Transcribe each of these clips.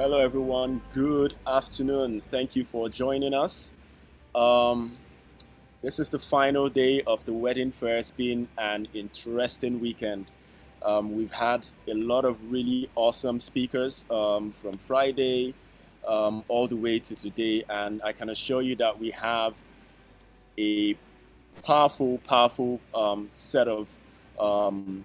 Hello, everyone. Good afternoon. Thank you for joining us. Um, this is the final day of the wedding fair. It's been an interesting weekend. We've had a lot of really awesome speakers from Friday all the way to today, and I can assure you that we have a powerful set of um,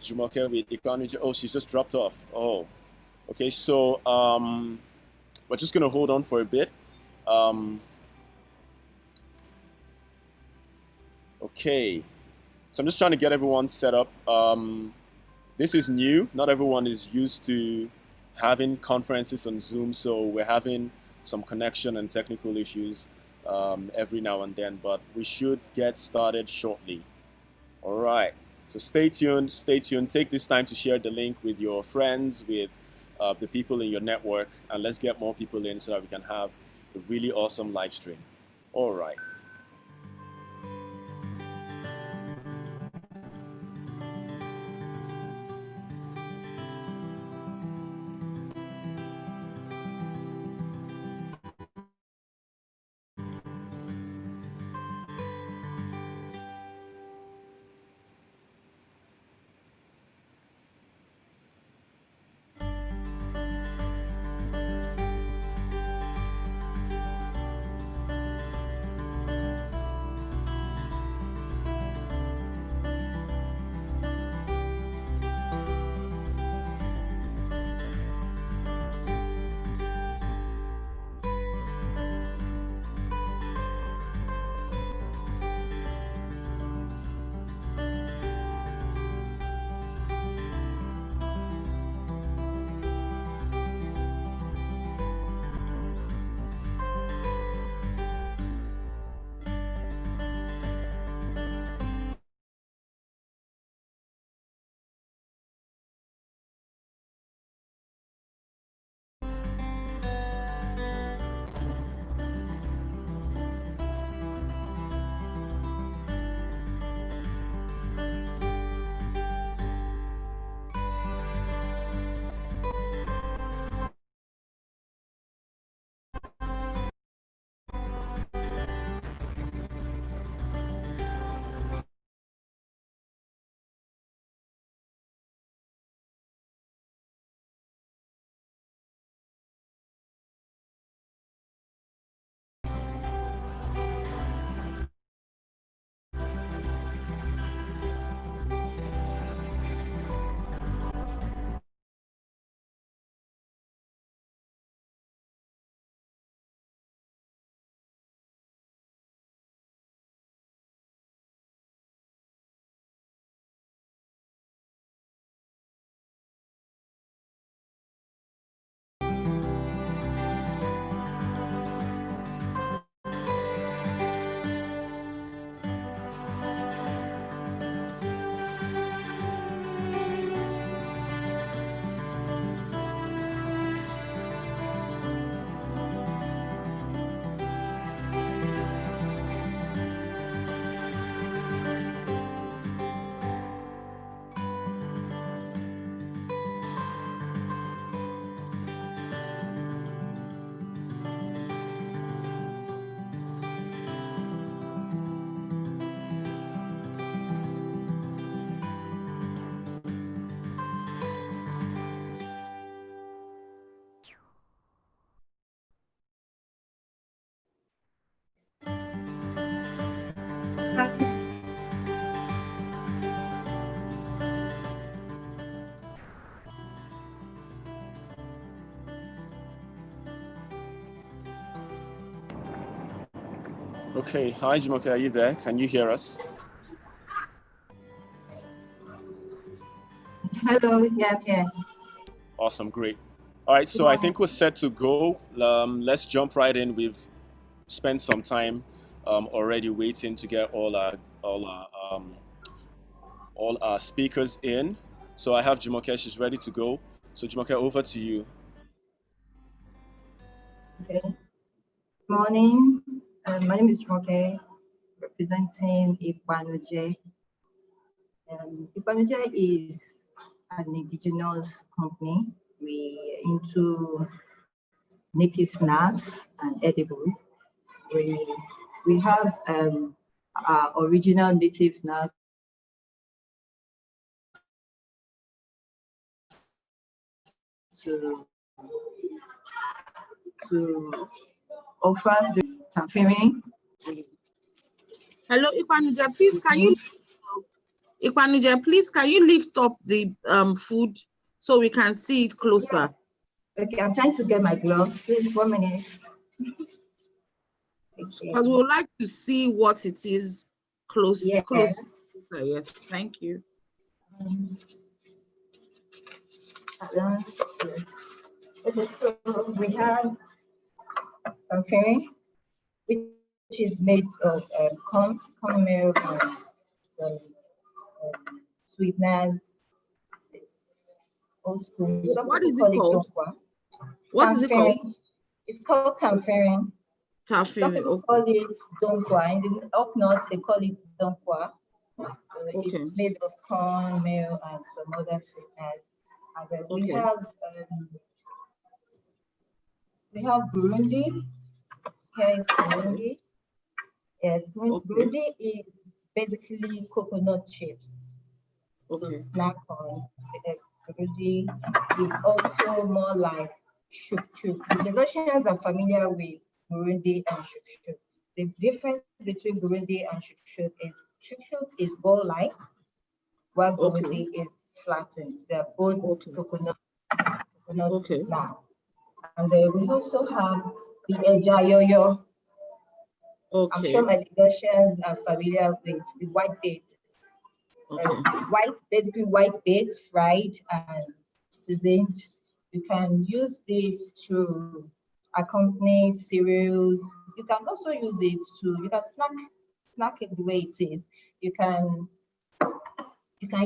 Jumoke with Ikanu. Oh, she's just dropped off. Oh, okay. So we're just gonna hold on for a bit. Um, okay. So I'm just trying to get everyone set up. This is new. Not everyone is used to having conferences on Zoom, so we're having some connection and technical issues every now and then, but we should get started shortly. All right. So stay tuned. Stay tuned. Take this time to share the link with your friends, with the people in your network, and let's get more people in so that we can have a really awesome live stream. All right. Okay. Hi, Jumoke. Are you there? Can you hear us? Hello, yeah, yeah. Awesome. Great. All right. So I think we're set to go. Let's jump right in. We've spent some time already waiting to get all our speakers in. So I have Jumoke. She's ready to go. So Jumoke, over to you. Okay. Morning. My name is Roque, representing Ipanuje. Ipanuje is an indigenous company. We into native snacks and edibles. We we have our original native snacks to offer the tamfering. Hello, Ipanuje, please can you lift up the food so we can see it closer? Okay, I'm trying to get my gloves. Please, 1 minute. Because we would like to see what it is closer. Yes, thank you. Okay, so we have tamfering, which is made of corn milk and some sweeteners. Old school. What is it called? What is it called? It's called tamfering. Some people call it donkwa. In the up north, they call it donkwa. Okay. It's made of corn, meal, and some other sweeteners. And then we have Burundi. Here is Burundi. Yes, Burundi is basically coconut chips. Okay. Snack on Burundi is also more like shuk shuk. The Russians are familiar with Burundi and shuk shuk. The difference between Burundi and shuk shuk is ball-like, while Burundi is flattened. They're both coconut snacks. And we also have the ejayoyo. I'm sure my Russians are familiar with the white beets. Basically white beets fried and seasoned. You can use this to accompany cereals. You can also use it you can snack it the way it is. You can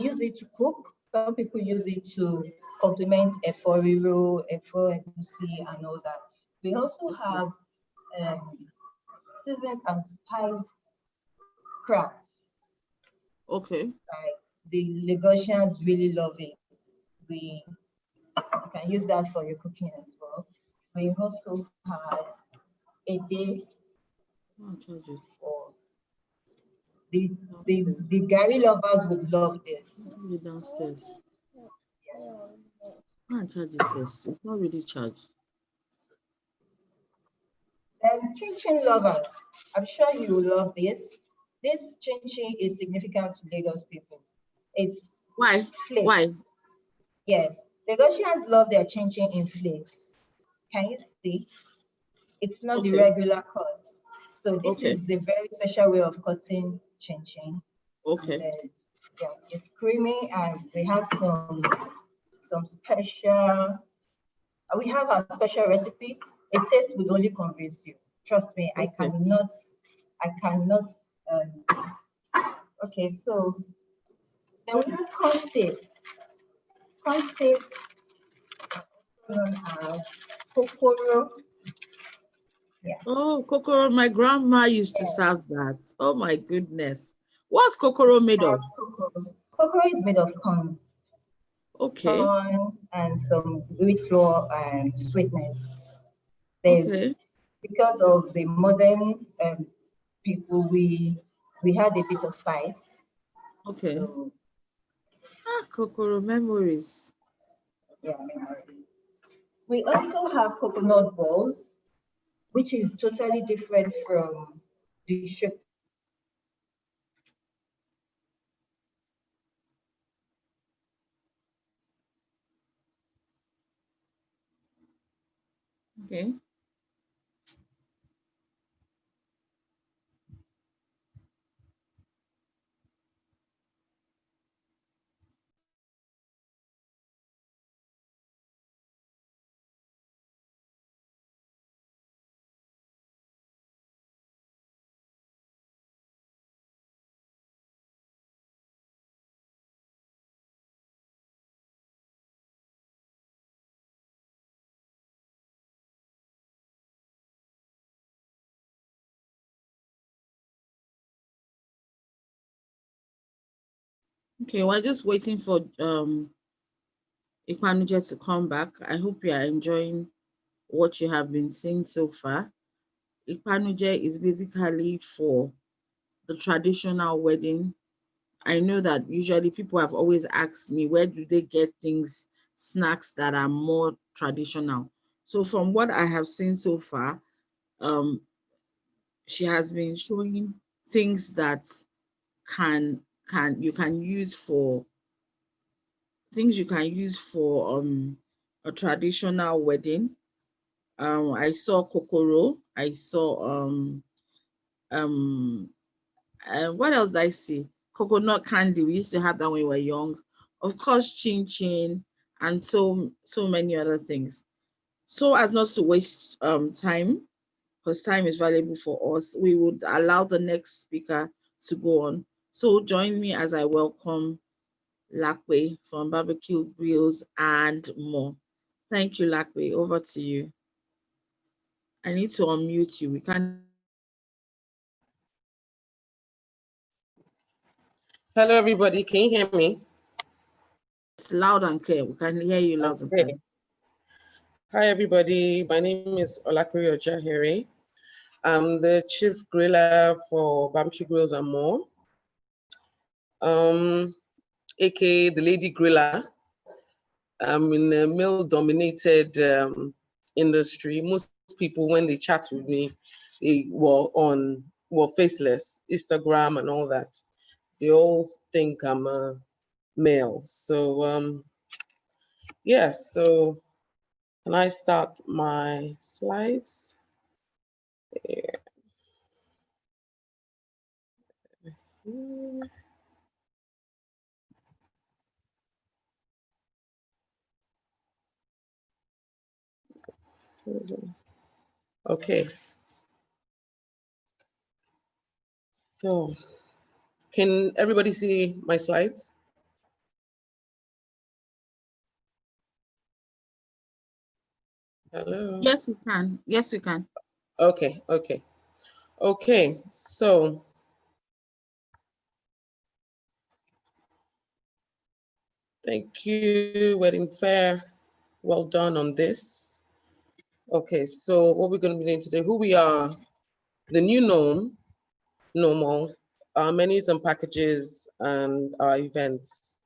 use it to cook. Some people use it to complement efo riro, efo egusi, and all that. We also have seasoned and spiced crabs. Okay. Like the Lagosians really love it. You can use that for your cooking as well. We also have a day for the Gary lovers would love this. Downstairs. Can't charge it first. It's not really charged. Chin chin lovers, I'm sure you will love this. This chin chin is significant to Lagos people. It's why? Flakes. Why? Yes, Lagosians love their chin chin in flakes. Can you see? It's not the regular cut. So this is a very special way of cutting chin chin. Okay. Then, it's creamy, and we have some special. We have a special recipe. A taste would only convince you. Trust me, I cannot. Okay, so then we have corn sticks. Corn sticks known as kokoro. Yeah. Oh, kokoro! My grandma used to serve that. Oh my goodness! What's kokoro made of? Kokoro is made of corn. Okay. Corn and some wheat flour and sweetness. Because of the modern people, we had a bit of spice. Okay. So, kokoro memories. Yeah, memories. We also have coconut balls, which is totally different from the shuk. Okay. Okay, we're just waiting for Ikwanuje to come back. I hope you are enjoying what you have been seeing so far. Ikwanuje is basically for the traditional wedding. I know that usually people have always asked me, where do they get things, snacks that are more traditional? So from what I have seen so far, um, she has been showing things that can you can use for things you can use for a traditional wedding. I saw kokoro. I saw um what else did I see? Coconut candy. We used to have that when we were young. Of course, chin chin and so many other things. So as not to waste time, because time is valuable for us, we would allow the next speaker to go on. So join me as I welcome Lakwe from Barbecue Grills and more. Thank you, Lakwe. Over to you. I need to unmute you. We can't. Hello, everybody. Can you hear me? It's loud and clear. We can hear you loud and clear. Okay. Hi, everybody. My name is Olakuri Ojahere. I'm the chief griller for Barbecue Grills and More, aka the Lady Griller. I'm in a male-dominated industry. Most people, when they chat with me, they were faceless, Instagram and all that. They all think I'm a male. So yes. So can I start my slides? Yeah. Okay. So can everybody see my slides? Hello? Yes, we can. Yes, we can. Okay. So thank you, Wedding Fair. Well done on this. Okay, so what we're going to be doing today, who we are, the new normal, our menus and packages and our events.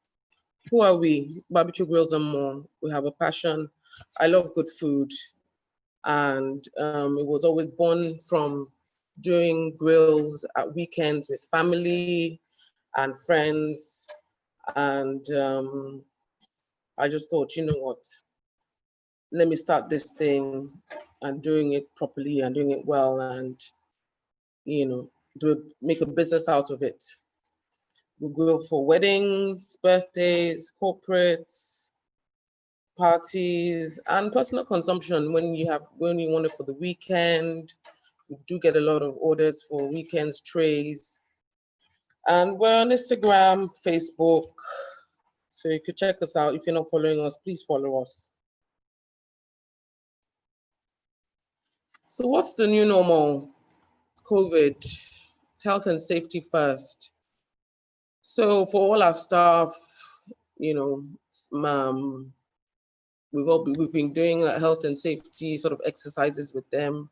Who are we? Barbecue Grills and More. We have a passion. I love good food. And it was always born from doing grills at weekends with family and friends. And I just thought, you know what, let me start this thing and doing it properly and doing it well and, make a business out of it. We grill for weddings, birthdays, corporates, parties, and personal consumption when you want it for the weekend. We do get a lot of orders for weekends trays. And we're on Instagram, Facebook. So you could check us out. If you're not following us, please follow us. So what's the new normal? COVID, health and safety first. So for all our staff, we've been doing health and safety sort of exercises with them,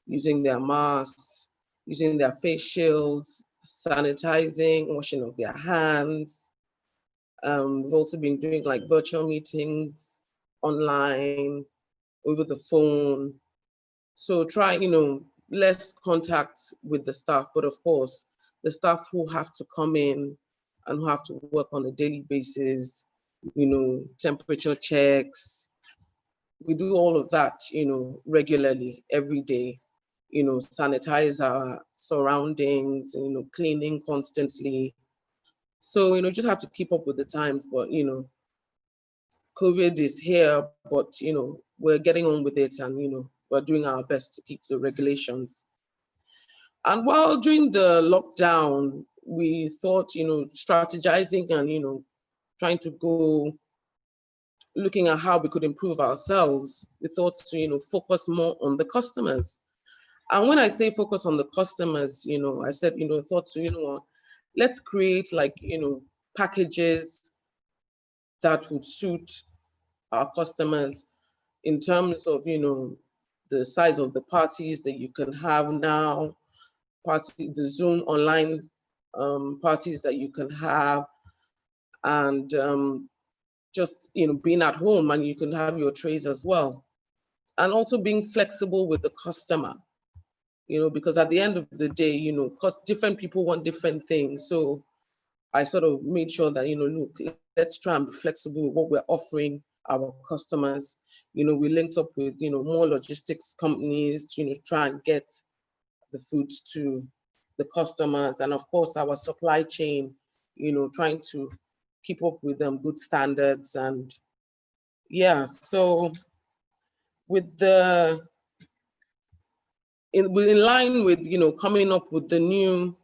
using their masks, using their face shields, sanitizing, washing of their hands. We've also been doing like virtual meetings online, over the phone. So try, less contact with the staff, but of course, the staff who have to come in and who have to work on a daily basis, temperature checks. We do all of that, regularly, every day, sanitize our surroundings, cleaning constantly. So, just have to keep up with the times, but, COVID is here, but, we're getting on with it and, we're doing our best to keep the regulations. And while during the lockdown, we thought, strategizing and, trying to go, looking at how we could improve ourselves, we thought to, focus more on the customers. And when I say focus on the customers, I said, thought to, let's create like, packages that would suit our customers in terms of, the size of the parties that you can have now, the Zoom online parties that you can have, and just being at home, and you can have your trays as well. And also being flexible with the customer, because at the end of the day, different people want different things. So I sort of made sure that, look, let's try and be flexible with what we're offering our customers. We linked up with, more logistics companies to, try and get the foods to the customers. And of course, our supply chain, trying to keep up with them good standards. And yeah, so with in line with, coming up with new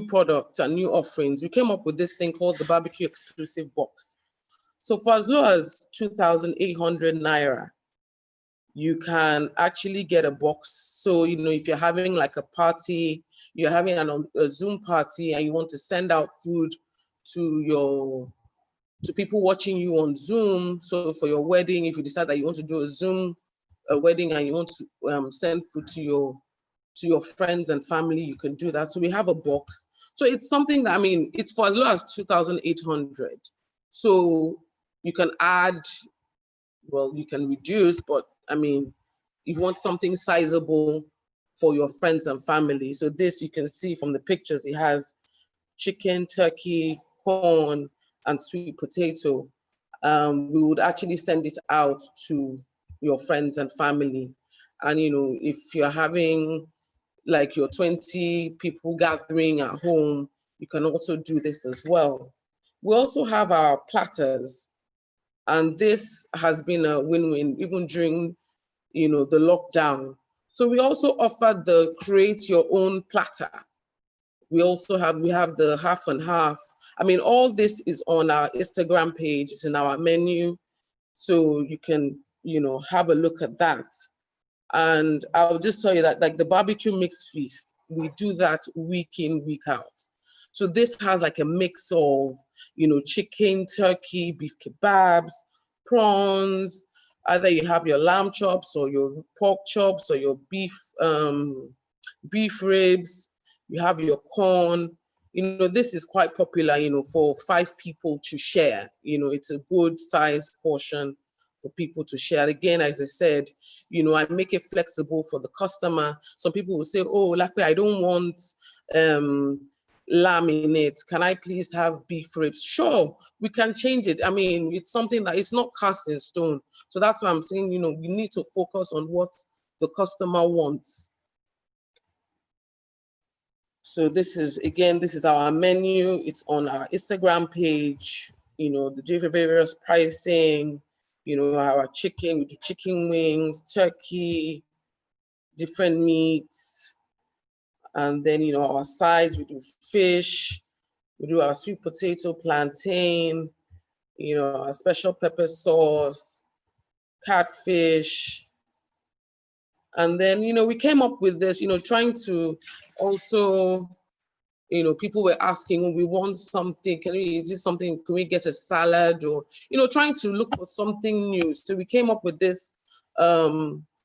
products and new offerings, we came up with this thing called the barbecue exclusive box. So for as low as 2,800 Naira, you can actually get a box. So, if you're having like a party, you're having a Zoom party and you want to send out food to people watching you on Zoom. So for your wedding, if you decide that you want to do a wedding and you want to send food to your friends and family, you can do that. So we have a box. So it's something that, it's for as low as 2,800. So you can add, well, you can reduce, but if you want something sizable for your friends and family. So this, you can see from the pictures, it has chicken, turkey, corn, and sweet potato. We would actually send it out to your friends and family. And, if you're having like your 20 people gathering at home, you can also do this as well. We also have our platters, and this has been a win-win even during, the lockdown. So we also offer the create your own platter. We have the half and half. All this is on our Instagram page, it's in our menu. So you can, have a look at that. And I'll just tell you that, like the barbecue mix feast, we do that week in, week out. So this has like a mix of, chicken, turkey, beef kebabs, prawns. Either you have your lamb chops or your pork chops or your beef ribs. You have your corn. This is quite popular, for 5 people to share. It's a good size portion for people to share. Again, as I said, I make it flexible for the customer. Some people will say, oh, like I don't want lamb in it. Can I please have beef ribs? Sure, we can change it. It's something that is not cast in stone. So that's why I'm saying, we need to focus on what the customer wants. So this is our menu. It's on our Instagram page, the various pricing, our chicken, we do chicken wings, turkey, different meats. And then, our sides, we do fish, we do our sweet potato, plantain, our special pepper sauce, catfish. And then, we came up with this, trying to also, people were asking, oh, we want something, can we get a salad? Or, trying to look for something new. So we came up with this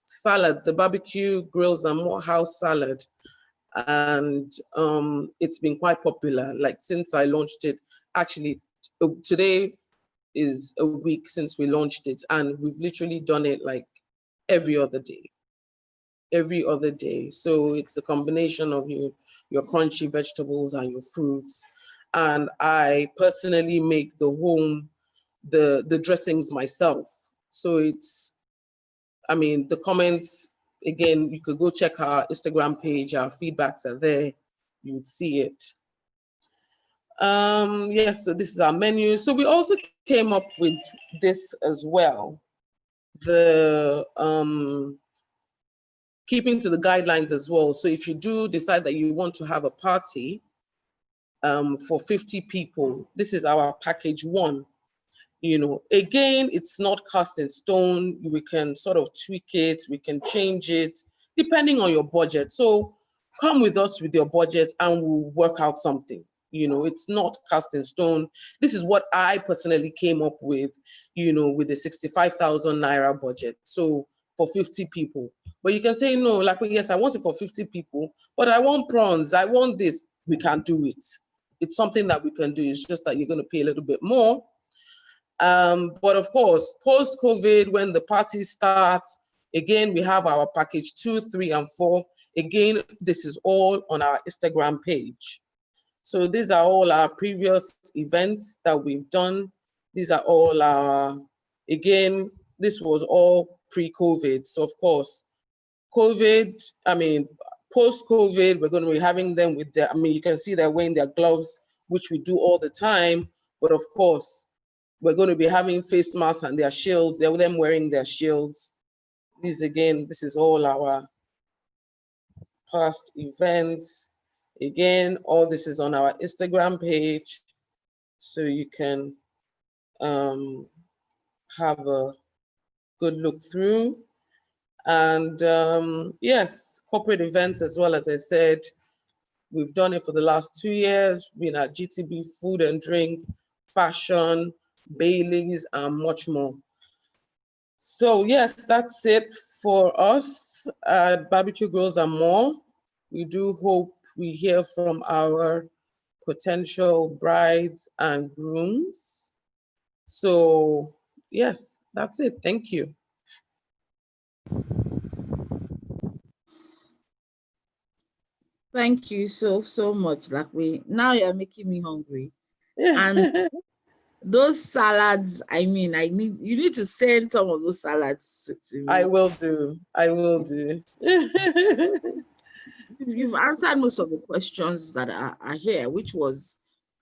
salad, the barbecue grills and more house salad. And it's been quite popular, like since I launched it. Actually, today is a week since we launched it, and we've literally done it like every other day. So it's a combination of your crunchy vegetables and your fruits. And I personally make the dressings myself. So it's, the comments, again, you could go check our Instagram page, our feedbacks are there, you would see it. Yes, so this is our menu. So we also came up with this as well. The keeping to the guidelines as well. So if you do decide that you want to have a party for 50 people, this is our package 1. Again, it's not cast in stone. We can sort of tweak it, we can change it depending on your budget. So come with us with your budget and we'll work out something. It's not cast in stone. This is what I personally came up with, with the 65,000 naira budget. So for 50 people. But you can say, no, like, yes, I want it for 50 people, but I want prawns, I want this. We can do it. It's something that we can do. It's just that you're going to pay a little bit more. But of course, post-COVID, when the parties start, again, we have our package 2, 3, and 4. Again, this is all on our Instagram page. So these are all our previous events that we've done. These are all our, again, this was all pre-COVID. So of course, post-COVID, we're going to be having them with you can see they're wearing their gloves, which we do all the time. But of course, we're going to be having face masks and their shields. They're them wearing their shields. This is all our past events. Again, all this is on our Instagram page, so you can have a good look through. And yes, corporate events as well, as I said, we've done it for the last 2 years, been at GTB, food and drink, fashion, Baileys, and much more. So yes, that's it for us at Barbecue Grills and More. We do hope we hear from our potential brides and grooms. So yes, that's it. Thank you. Thank you so much, Lakwe. Now you're making me hungry. And those salads, you need to send some of those salads to me. I will do. You've answered most of the questions that are here, which was,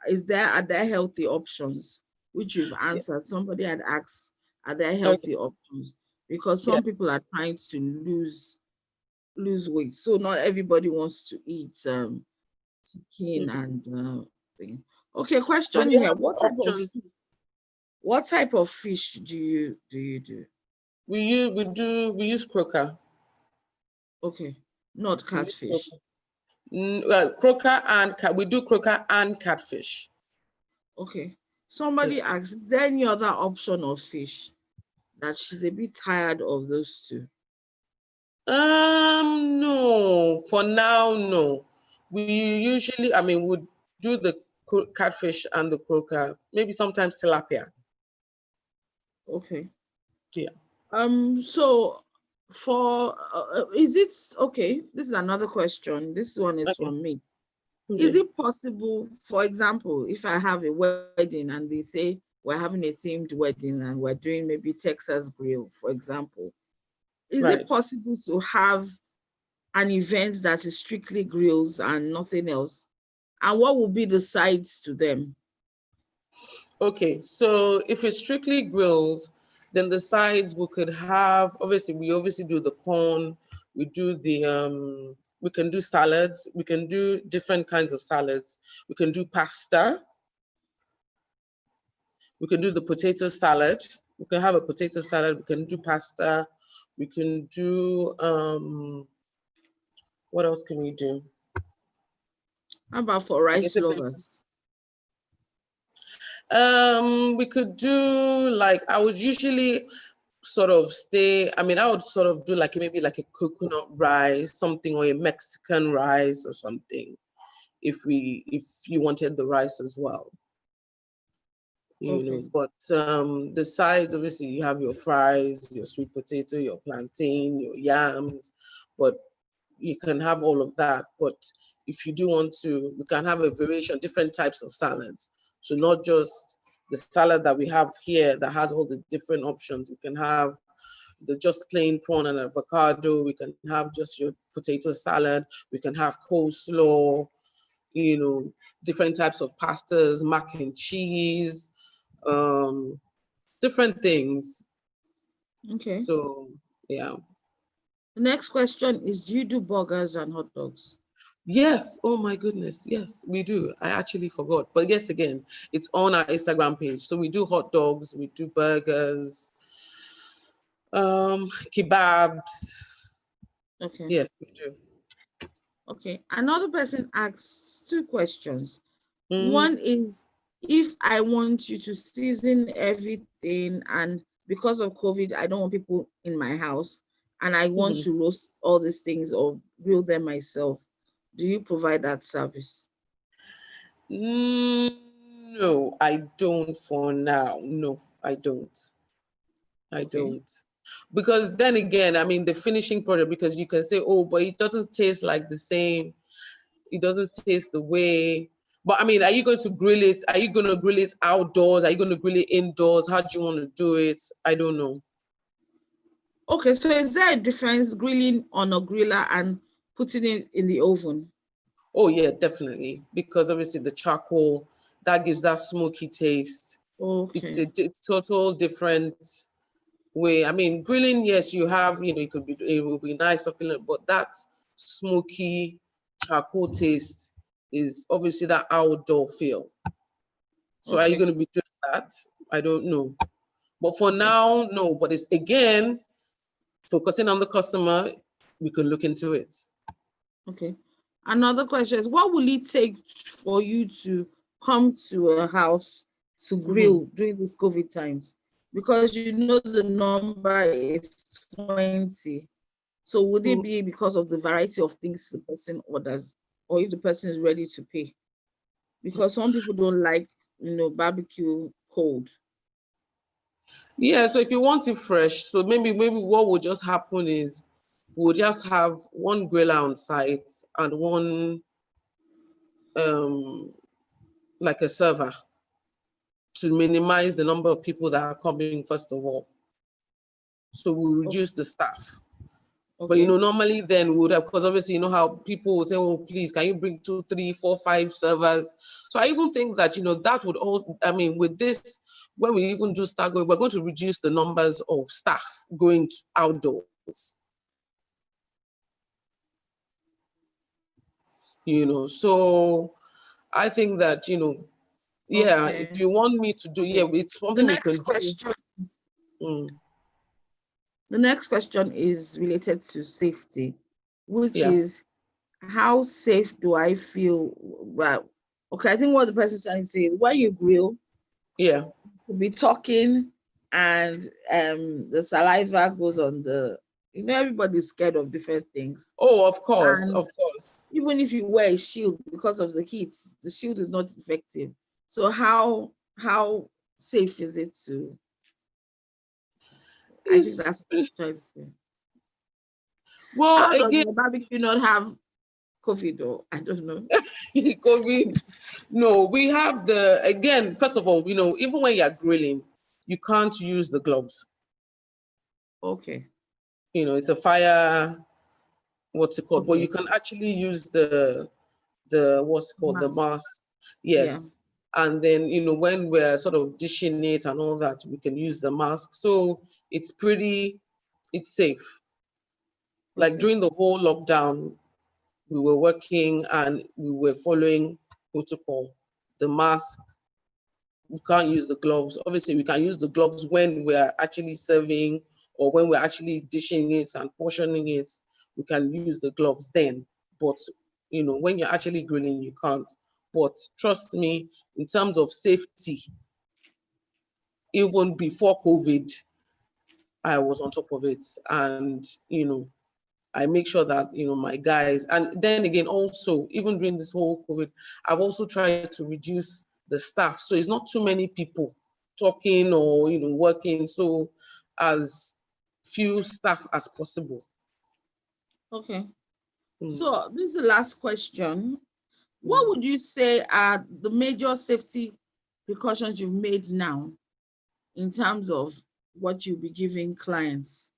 are there healthy options? Which you've answered. Somebody had asked, are there healthy options? Because some people are trying to lose weight. So not everybody wants to eat chicken and thing. Okay, question here. What type of fish do you do? We use croaker. Okay, not catfish. Croaker and we do croaker and catfish. Okay. Somebody asked, is there any other option of fish that she's a bit tired of those two? No. For now, no. We usually, would do the catfish and the croaker. Maybe sometimes tilapia. Okay. Yeah. So for is it okay? This is another question. This one is from me. Okay. Is it possible, for example, if I have a wedding and they say we're having a themed wedding and we're doing maybe Texas grill, for example, is it possible to have an event that is strictly grills and nothing else? And what will be the sides to them? Okay, so if it's strictly grills, then the sides we could have, we obviously do the corn, we do the, we can do salads, we can do different kinds of salads. We can do pasta. We can do the potato salad. We can have a potato salad, we can do pasta. We can do, what else can we do? How about for rice lovers? We could do I would usually sort of I would sort of do maybe a coconut rice, something, or a Mexican rice or something, if you wanted the rice as well. You know, but the sides, obviously you have your fries, your sweet potato, your plantain, your yams, but you can have all of that. But if you do want to, we can have a variation, different types of salads. So not just the salad that we have here that has all the different options. We can have the just plain prawn and avocado. We can have just your potato salad. We can have coleslaw, different types of pastas, mac and cheese, different things. Okay. So, yeah. The next question is, do you do burgers and hot dogs? Yes. Oh my goodness. Yes, we do. I actually forgot. But yes, again, it's on our Instagram page. So we do hot dogs, we do burgers, kebabs. Okay. Yes, we do. Okay. Another person asks two questions. Mm-hmm. One is, if I want you to season everything, and because of COVID, I don't want people in my house, and I want to roast all these things or grill them myself, do you provide that service? No, I don't for now. No, I don't. I Okay. don't. Because then again, I mean, the finishing product, because you can say, oh, but it doesn't taste like the same. It doesn't taste the way. But I mean, are you going to grill it? Are you going to grill it outdoors? Are you going to grill it indoors? How do you want to do it? I don't know. Okay, so is there a difference grilling on a griller and putting it in the oven? Oh, yeah, definitely. Because obviously the charcoal, that gives that smoky taste. It's Okay. a total different way. I mean, grilling, yes, you have, it will be nice, succulent, but that smoky charcoal taste is obviously that outdoor feel. So are you Okay. going to be doing that? I don't know. But for Okay. now, no. But it's, again, focusing on the customer, we can look into it. Okay. Another question is, what will it take for you to come to a house to grill during these COVID times? Because you know the number is 20. So would it be because of the variety of things the person orders, or if the person is ready to pay? Because some people don't like, barbecue cold. Yeah, so if you want it fresh, so maybe what would just happen is we'll just have one griller on site and one like a server to minimize the number of people that are coming first of all. So we'll reduce the staff. But Okay. normally then we would have, because obviously how people would say, oh, please, can you bring 2, 3, 4, 5 servers? So I even think that, that would all, I mean, with this, when we even do start going, we're going to reduce the numbers of staff going outdoors. So I think that, yeah, Okay. if you want me to do, yeah, it's The something we can next do. question. Mm, The next question is related to safety, which yeah, is, how safe do I feel? Well, okay, I think what the person is trying to say is, when you grill, yeah. you'll be talking, and the saliva goes on the, everybody's scared of different things. Oh, of course, And of course. even if you wear a shield, because of the heat, the shield is not effective. So how safe is it to? I think It's, that's what I'm trying to say. well, How does again, the barbecue not have COVID, or I don't know? COVID. No, we have again, first of all, even when you're grilling, you can't use the gloves. Okay. It's a fire, what's it called? But you Okay. can actually use what's it called, the Mask. mask. Yeah. Yes. And then, when we're sort of dishing it and all that, we can use the mask. So it's safe. Like Okay. during the whole lockdown, we were working and we were following protocol. The mask, we can't use the gloves. Obviously, we can use the gloves when we're actually serving or when we're actually dishing it and portioning it. We can use the gloves then. But, when you're actually grilling, you can't. But trust me, in terms of safety, even before COVID, I was on top of it. And, I make sure that, my guys, and then again, also, even during this whole COVID, I've also tried to reduce the staff. So it's not too many people talking or, working. So as few staff as possible. Okay. Mm. So this is the last question. What Mm. would you say are the major safety precautions you've made now, in terms of what you'll be giving clients,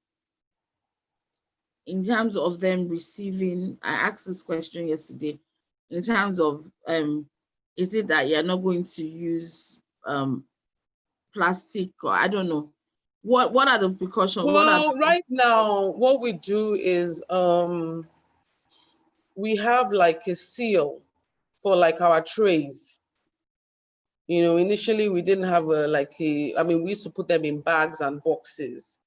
in terms of them receiving? I asked this question yesterday, in terms of, is it that you're not going to use plastic, or I don't know. What are the precautions? What are Well, the right now, what we do is we have like a seal for like our trays. Initially we didn't have we used to put them in bags and boxes.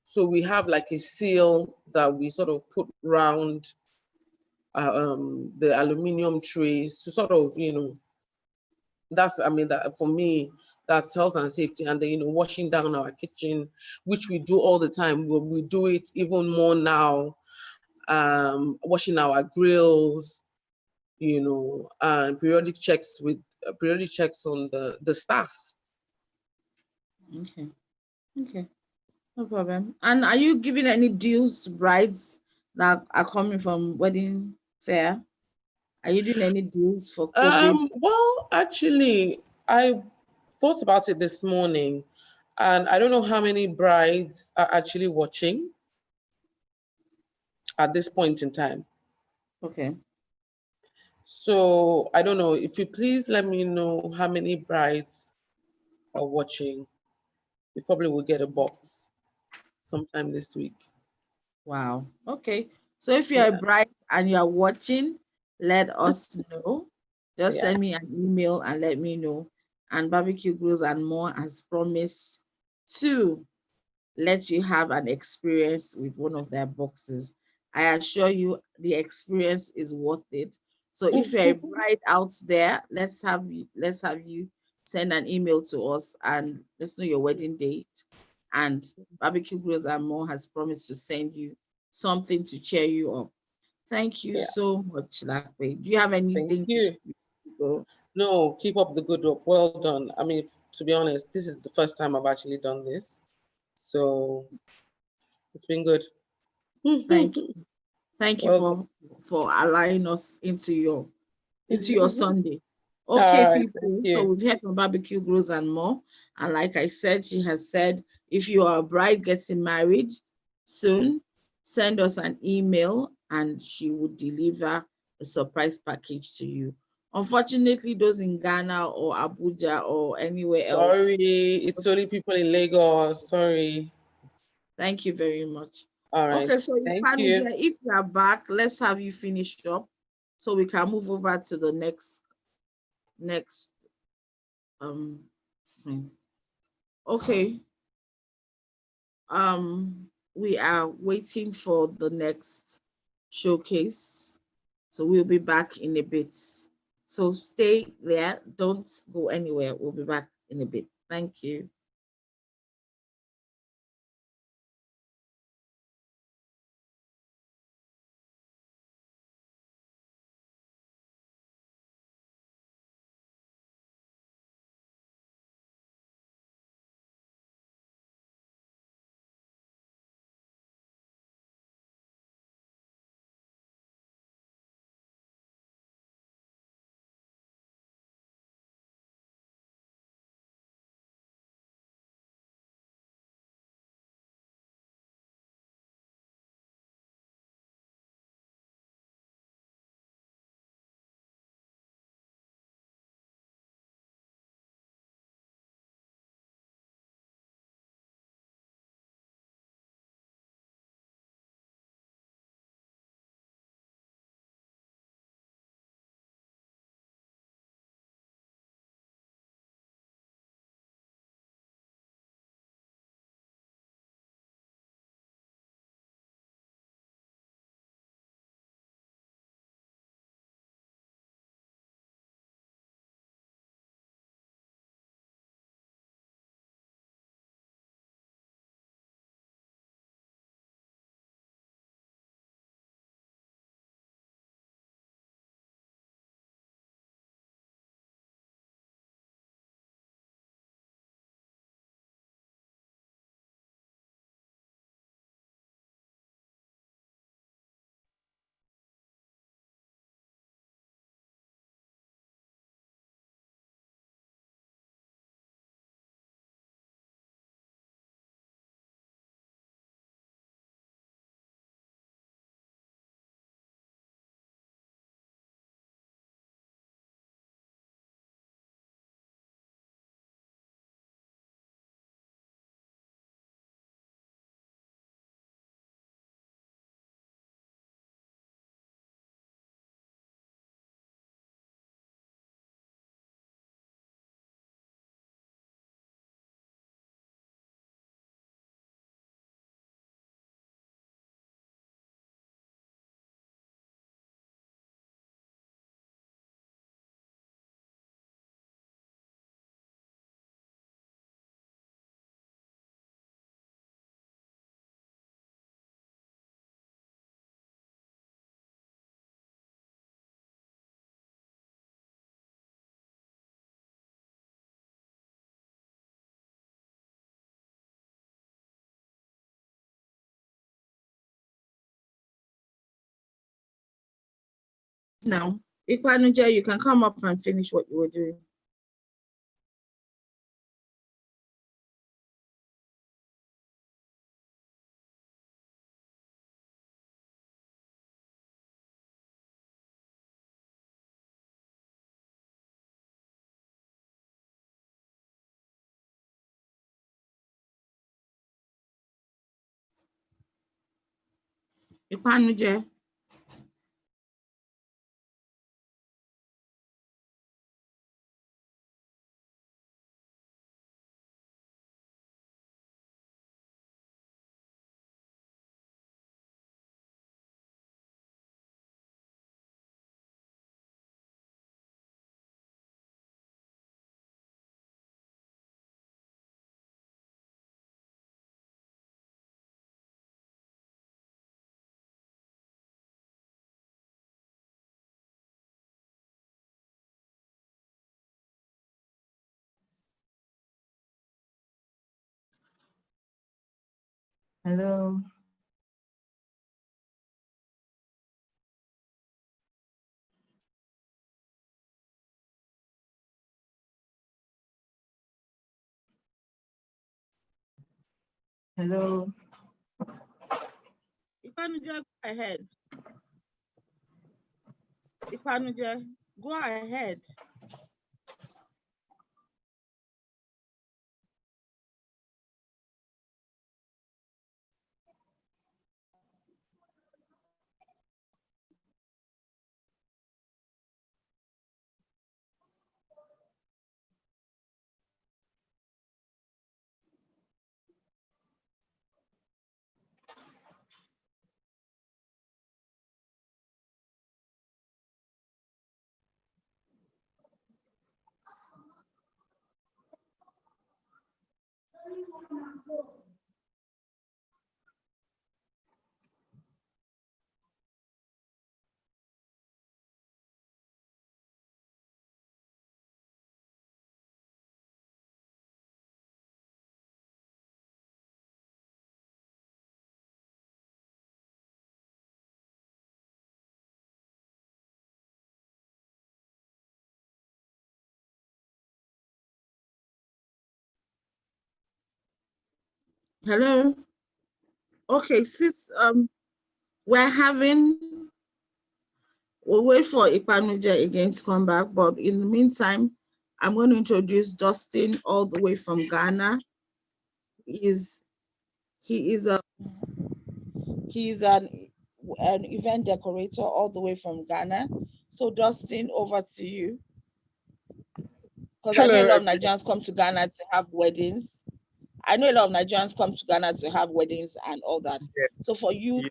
So we have like a seal that we sort of put round the aluminium trays to sort of, that's, I mean, that for me, that's health and safety. And then, washing down our kitchen, which we do all the time. We do it even more now. Washing our grills, and periodic checks on the staff. Okay. Okay. No problem. And are you giving any deals to brides that are coming from wedding fair? Are you doing any deals for COVID? Well, actually, I thought about it this morning, and I don't know how many brides are actually watching at this point in time. Okay. So I don't know. If you please let me know how many brides are watching, you probably will get a box sometime this week. Wow. Okay. So if you're a Yeah. bride and you're watching, let us know. Just Yeah. send me an email and let me know. And Barbecue Grills and More has promised to let you have an experience with one of their boxes. I assure you the experience is worth it. So if you're a bride out there, let's have you send an email to us and let's know your wedding date. And Barbecue Grills and More has promised to send you something to cheer you up. Thank you Yeah. so much, Lakwe. Do you have Thank anything to you. go? No, keep up the good work. Well done. I mean, to be honest, this is the first time I've actually done this. So it's been good. Thank you. Thank you Well for allowing us into your done. Sunday. All Okay, right. Thank people. So you. we've heard from Barbecue Grills and More. And like I said, she has said, if you are a bride getting married soon, send us an email and she will deliver a surprise package to you. Unfortunately, those in Ghana or Abuja or anywhere else. Sorry, it's only people in Lagos. Sorry. Thank you very much. All right. Okay, so Thank you. Ipanuje, if you are back, let's have you finish up so we can move over to the next thing. Okay. We are waiting for the next showcase. So we'll be back in a bit. So stay there. Don't go anywhere. We'll be back in a bit. Thank you. Now, Ikwanuje, you can come up and finish what you were doing. Ikwanuje. Hello. Hello. Ikwanuje, go ahead. Ikwanuje, go ahead. Hello. Okay, sis, we're having, we'll wait for Ikwanuje again to come back, but in the meantime, I'm going to introduce Dustin all the way from Ghana. He is an event decorator all the way from Ghana. So Dustin, over to you. Because I know a lot of Nigerians come to Ghana to have weddings. I know a lot of Nigerians come to Ghana to have weddings and all that. Yeah. So for you,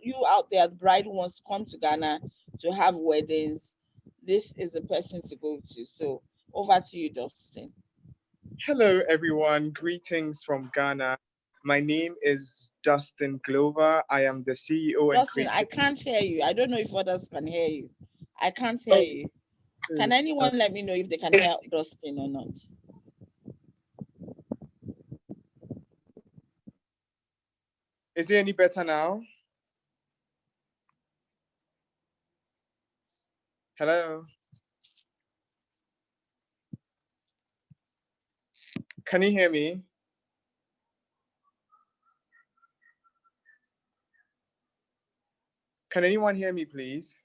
you out there, the bride who wants to come to Ghana to have weddings, this is the person to go to. So over to you, Dustin. Hello, everyone. Greetings from Ghana. My name is Dustin Glover. I am the CEO and Dustin, creative. I can't hear you. I don't know if others can hear you. I can't hear you. Can anyone let me know if they can hear Dustin or not? Is it any better now? Hello? Can you hear me? Can anyone hear me, please?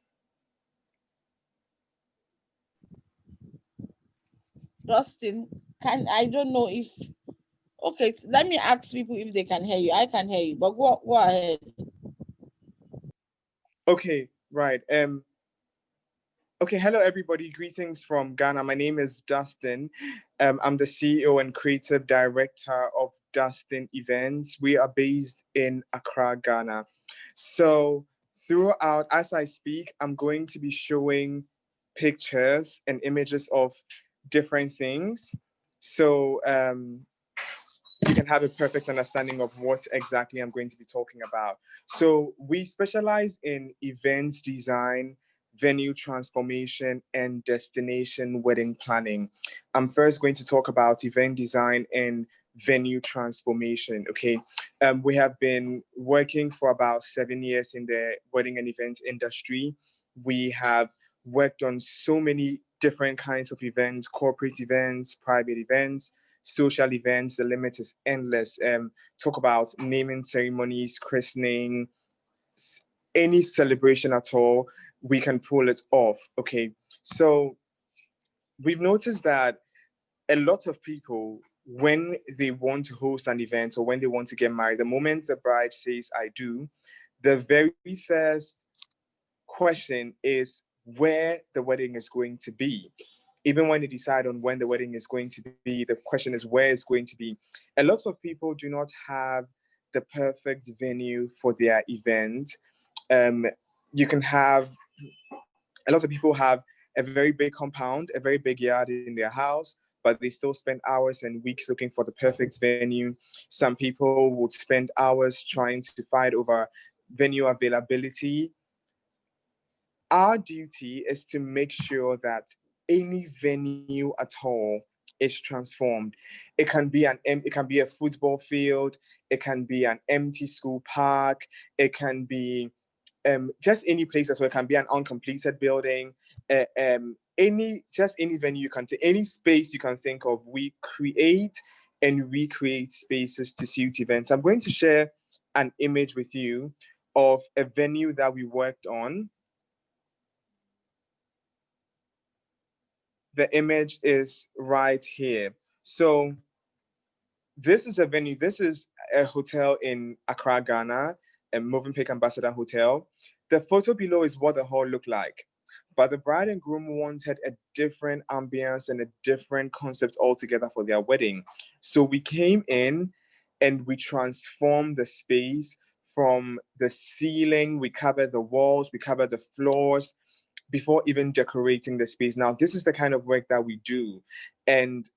Dustin, I don't know if, okay, let me ask people if they can hear you. I can hear you, but go ahead. Okay, right. Okay, hello everybody. Greetings from Ghana. My name is Dustin. I'm the CEO and creative director of Dustin Events. We are based in Accra, Ghana. So throughout, as I speak, I'm going to be showing pictures and images of different things. So you can have a perfect understanding of what exactly I'm going to be talking about. So we specialize in events design, venue transformation, and destination wedding planning. I'm first going to talk about event design and venue transformation. Okay. We have been working for about 7 years in the wedding and events industry. We have worked on so many different kinds of events, corporate events, private events, social events. The limit is endless. Talk about naming ceremonies, christening, any celebration at all, we can pull it off. Okay, so we've noticed that a lot of people, when they want to host an event or when they want to get married, the moment the bride says I do, the very first question is where the wedding is going to be. Even when they decide on when the wedding is going to be, the question is where it's going to be. A lot of people do not have the perfect venue for their event. um, you can have A lot of people have a very big compound, a very big yard in their house, but they still spend hours and weeks looking for the perfect venue. Some people would spend hours trying to fight over venue availability. Our duty is to make sure that any venue at all is transformed. It can be a football field, it can be an empty school park, it can be just any place as well. It can be an uncompleted building, any venue you can take, any space you can think of. We create and recreate spaces to suit events. I'm going to share an image with you of a venue that we worked on. The image is right here. So this is a venue. This is a hotel in Accra, Ghana, a Movenpick Ambassador Hotel. The photo below is what the hall looked like. But the bride and groom wanted a different ambience and a different concept altogether for their wedding. So we came in and we transformed the space from the ceiling. We covered the walls, we covered the floors before even decorating the space. Now, this is the kind of work that we do. And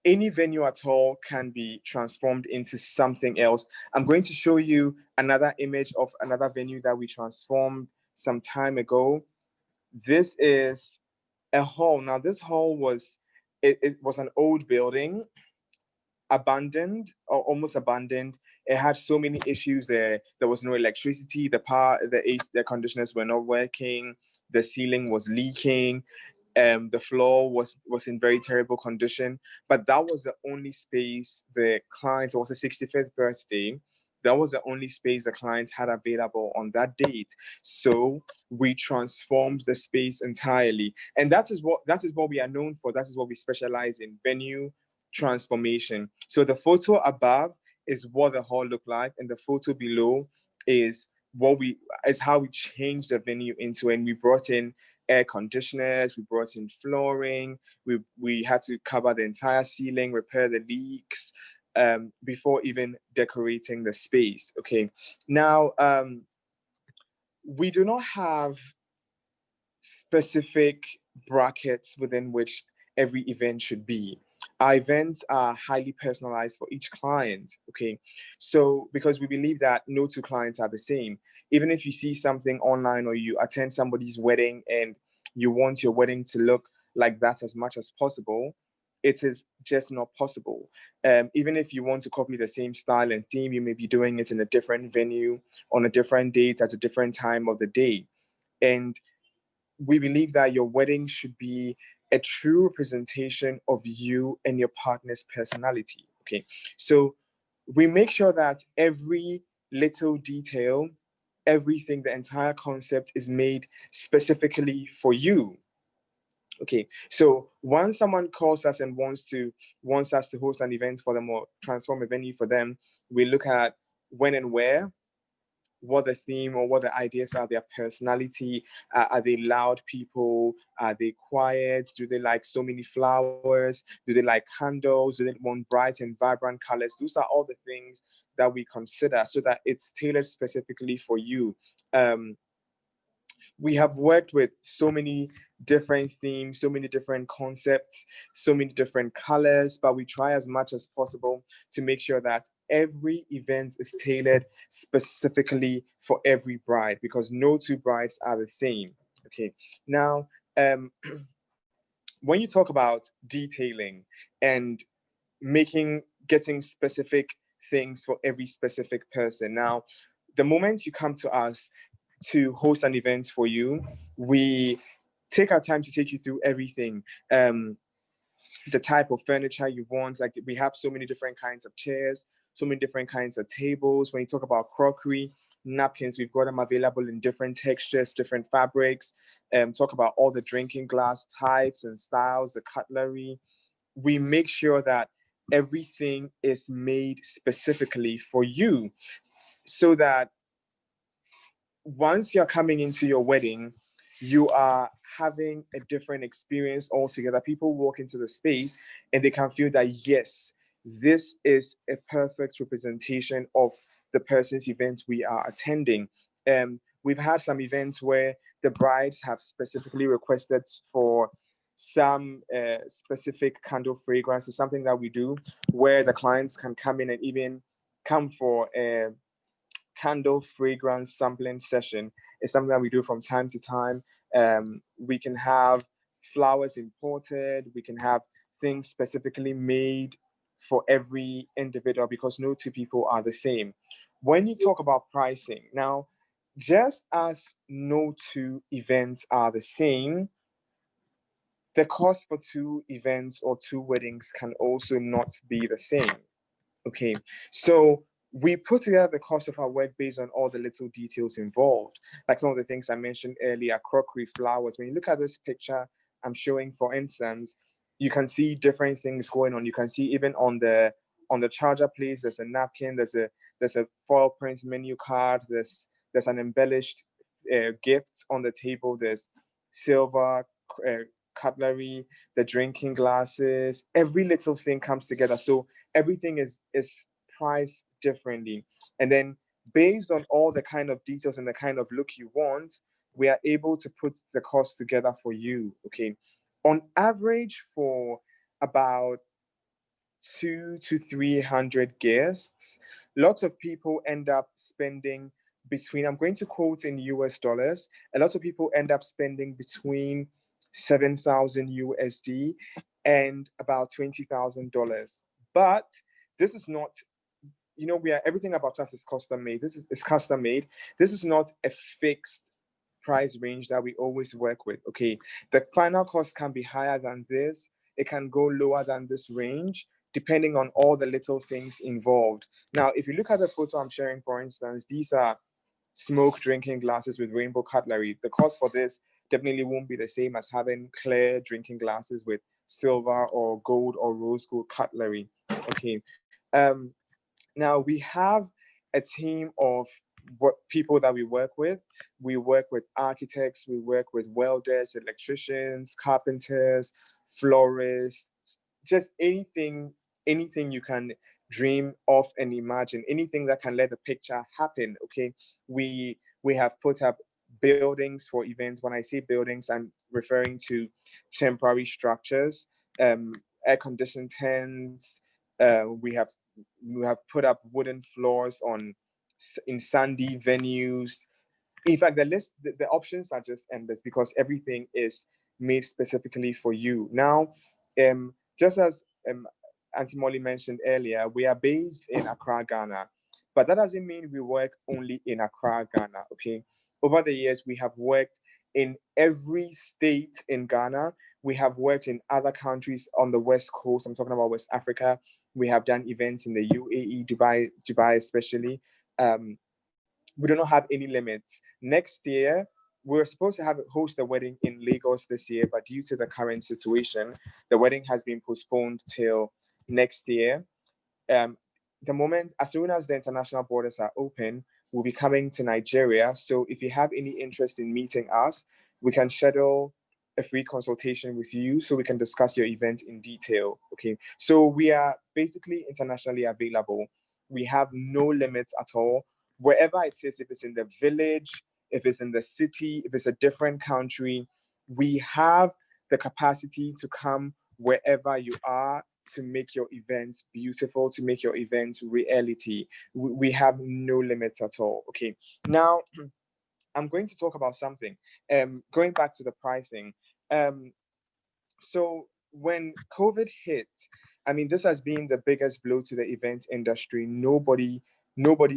any venue at all can be transformed into something else. I'm going to show you another image of another venue that we transformed some time ago. This is a hall. Now, this hall it was an old building, abandoned or almost abandoned. It had so many issues there. There was no electricity, the AC, the conditioners were not working, the ceiling was leaking, the floor was in very terrible condition. But that was the only space the client, it was a 65th birthday. That was the only space the client had available on that date. So we transformed the space entirely. And that is what we are known for. That is what we specialize in: venue transformation. So the photo above is what the hall looked like, and the photo below is how we changed the venue into, and we brought in air conditioners, we brought in flooring, we had to cover the entire ceiling, repair the leaks, before even decorating the space. Okay, now we do not have specific brackets within which every event should be. Our events are highly personalized for each client. Okay, so because we believe that no two clients are the same. Even if you see something online or you attend somebody's wedding and you want your wedding to look like that as much as possible, it is just not possible. Even if you want to copy the same style and theme, you may be doing it in a different venue on a different date at a different time of the day. And we believe that your wedding should be a true representation of you and your partner's personality. Okay, so we make sure that every little detail, everything, the entire concept is made specifically for you. Okay, so once someone calls us and wants us to host an event for them or transform a venue for them, we look at when and where, what the theme or what the ideas are, their personality. Are they loud people? Are they quiet? Do they like so many flowers? Do they like candles? Do they want bright and vibrant colors? Those are all the things that we consider so that it's tailored specifically for you. We have worked with so many different themes, so many different concepts, so many different colors, but we try as much as possible to make sure that every event is tailored specifically for every bride, because no two brides are the same. Okay, now, when you talk about detailing and getting specific things for every specific person, now, the moment you come to us, to host an event for you. We take our time to take you through everything. The type of furniture you want. Like, we have so many different kinds of chairs, so many different kinds of tables. When you talk about crockery, napkins, we've got them available in different textures, different fabrics. Talk about all the drinking glass types and styles, the cutlery. We make sure that everything is made specifically for you, so that once you're coming into your wedding, you are having a different experience altogether. People walk into the space and they can feel that, yes, this is a perfect representation of the person's event we are attending. We've had some events where the brides have specifically requested for some specific candle fragrance. Is something that we do, where the clients can come in and even come for a candle fragrance sampling session. Is something that we do from time to time. We can have flowers imported. We can have things specifically made for every individual, because no two people are the same. When you talk about pricing, now, just as no two events are the same, the cost for two events or two weddings can also not be the same. Okay, so we put together the cost of our work based on all the little details involved, like some of the things I mentioned earlier: crockery, flowers. When you look at this picture I'm showing, for instance, you can see different things going on. You can see even on the charger place, there's a napkin, there's a foil print menu card, there's an embellished gift on the table, there's silver cutlery, the drinking glasses. Every little thing comes together. So everything is priced differently. And then, based on all the kind of details and the kind of look you want, we are able to put the cost together for you. Okay. On average, for about 200 to 300 guests, lots of people end up spending between, I'm going to quote in US dollars, a lot of people end up spending between 7,000 USD and about $20,000. But this is not, we are, everything about us is custom made. This is custom made. This is not a fixed price range that we always work with. Okay, the final cost can be higher than this. It can go lower than this range, depending on all the little things involved. Now, if you look at the photo I'm sharing, for instance, these are smoke drinking glasses with rainbow cutlery. The cost for this definitely won't be the same as having clear drinking glasses with silver or gold or rose gold cutlery. Okay. Now, we have a team of people that we work with. We work with architects, we work with welders, electricians, carpenters, florists, just anything you can dream of and imagine, anything that can let the picture happen. Okay, we have put up buildings for events. When I say buildings, I'm referring to temporary structures, air conditioned tents. We have put up wooden floors in sandy venues. In fact, the options are just endless, because everything is made specifically for you. Now, just as Auntie Molly mentioned earlier, we are based in Accra, Ghana, but that doesn't mean we work only in Accra, Ghana. Okay, over the years we have worked in every state in Ghana. We have worked in other countries on the West Coast. I'm talking about West Africa. We have done events in the UAE, Dubai especially. We do not have any limits. Next year, we're supposed to host a wedding in Lagos this year, but due to the current situation, the wedding has been postponed till next year. As soon as the international borders are open, we'll be coming to Nigeria. So if you have any interest in meeting us, we can schedule a free consultation with you so we can discuss your event in detail. Okay, so we are basically internationally available. We have no limits at all. Wherever it is, if it's in the village, if it's in the city, if it's a different country, we have the capacity to come wherever you are, to make your events beautiful, to make your events reality. We have no limits at all. Okay, now I'm going to talk about something. Going back to the pricing. So when COVID hit, I mean, this has been the biggest blow to the event industry. Nobody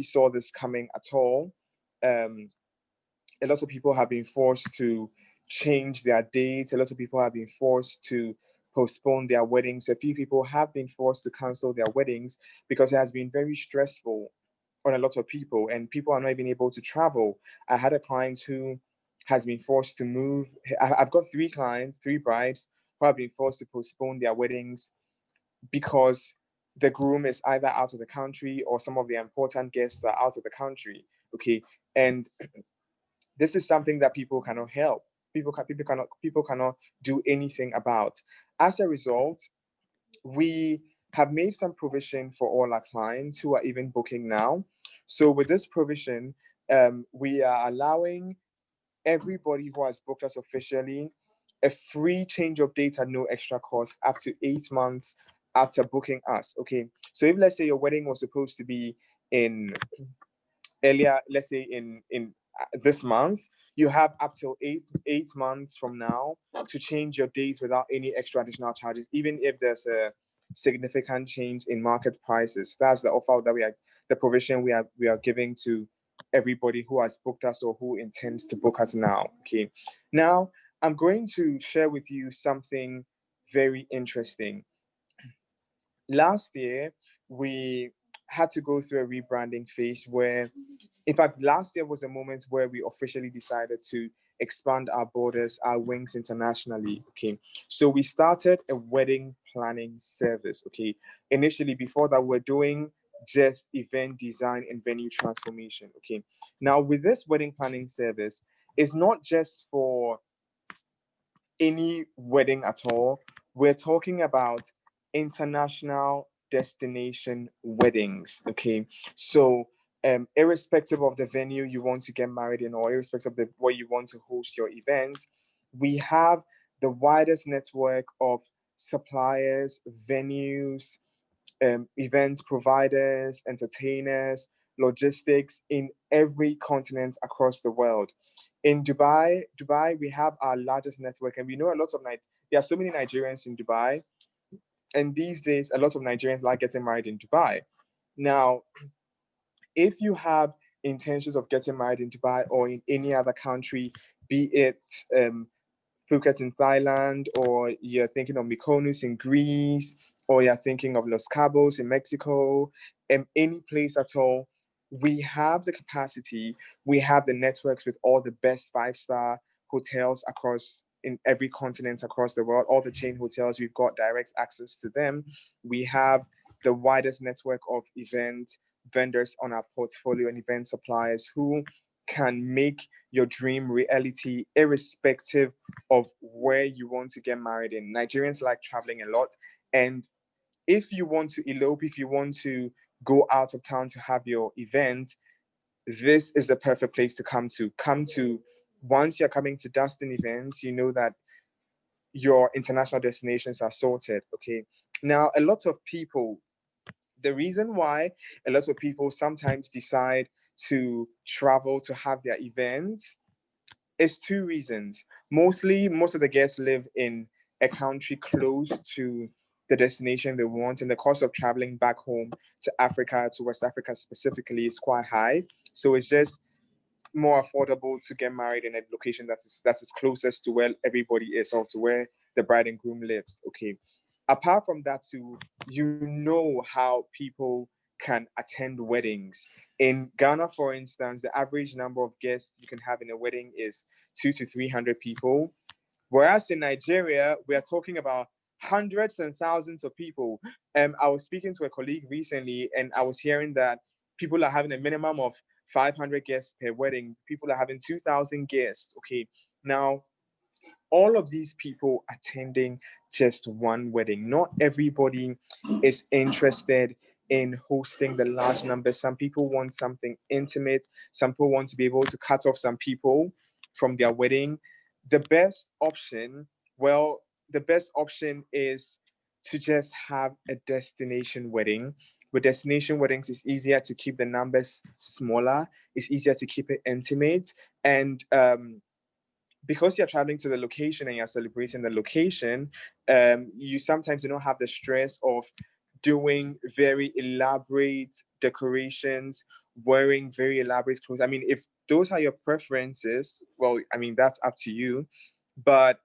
saw this coming at all. A lot of people have been forced to change their dates. A lot of people have been forced to postpone their weddings. A few people have been forced to cancel their weddings because it has been very stressful on a lot of people, and people are not even able to travel. I had a client who has been forced to move. I've got three clients, three brides who have been forced to postpone their weddings because the groom is either out of the country or some of the important guests are out of the country. Okay. And this is something that people cannot help. People cannot do anything about. As a result, we have made some provision for all our clients who are even booking now. So with this provision, we are allowing everybody who has booked us officially a free change of date at no extra cost up to 8 months after booking us. Okay. So if, let's say, your wedding was supposed to be in earlier, let's say in this month, you have up till 8 months from now to change your dates without any extra additional charges, even if there's a significant change in market prices. That's the offer that the provision we are giving to everybody who has booked us or who intends to book us now. Okay. Now I'm going to share with you something very interesting. Last year, we had to go through a rebranding phase where, in fact, last year was a moment where we officially decided to expand our borders, our wings internationally. Okay. So we started a wedding planning service. Okay. Initially, before that, we're doing just event design and venue transformation. Okay. Now, with this wedding planning service, it's not just for any wedding at all. We're talking about international destination weddings. Okay. So irrespective of the venue you want to get married in, or irrespective of where you want to host your event, we have the widest network of suppliers, venues, event providers, entertainers, logistics in every continent across the world. In Dubai, we have our largest network, and we know a lot of there are so many Nigerians in Dubai, and these days a lot of Nigerians like getting married in Dubai. Now, if you have intentions of getting married in Dubai or in any other country, be it Phuket in Thailand, or you're thinking of Mykonos in Greece, or you're thinking of Los Cabos in Mexico, and any place at all, we have the capacity, we have the networks with all the best five-star hotels across in every continent across the world, all the chain hotels, we've got direct access to them. We have the widest network of event vendors on our portfolio and event suppliers who can make your dream reality irrespective of where you want to get married in. Nigerians like traveling a lot. And if you want to elope, if you want to go out of town to have your event, this is the perfect place to come to. Once you're coming to Dustin Events, you know that your international destinations are sorted. Okay. Now, the reason why a lot of people sometimes decide to travel to have their events is two reasons. Mostly, most of the guests live in a country close to the destination they want, and the cost of traveling back home to Africa, to West Africa specifically, is quite high. So it's just more affordable to get married in a location that is closest to where everybody is, or to where the bride and groom lives. Okay. Apart from that, too, you know how people can attend weddings. In Ghana, for instance, the average number of guests you can have in a wedding is 200 to 300 people. Whereas in Nigeria, we are talking about hundreds and thousands of people. I was speaking to a colleague recently, and I was hearing that people are having a minimum of 500 guests per wedding. People are having 2,000 guests. Okay. Now, all of these people attending just one wedding. Not everybody is interested in hosting the large numbers. Some people want something intimate. Some people want to be able to cut off some people from their wedding. The best option, well, the best option is to just have a destination wedding. With destination weddings, it's easier to keep the numbers smaller. It's easier to keep it intimate. And because you're traveling to the location and you're celebrating the location, you sometimes don't have the stress of doing very elaborate decorations wearing very elaborate clothes. I mean, if those are your preferences, well, I mean, that's up to you. But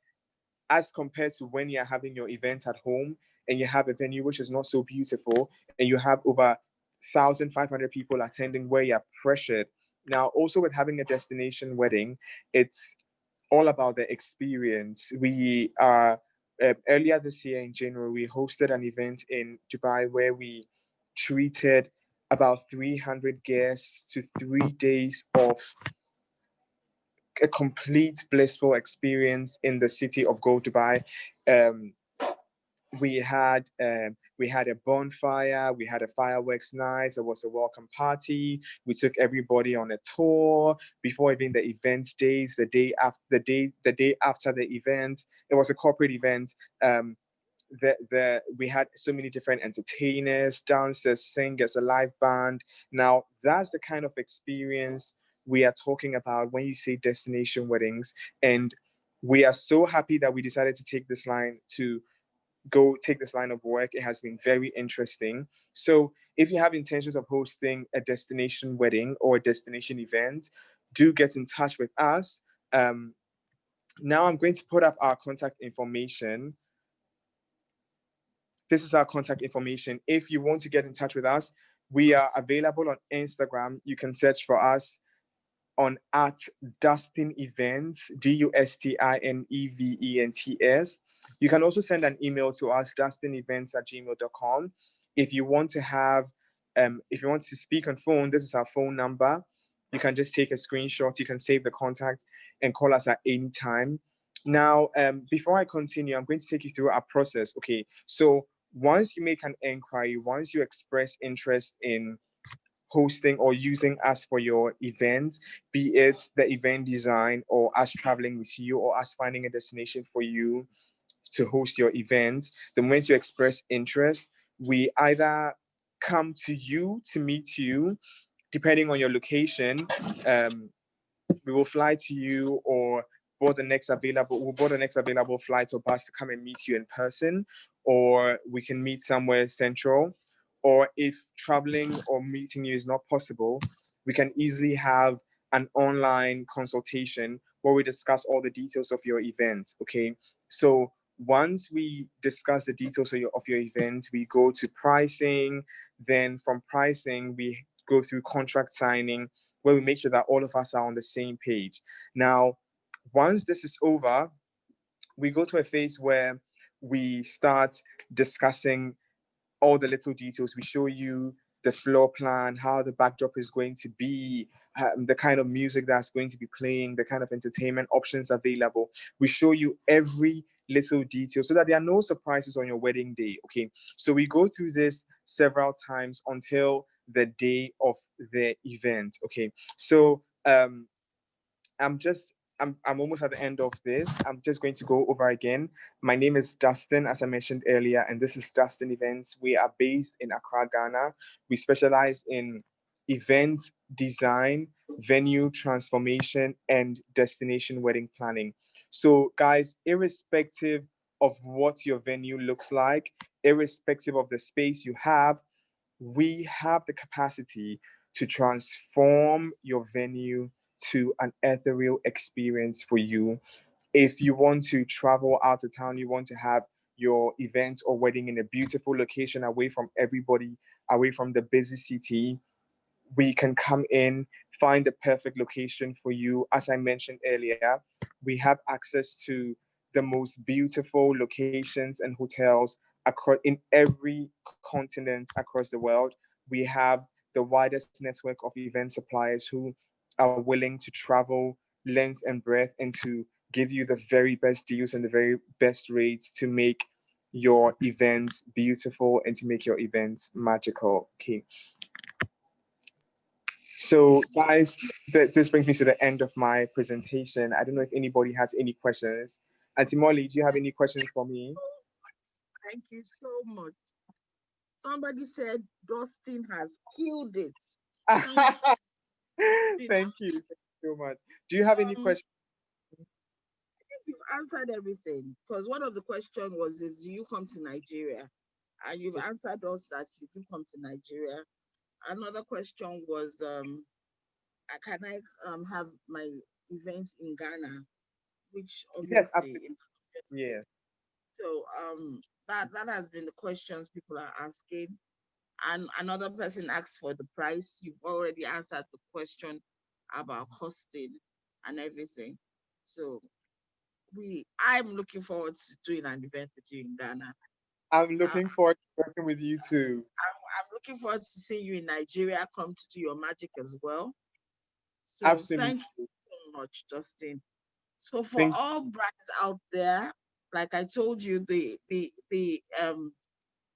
as compared to when you're having your event at home and you have a venue which is not so beautiful and you have over 1,500 people attending where you're pressured. Now, also with having a destination wedding, it's all about the experience. We earlier this year in January, we hosted an event in Dubai where we treated about 300 guests to 3 days of a complete blissful experience in the city of Gold Dubai. Um, we had a bonfire, we had a fireworks night, there was a welcome party, we took everybody on a tour before even the event days, the day after the event. It was a corporate event. We had so many different entertainers, dancers, singers, a live band. Now that's the kind of experience we are talking about when you say destination weddings. And we are so happy that we decided to take this line to go take this line of work. It has been very interesting. So if you have intentions of hosting a destination wedding or a destination event, do get in touch with us. Now I'm going to put up our contact information. This is our contact information. If you want to get in touch with us, we are available on Instagram. You can search for us on at Dustin Events, DUSTINEVENTS. You can also send an email to us, dustinevents@gmail.com. If you want to if you want to speak on phone, this is our phone number. You can just take a screenshot, you can save the contact and call us at any time. Now, before I continue, I'm going to take you through our process. Okay, so once you make an inquiry, once you express interest in hosting or using us for your event, be it the event design or us traveling with you or us finding a destination for you to host your event, the moment you express interest, we either come to you to meet you, depending on your location. We will fly to you or we'll board the next available flight or bus to come and meet you in person, or we can meet somewhere central. Or if traveling or meeting you is not possible, we can easily have an online consultation where we discuss all the details of your event. Okay, so once we discuss the details of your event, we go to pricing. Then from pricing, we go through contract signing, where we make sure that all of us are on the same page. Now, once this is over, we go to a phase where we start discussing all the little details. We show you the floor plan, how the backdrop is going to be, the kind of music that's going to be playing, the kind of entertainment options available. We show you every little detail so that there are no surprises on your wedding day. Okay, so we go through this several times until the day of the event. Okay, so I'm just I'm almost at the end of this. I'm just going to go over again. My name is Dustin, as I mentioned earlier, and this is Dustin Events. We are based in Accra, Ghana. We specialize in event design, venue transformation, and destination wedding planning. So, guys, irrespective of what your venue looks like, irrespective of the space you have, we have the capacity to transform your venue to an ethereal experience for you. If you want to travel out of town, you want to have your event or wedding in a beautiful location away from everybody, away from the busy city, we can come in, find the perfect location for you. As I mentioned earlier, we have access to the most beautiful locations and hotels across in every continent across the world. We have the widest network of event suppliers who are willing to travel length and breadth and to give you the very best deals and the very best rates to make your events beautiful and to make your events magical. Okay, so, guys, this brings me to the end of my presentation. I don't know if anybody has any questions. Auntie Molly, do you have any questions for me? Thank you so much. Somebody said Dustin has killed it. Thank you. Thank you. Thank you so much. Do you have any I questions? think you've answered everything because one of the questions was, do you come to Nigeria? And you've answered us that you do come to Nigeria. Another question was, can I have my event in Ghana, which Yes, obviously absolutely. is Yeah. obviously. So that has been the questions people are asking. And another person asked for the price. You've already answered the question about costing and everything. So I'm looking forward to doing an event with you in Ghana. I'm Uh, looking forward to working with you too. I'm looking forward to seeing you in Nigeria. Come to do your magic as well. So Absolutely. thank you so much, Justin. So for Thank all brides out there, like I told you, the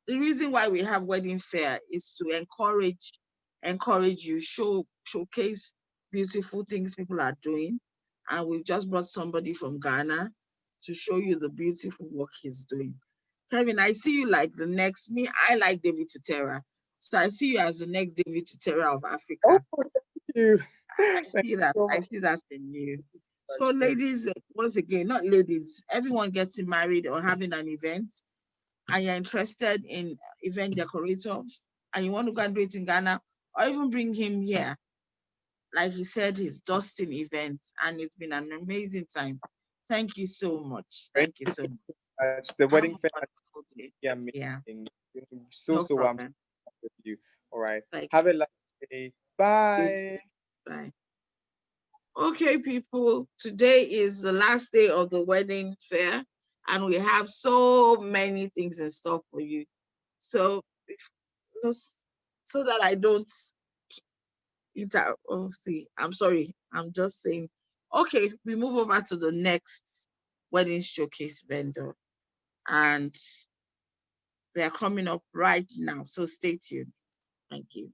reason why we have wedding fair is to encourage you, showcase beautiful things people are doing. And we've just brought somebody from Ghana to show you the beautiful work he's doing. Kevin, I see you like the next me. I like David Tutera. So I see you as the next David Tutera of oh, Africa. thank you. I Thank see you that. so I much. see that in you. So, Thank ladies, once again, not ladies, everyone getting married or having an event, and you're interested in event decorator, and you want to go and do it in Ghana, or even bring him here, like he said, his Dustin event, and it's been an amazing time. Thank you so much. Thank you you so much. so much. The Have wedding a fair has wonderful day. been Yeah, amazing. no So I'm problem. with you. All right. Thank Have a lovely day. you. Bye. Bye. Okay, people, today is the last day of the wedding fair, and we have so many things in store for you. So, so that I don't see, I'm sorry, I'm just saying. Okay, we move over to the next wedding showcase vendor, and they are coming up right now. So stay tuned. Thank you.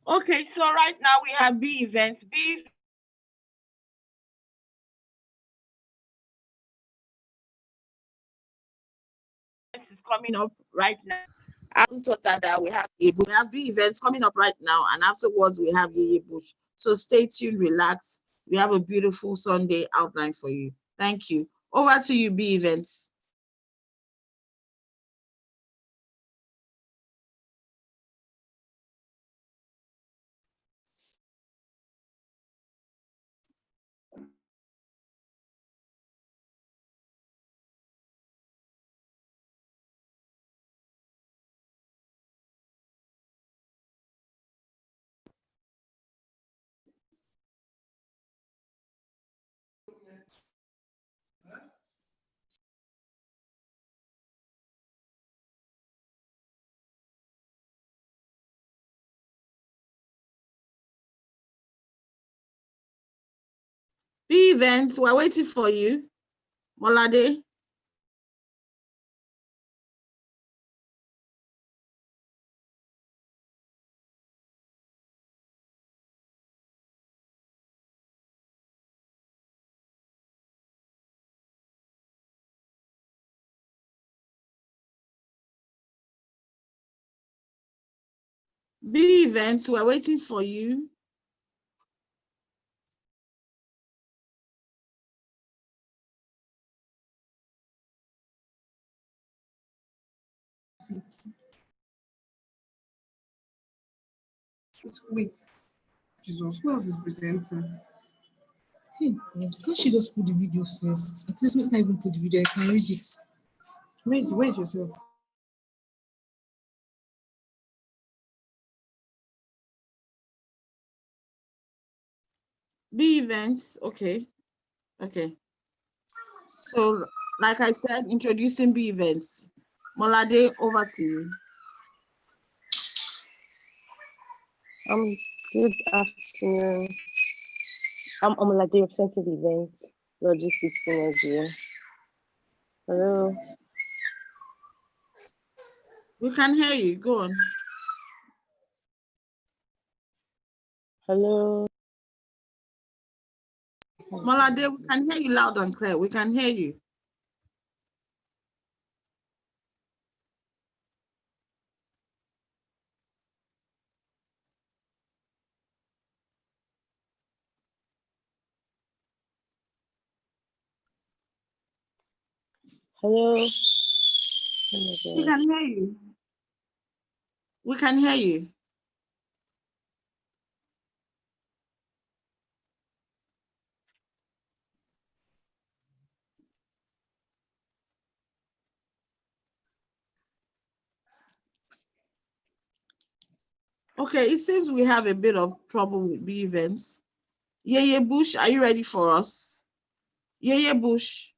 Okay, so right now we have B events. B events is coming up right now. After that, we have B events coming up right now, and afterwards we have Yeye Bush. So stay tuned, relax. We have a beautiful Sunday outline for you. Thank you. Over to you, B events. B events, we're waiting for you. Molade. B events, we're waiting for you. Wait. Jesus, who else is presenting? Hey, God, can't she just put the video first? At least make her even put the video. I can read it. Where's yourself? B events, okay, okay. So, like I said, introducing B events. Molade, over to you. Good afternoon. I'm Omolade, representing the event logistics in Nigeria. Hello. We can hear you. Go on. Hello. Molade, we can hear you loud and clear. We can hear you. Hello. Oh We my God. can hear you. We can hear you. Okay, it seems we have a bit of trouble with B events. Yeye Bush, are you ready for us? Yeye Bush.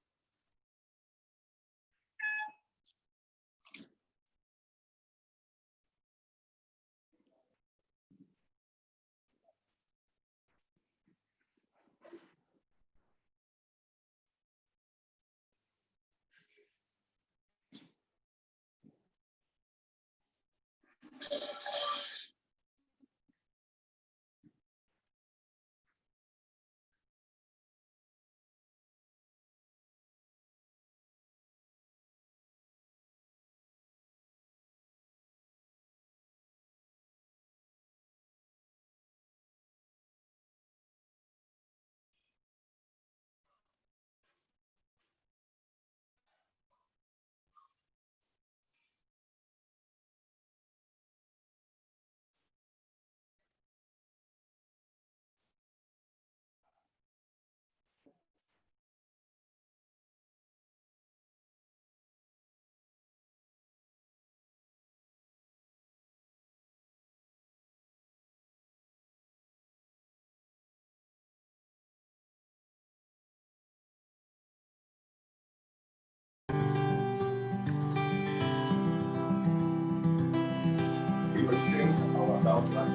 Our outline.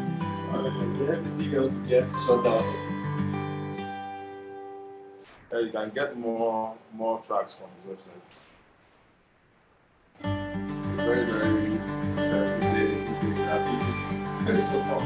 The emails get shut down. You can get more tracks from his website. It's a very, very it's a therapeutic support.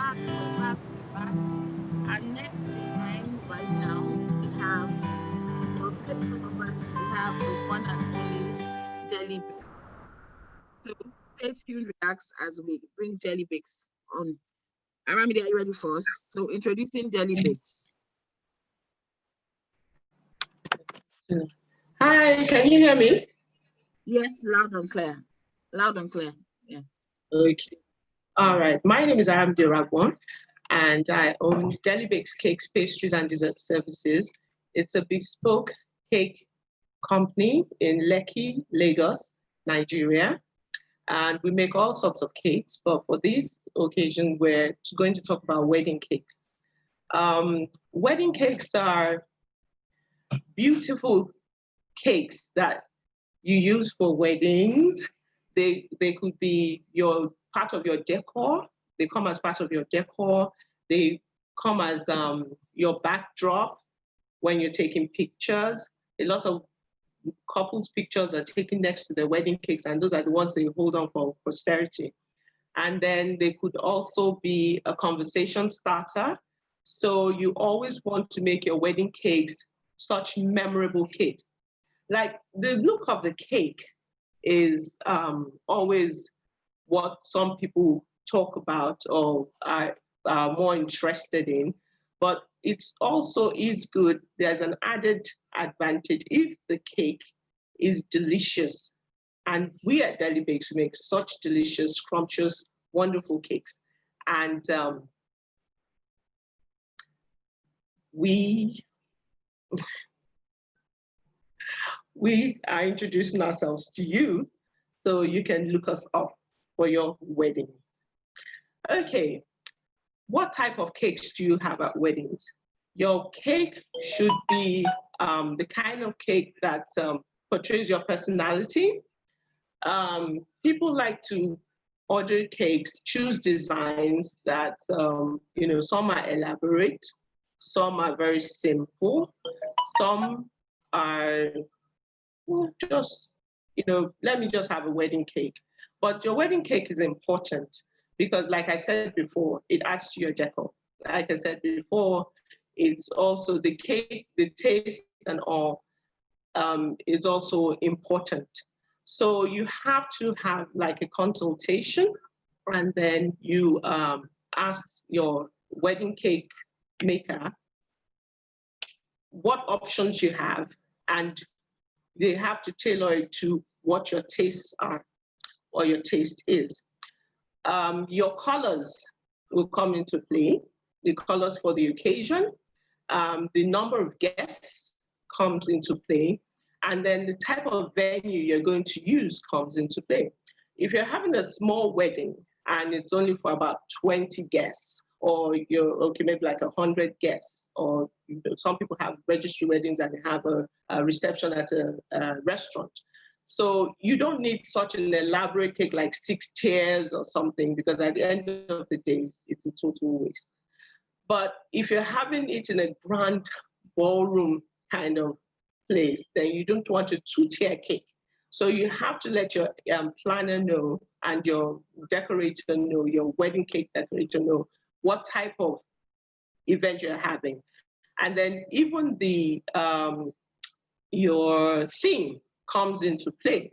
We're back. And next in line right now, we have, for place photographers, we have the one and only Jelly Bean. So stay tuned, relax as we bring Jelly Bakes on. Aramide, are you ready for us? So introducing Jelly Bakes. Hi, can you hear me? Yes, loud and clear. Loud and clear. Yeah. Okay. All right. My name is Aramide Ragwan, and I own Deli Bakes Cakes, Pastries, and Dessert Services. It's a bespoke cake company in Lekki, Lagos, Nigeria. And we make all sorts of cakes, but for this occasion, we're going to talk about wedding cakes. Wedding cakes are beautiful cakes that you use for weddings. They could be your part of your decor. They come as part of your decor. They come as your backdrop when you're taking pictures. A lot of couples' pictures are taken next to the wedding cakes, and those are the ones they hold on for posterity. And then they could also be a conversation starter. So you always want to make your wedding cakes such memorable cakes. Like the look of the cake is always what some people talk about or are more interested in, but it's also is good. There's an added advantage if the cake is delicious. And we at Deli Bakes make such delicious, scrumptious, wonderful cakes. And we are introducing ourselves to you so you can look us up for your weddings. Okay, what type of cakes do you have at weddings? Your cake should be the kind of cake that portrays your personality. People like to order cakes, choose designs that, some are elaborate, some are very simple, some are just, let me just have a wedding cake. But your wedding cake is important because, like I said before, it adds to your decor. Like I said before, it's also the cake, the taste and all is also important. So you have to have like a consultation, and then you ask your wedding cake maker what options you have, and they have to tailor it to what your tastes are or your taste is. Your colors will come into play, the colors for the occasion, the number of guests comes into play, and then the type of venue you're going to use comes into play. If you're having a small wedding and it's only for about 20 guests, or you're okay, maybe like 100 guests, or some people have registry weddings and they have a reception at a restaurant. So you don't need such an elaborate cake like 6 tiers or something, because at the end of the day, it's a total waste. But if you're having it in a grand ballroom kind of place, then you don't want a 2-tier cake. So you have to let your planner know and your decorator know, your wedding cake decorator know what type of event you're having. And then even the your theme comes into play.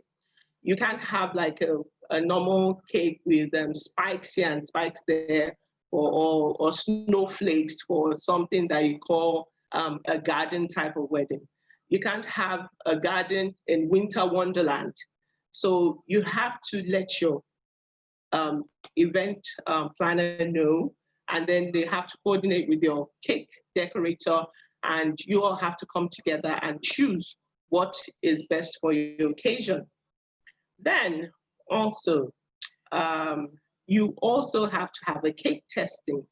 You can't have like a normal cake with spikes here and spikes there, or snowflakes for something that you call a garden type of wedding. You can't have a garden in winter wonderland. So you have to let your event planner know, and then they have to coordinate with your cake decorator, and you all have to come together and choose what is best for your occasion. Then also, you also have to have a cake testing,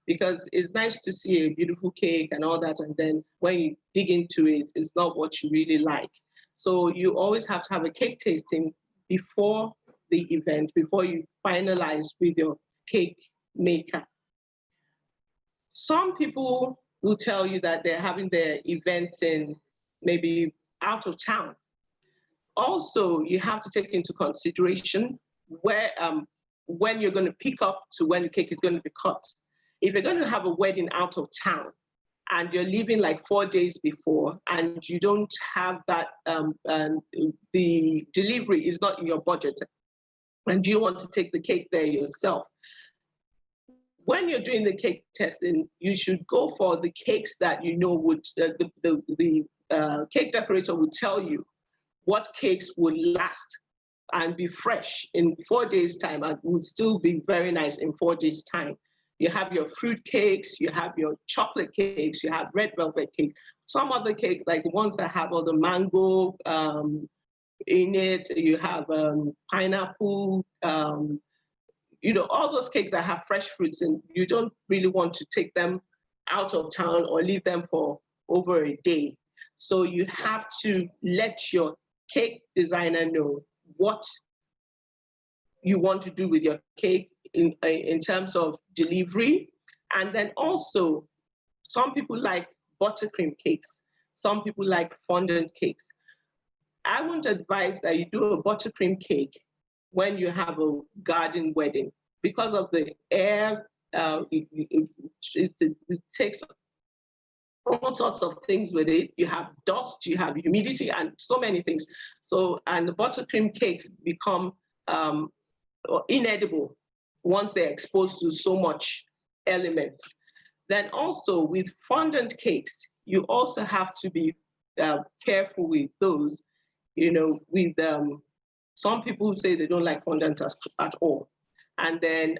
because it's nice to see a beautiful cake and all that, and then when you dig into it, it's not what you really like. So you always have to have a cake tasting before the event, before you finalize with your cake maker. Some people will tell you that they're having their events in maybe out of town. Also, you have to take into consideration where when you're going to pick up to when the cake is going to be cut. if you're going to have a wedding out of town and you're leaving like 4 days before and you don't have that, the delivery is not in your budget, and you want to take the cake there yourself, when you're doing the cake testing, you should go for the cakes that you know would, the cake decorator would tell you what cakes would last and be fresh in 4 days' time and would still be very nice in 4 days' time. You have your fruit cakes, you have your chocolate cakes, you have red velvet cake. Some other cakes, like the ones that have all the mango in it, you have pineapple, you know, all those cakes that have fresh fruits, and you don't really want to take them out of town or leave them for over a day. So you have to let your cake designer know what you want to do with your cake in terms of delivery. And then also, some people like buttercream cakes. Some people like fondant cakes. I would advise that you do a buttercream cake when you have a garden wedding, because of the air, it takes all sorts of things with it. You have dust, you have humidity, and so many things. So, and the buttercream cakes become inedible once they're exposed to so much elements. Then also with fondant cakes, you also have to be careful with those. You know, with some people say they don't like fondant at all. And then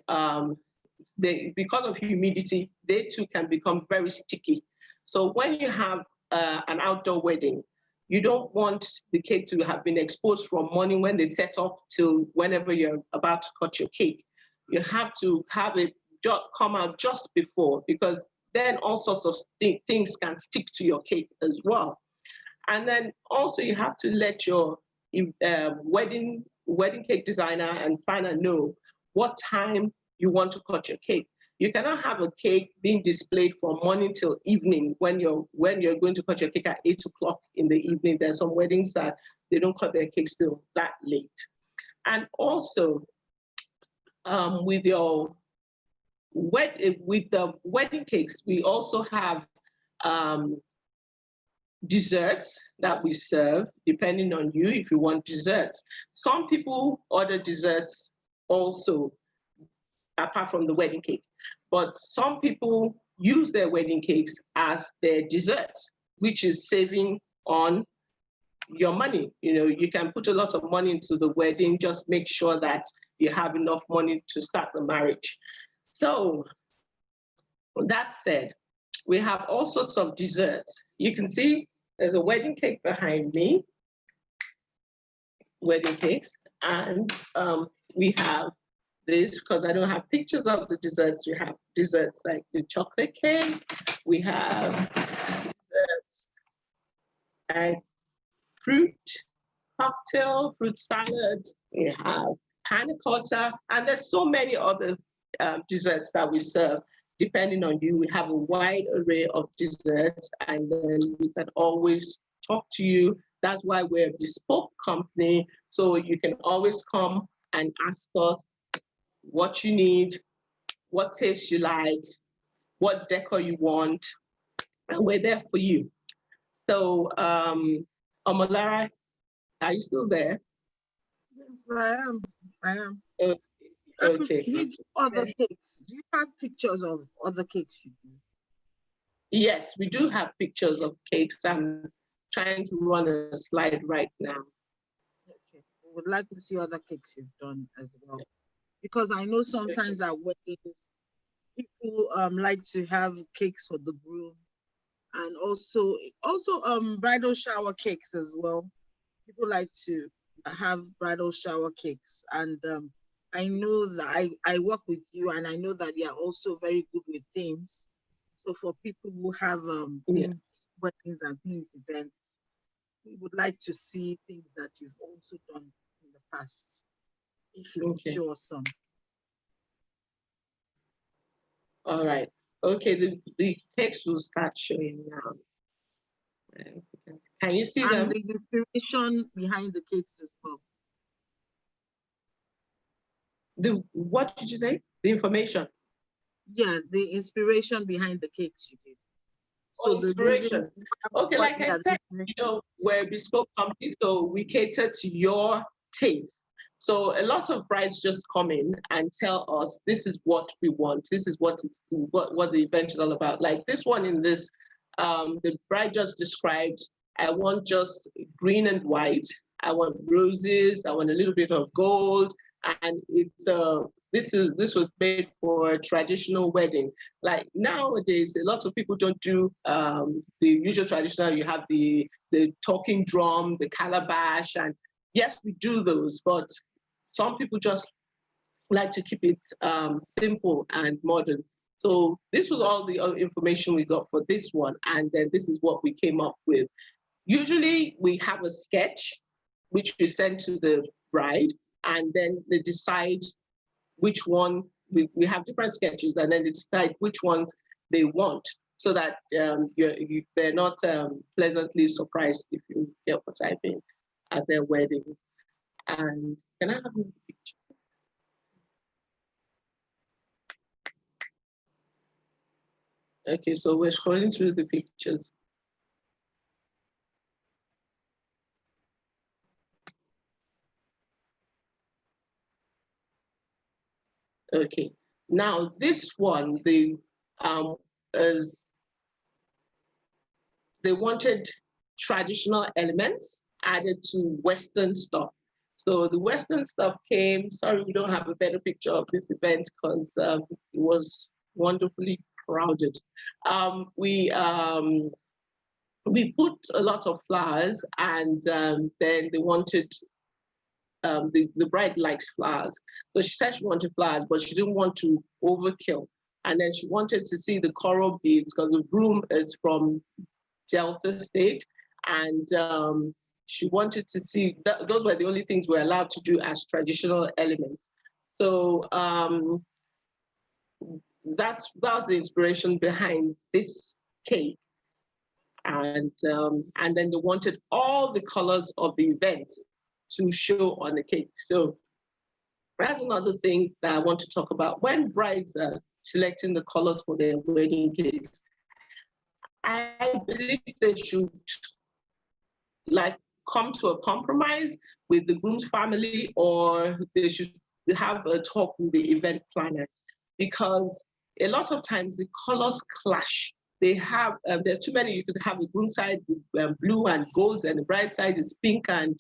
because of humidity, they too can become very sticky. So when you have an outdoor wedding, you don't want the cake to have been exposed from morning when they set up till whenever you're about to cut your cake. You have to have it come out just before, because then all sorts of things can stick to your cake as well. And then also you have to let your wedding cake designer and planner know what time you want to cut your cake. You cannot have a cake being displayed from morning till evening when you're going to cut your cake at 8 o'clock in the evening. There's some weddings that they don't cut their cakes till that late. And also with the wedding cakes, we also have desserts that we serve, depending on you, if you want desserts. Some people order desserts also, apart from the wedding cake. But some people use their wedding cakes as their desserts, which is saving on your money. You know, you can put a lot of money into the wedding, just make sure that you have enough money to start the marriage. So that said, we have all sorts of desserts. You can see there's a wedding cake behind me, wedding cakes, and we have this, because I don't have pictures of the desserts. We have desserts like the chocolate cake. We have desserts like fruit cocktail, fruit salad. We have panna cotta, and there's so many other desserts that we serve. Depending on you, we have a wide array of desserts, and then we can always talk to you. That's why we're a bespoke company, so you can always come and ask us what you need, what taste you like, what decor you want, and we're there for you. So, Omolara, are you still there? Yes, I am. Okay. Which other cakes? Do you have pictures of other cakes you do? Yes, we do have pictures of cakes. I'm trying to run a slide right now. Okay. We would like to see other cakes you've done as well. Because I know sometimes at weddings, people like to have cakes for the groom, and also bridal shower cakes as well. People like to have bridal shower cakes, and I know that I work with you, and I know that you are also very good with themes. So for people who have themed weddings and themed events, we would like to see things that you've also done in the past, if you could show us some. All right. Okay, the text will start showing now. Can you see them? And the inspiration behind the cakes as well. What did you say? The information. Yeah, the inspiration behind the cakes you did. So So the inspiration. Okay, like I yeah, said, we're a bespoke company, so we cater to your taste. So a lot of brides just come in and tell us, this is what we want. This is what the event is all about. Like this one in this, the bride just described, I want just green and white. I want roses. I want a little bit of gold. And it's this was made for a traditional wedding. Like nowadays, a lot of people don't do the usual traditional. You have the talking drum, the calabash, and yes, we do those, but some people just like to keep it simple and modern. So this was all the information we got for this one, and then this is what we came up with. Usually we have a sketch which we send to the bride, and then they decide which one. We have different sketches, and then they decide which ones they want, so that they're not pleasantly surprised, if you get what I mean, at their weddings. And can I have a picture? Okay, so we're scrolling through the pictures. Okay, now this one, is they wanted traditional elements added to Western stuff. So the Western stuff came. Sorry, we don't have a better picture of this event because it was wonderfully crowded. We put a lot of flowers, and then they wanted. The bride likes flowers. So she said she wanted flowers, but she didn't want to overkill. And then she wanted to see the coral beads because the groom is from Delta State. And she wanted to see, those were the only things we're allowed to do as traditional elements. So that was the inspiration behind this cake. And then they wanted all the colors of the events to show on the cake. So that's another thing that I want to talk about. When brides are selecting the colors for their wedding cakes, I believe they should like come to a compromise with the groom's family, or they should have a talk with the event planner, because a lot of times the colors clash. They have there are too many. You could have the groom side is blue and gold, and the bride side is pink and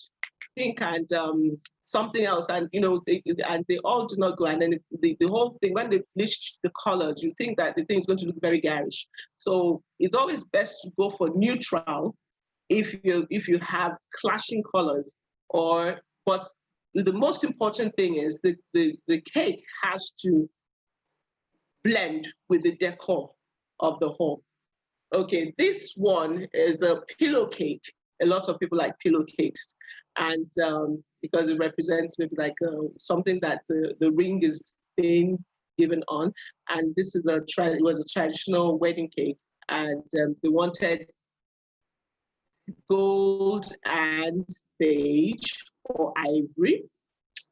something else, and they all do not go. And then the whole thing, when they list the colors, you think that the thing is going to look very garish. So it's always best to go for neutral if you have clashing colors. But the most important thing is the cake has to blend with the decor of the home. Okay, this one is a pillow cake. A lot of people like pillow cakes, and because it represents maybe like something that the ring is being given on. And this is it was a traditional wedding cake, and they wanted gold and beige or ivory.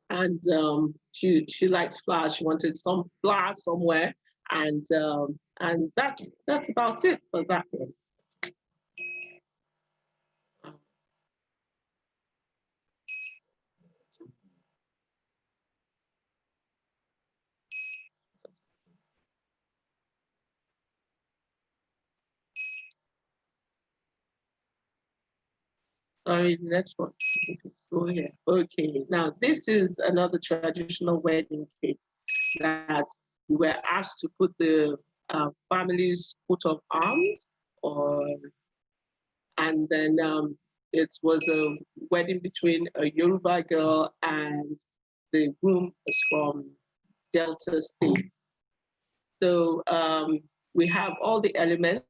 And she likes flowers. She wanted some flowers somewhere, and that's about it for that one. Sorry, the next one. Go here. Okay, now this is another traditional wedding cake that we were asked to put the family's coat of arms on, and then it was a wedding between a Yoruba girl, and the groom is from Delta State. So we have all the elements,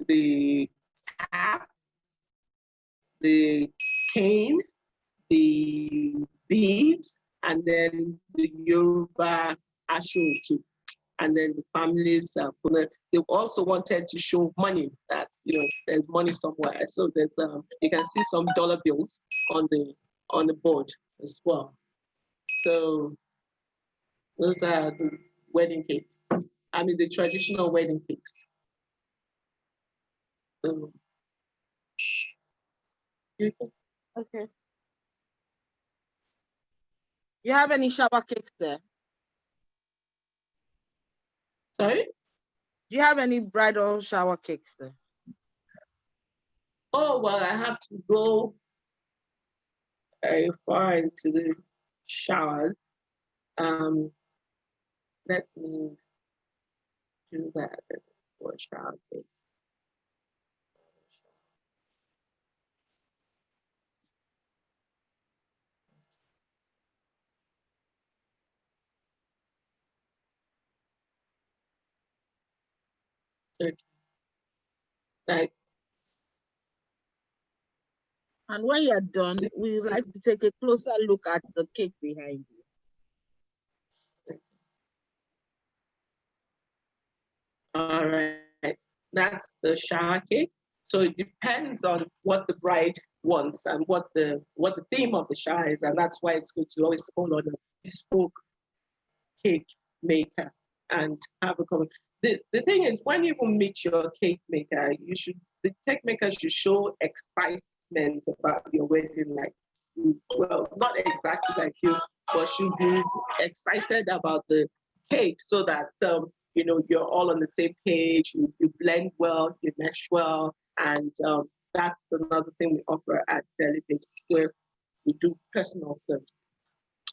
the cap, the cane, the beads, and then the Yoruba ashoki. And then the families, they also wanted to show money, that there's money somewhere. So there's you can see some dollar bills on the board as well. So those are the wedding cakes. I mean, the traditional wedding cakes. So, Okay. You have any shower cakes there? sorry? Do you have any bridal shower cakes there? Oh, well, I have to go very far into the showers. Let me do that for shower cake. Okay. Like, And when you're done, we like to take a closer look at the cake behind you. all right, that's the shower cake. So it depends on what the bride wants and what the theme of the shower is, and that's why it's good to always call on a bespoke cake maker and have a comment. The thing is, when you meet your cake maker, the cake maker should show excitement about your wedding, like, well, not exactly like you, but should be excited about the cake so that you're all on the same page, you blend well, you mesh well, and that's another thing we offer at Deli Bakes, where we do personal service.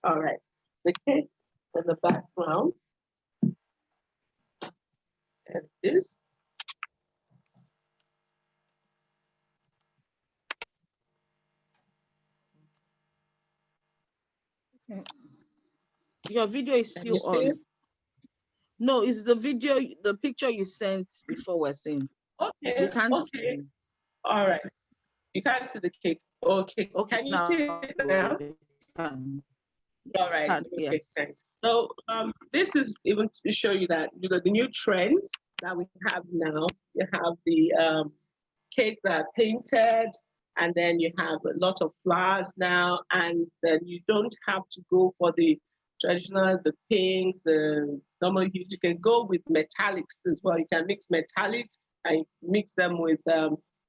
All right, the cake in the background. And this. Okay. Your video is Can you still see it? on. No, it's the video, the picture you sent before we're seeing. Okay, We can't okay. see. All right. You can't see the cake. Okay. Okay, Can you see it now? All right. Okay, Yes. thanks. So this is even to show you that the new trends that we have now. You have the cakes that are painted, and then you have a lot of flowers now, and then you don't have to go for the traditional, the pinks, the normal hues. You can go with metallics as well. You can mix metallics and mix them with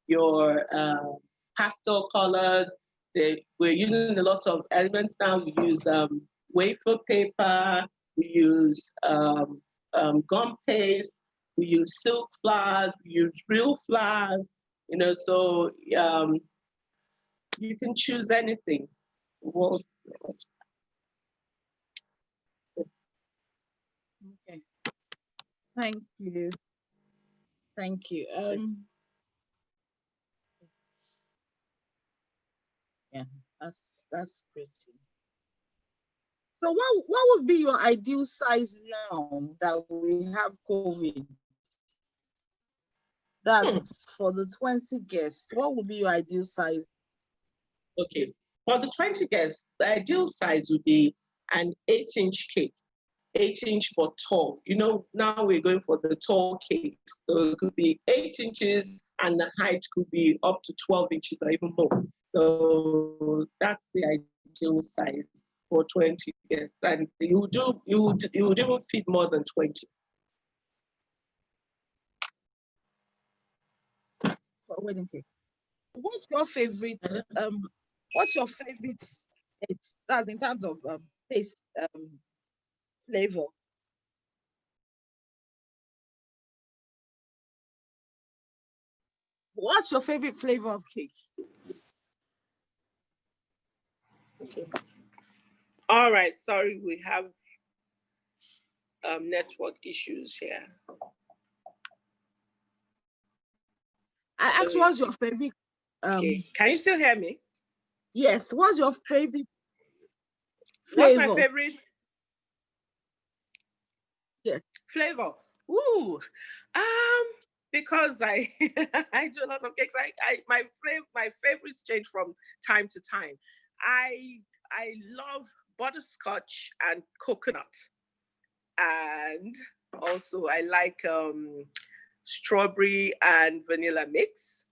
your pastel colors. We're using a lot of elements now. We use wafer paper, we use gum paste, we use silk flowers, we use real flowers, so you can choose anything. Well, Okay. Thank you. Thank you. Yeah, that's pretty. So what would be your ideal size now that we have COVID? That's for the 20 guests. What would be your ideal size? Okay. For the 20 guests, the ideal size would be an 8-inch cake, 8-inch but tall. Now we're going for the tall cakes. So it could be 8 inches and the height could be up to 12 inches or even more. So that's the ideal size for 20 guests. And you would even fit more than 20. For wedding cake. What's your favorite? What's your favorite? That's in terms of taste, flavor. What's your favorite flavor of cake? Okay. All right. Sorry, we have network issues here. I asked, what's your favorite? Okay. Can you still hear me? Yes. What's your favorite flavor? What's my favorite? Yes. Flavor. Ooh. Because I I do a lot of cakes. My favorites change from time to time. I love butterscotch and coconut, and also I like strawberry and vanilla mix.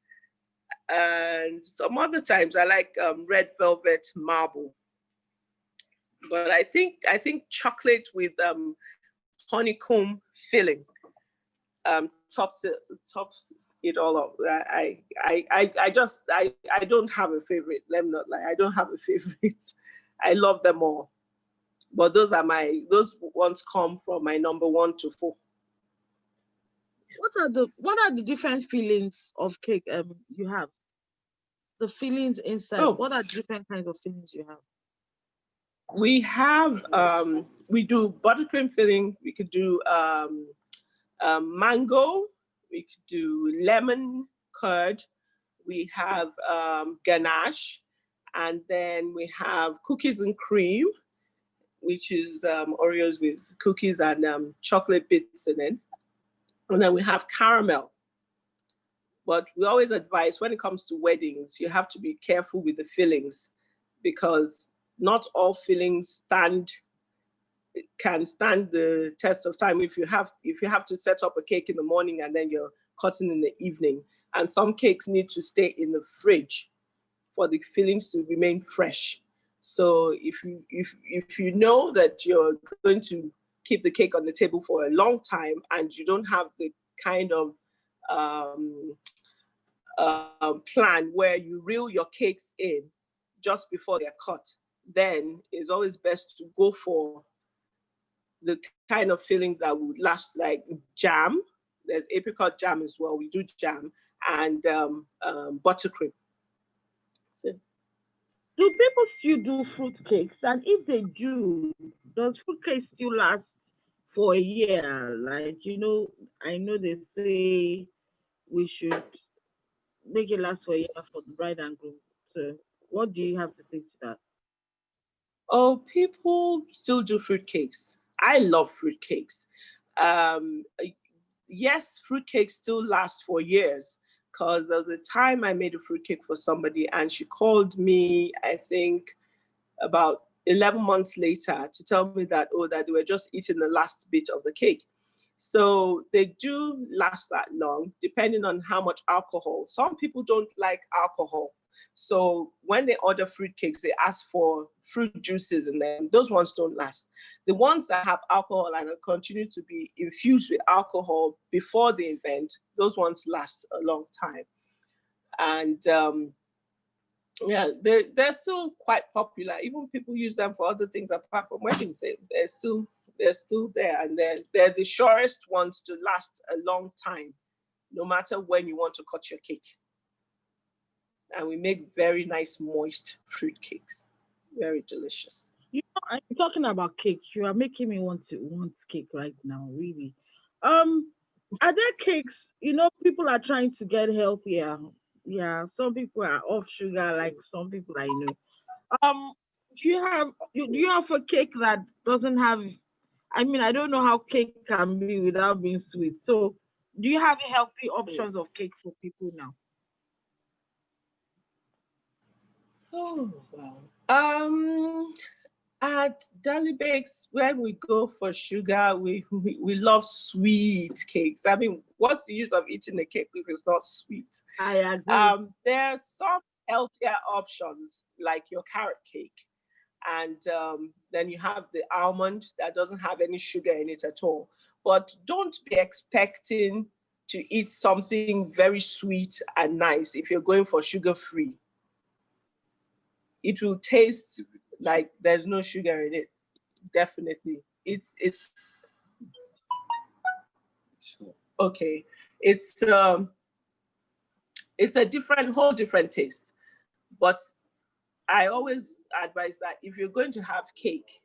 And some other times I like red velvet marble. but I think chocolate with honeycomb filling tops it all up. I don't have a favorite. Let me not lie. I don't have a favorite. I love them all, but those ones come from my number 1 to 4. What are the different fillings of cake you have? The fillings inside. Oh. What are different kinds of fillings you have? We have we do buttercream filling. We could do mango. We could do lemon curd. We have ganache, and then we have cookies and cream, which is Oreos with cookies and chocolate bits in it. And then we have caramel. But we always advise when it comes to weddings, you have to be careful with the fillings, because not all fillings can stand the test of time. If you have to set up a cake in the morning and then you're cutting in the evening, and some cakes need to stay in the fridge for the fillings to remain fresh. So if you know that you're going to keep the cake on the table for a long time and you don't have the kind of plan where you reel your cakes in just before they're cut, then it's always best to go for the kind of fillings that would last, like jam. There's apricot jam as well. We do jam and buttercream. So, do people still do fruit cakes? And if they do, does fruit cakes still last for a year? Like, I know they say we should make it last for a year for the bride and groom. So what do you have to say to that? Oh, people still do fruit cakes. I love fruit cakes. Yes, fruit cakes still last for years, because there was a time I made a fruit cake for somebody and she called me, I think, about 11 months later to tell me that they were just eating the last bit of the cake. So they do last that long, depending on how much alcohol. Some people don't like alcohol. So when they order fruit cakes, they ask for fruit juices in them. Those ones don't last. The ones that have alcohol and continue to be infused with alcohol before the event, those ones last a long time. And yeah, they're still quite popular. Even people use them for other things apart from weddings. They're still there, and they're the surest ones to last a long time, no matter when you want to cut your cake. And we make very nice moist fruit cakes, very delicious. I'm talking about cake. You are making me want cake right now, really. Are there cakes? People are trying to get healthier. Yeah, some people are off sugar, like some people I know. Do you have a cake that doesn't have? I mean, I don't know how cake can be without being sweet. So, do you have healthy options of cake for people now? Oh wow. At Dali Bakes, when we go for sugar, we love sweet cakes. I mean, what's the use of eating a cake if it's not sweet? I agree. There are some healthier options like your carrot cake. And then you have the almond that doesn't have any sugar in it at all. But don't be expecting to eat something very sweet and nice if you're going for sugar-free. It will taste like there's no sugar in it. Definitely. It's okay. It's a whole different taste. But I always advise that if you're going to have cake,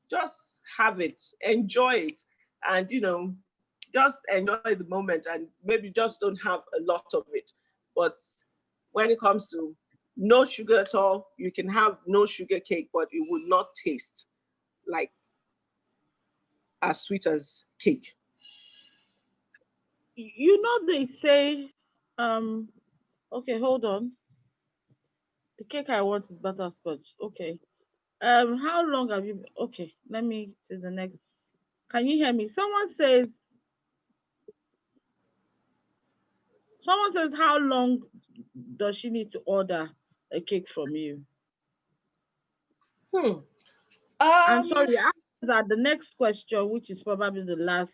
just have it, enjoy it, and just enjoy the moment, and maybe just don't have a lot of it. But when it comes to no sugar at all, you can have no sugar cake, but it would not taste like as sweet as cake. They say, okay, hold on. The cake I want is butterscotch. Okay. How long have you okay, let me to the next. Can you hear me? Someone says how long does she need to order a cake from you? I'm sorry, after that, the next question, which is probably the last,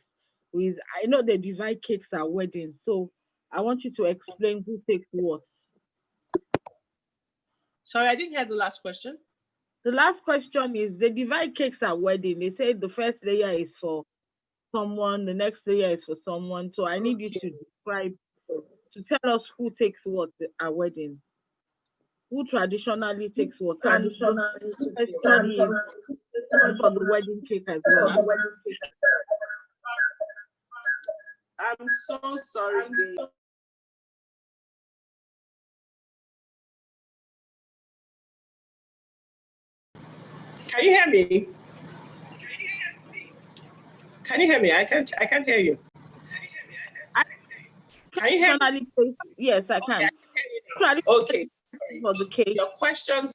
is I know they divide cakes at weddings, so I want you to explain who takes what. Sorry, I didn't hear the last question. The last question is they divide cakes at wedding. They say the first layer is for someone, the next layer is for someone. So I need you to describe, to tell us who takes what at wedding. Who traditionally takes what? And the question is for the wedding cake as well. I'm so sorry. Can you hear me? Can you hear me? I can't hear you. Can you hear me? Yes, I can. Okay. For the cake. Your questions.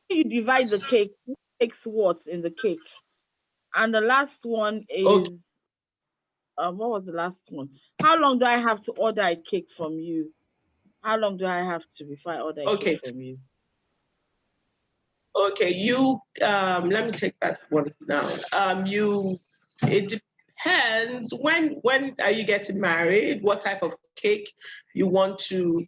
You divide the cake. Who takes what in the cake? And the last one is what was the last one? How long do I have to order a cake from you? How long do I have to before I order a cake from you? Okay, you let me take that one now. It depends when are you getting married, what type of cake you want to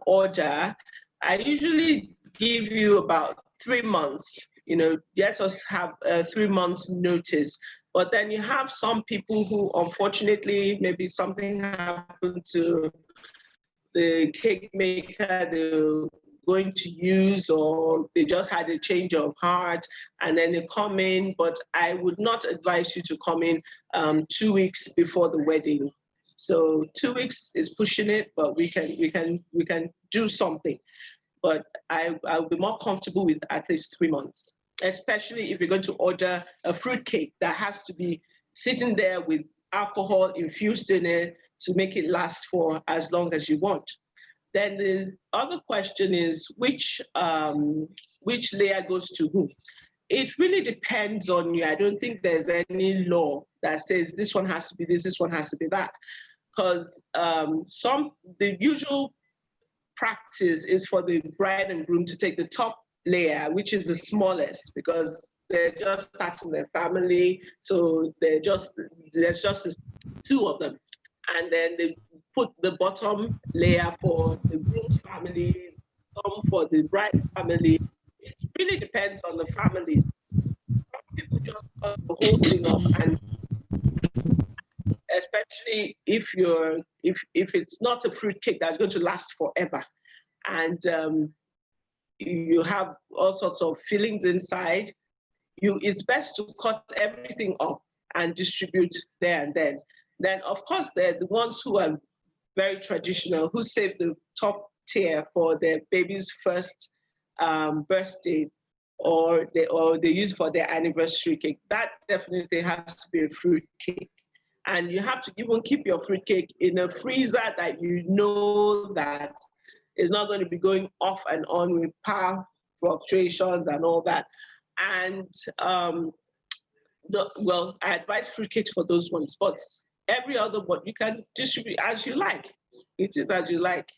order. I usually give you about 3 months. Let us have a 3 months notice. But then you have some people who, unfortunately, maybe something happened to the cake maker they're going to use, or they just had a change of heart and then they come in. But I would not advise you to come in 2 weeks before the wedding. So 2 weeks is pushing it, but we can do something. But I'll be more comfortable with at least 3 months, especially if you're going to order a fruit cake that has to be sitting there with alcohol infused in it to make it last for as long as you want. Then the other question is which layer goes to who? It really depends on you. I don't think there's any law that says this one has to be this one has to be that. Because the usual practice is for the bride and groom to take the top layer, which is the smallest, because they're just starting their family, so there's just 2 of them, and then they put the bottom layer for the groom's family, some for the bride's family. It really depends on the families. Some people just cut the whole thing up, and especially if it's not a fruit cake that's going to last forever, and you have all sorts of fillings inside, it's best to cut everything up and distribute there and then. Then, of course, they're the ones who are very traditional, who save the top tier for their baby's first birthday, or they use for their anniversary cake. That definitely has to be a fruit cake. And you have to even keep your fruit cake in a freezer that you know that is not going to be going off and on with power fluctuations and all that. And I advise fruitcakes for those ones, but every other one you can distribute as you like. It is as you like.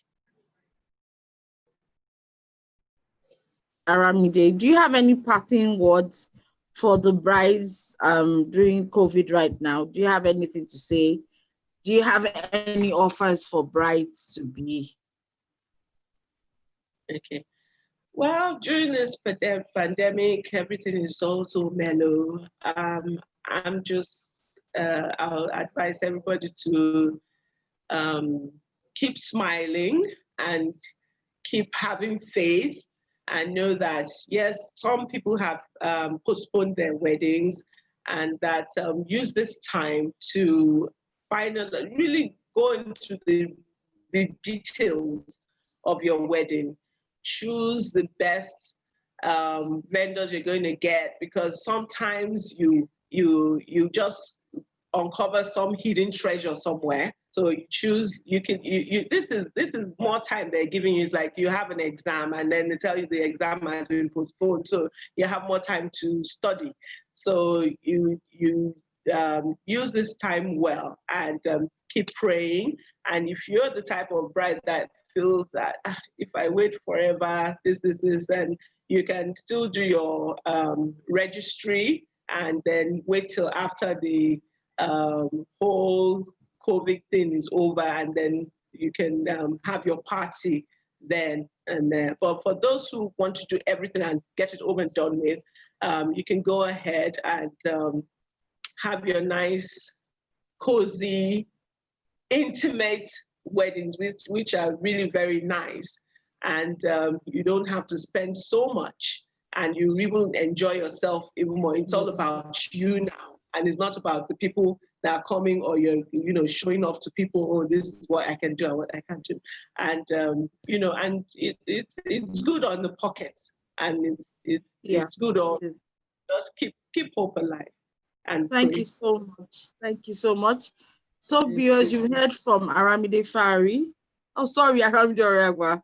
Aramide, do you have any parting words for the brides during COVID right now? Do you have anything to say? Do you have any offers for brides to be? Okay. Well, during this pandemic, everything is also mellow. I'll advise everybody to keep smiling and keep having faith, and know that, yes, some people have postponed their weddings, and that use this time to finally really go into the details of your wedding. Choose the best vendors you're going to get, because sometimes you just uncover some hidden treasure somewhere. So you choose, this is more time they're giving you. It's like you have an exam and then they tell you the exam has been postponed. So you have more time to study. So you use this time well, and keep praying. And if you're the type of bride that feels that if I wait forever, this, then you can still do your registry and then wait till after the whole COVID thing is over, and then you can have your party then and there. But for those who want to do everything and get it over and done with, you can go ahead and have your nice, cozy, intimate weddings, which are really very nice. And you don't have to spend so much, and you even enjoy yourself even more. It's all about you now, and it's not about the people that are coming, or you're showing off to people, oh, this is what I can do and what I can't do. And and it's good on the pockets, and it's good on just keep hope alive. And thank you so much. Thank you so much. So viewers, you've heard from Aramide Fayre. Oh, sorry, Aramide Oregwa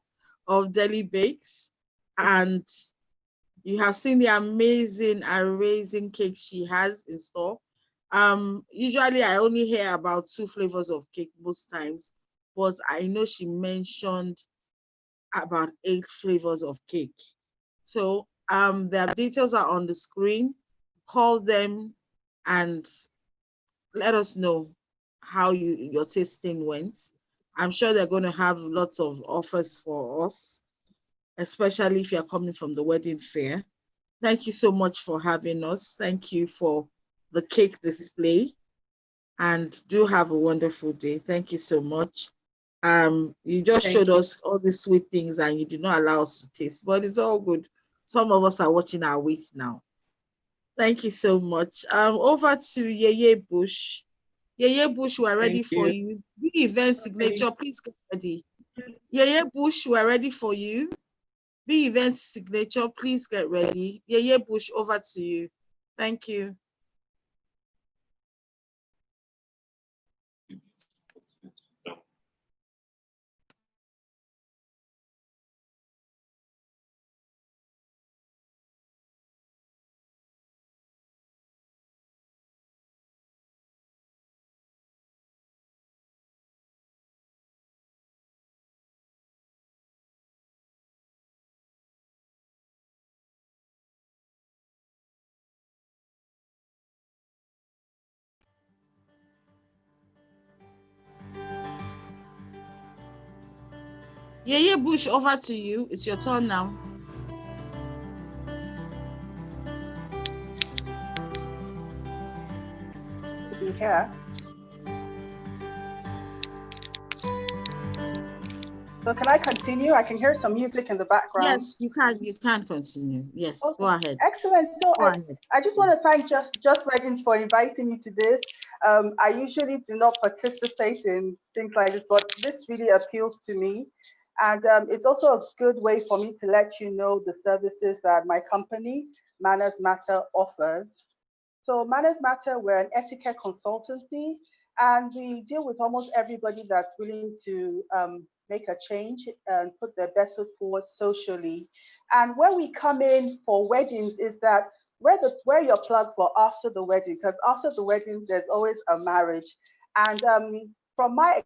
of Deli Bakes. And you have seen the amazing cake she has in store. Usually I only hear about 2 flavors of cake most times, but I know she mentioned about 8 flavors of cake. So their details are on the screen. Call them and let us know how your tasting went. I'm sure they're going to have lots of offers for us, especially if you're coming from the wedding fair. Thank you so much for having us. Thank you for the cake display, and do have a wonderful day. Thank you so much. You just showed us all the sweet things and you did not allow us to taste, but it's all good. Some of us are watching our weight now. Thank you so much. Over to Yeye Bush. Yeye Bush, we're ready for you. The event signature, please get ready. Yeye Bush, we're ready for you. The event signature, please get ready. Yeye Bush, over to you. Thank you. Yeye Bush, over to you. It's your turn now. To be here. So can I continue? I can hear some music in the background. Yes, you can continue. Yes, okay. Go ahead. Excellent. So I just want to thank Just Weddings for inviting me to this. I usually do not participate in things like this, but this really appeals to me. And it's also a good way for me to let you know the services that my company, Manners Matter, offers. So Manners Matter, we're an etiquette consultancy, and we deal with almost everybody that's willing to make a change and put their best foot forward socially. And where we come in for weddings is that we're your plug for after the wedding, because after the wedding, there's always a marriage. And from my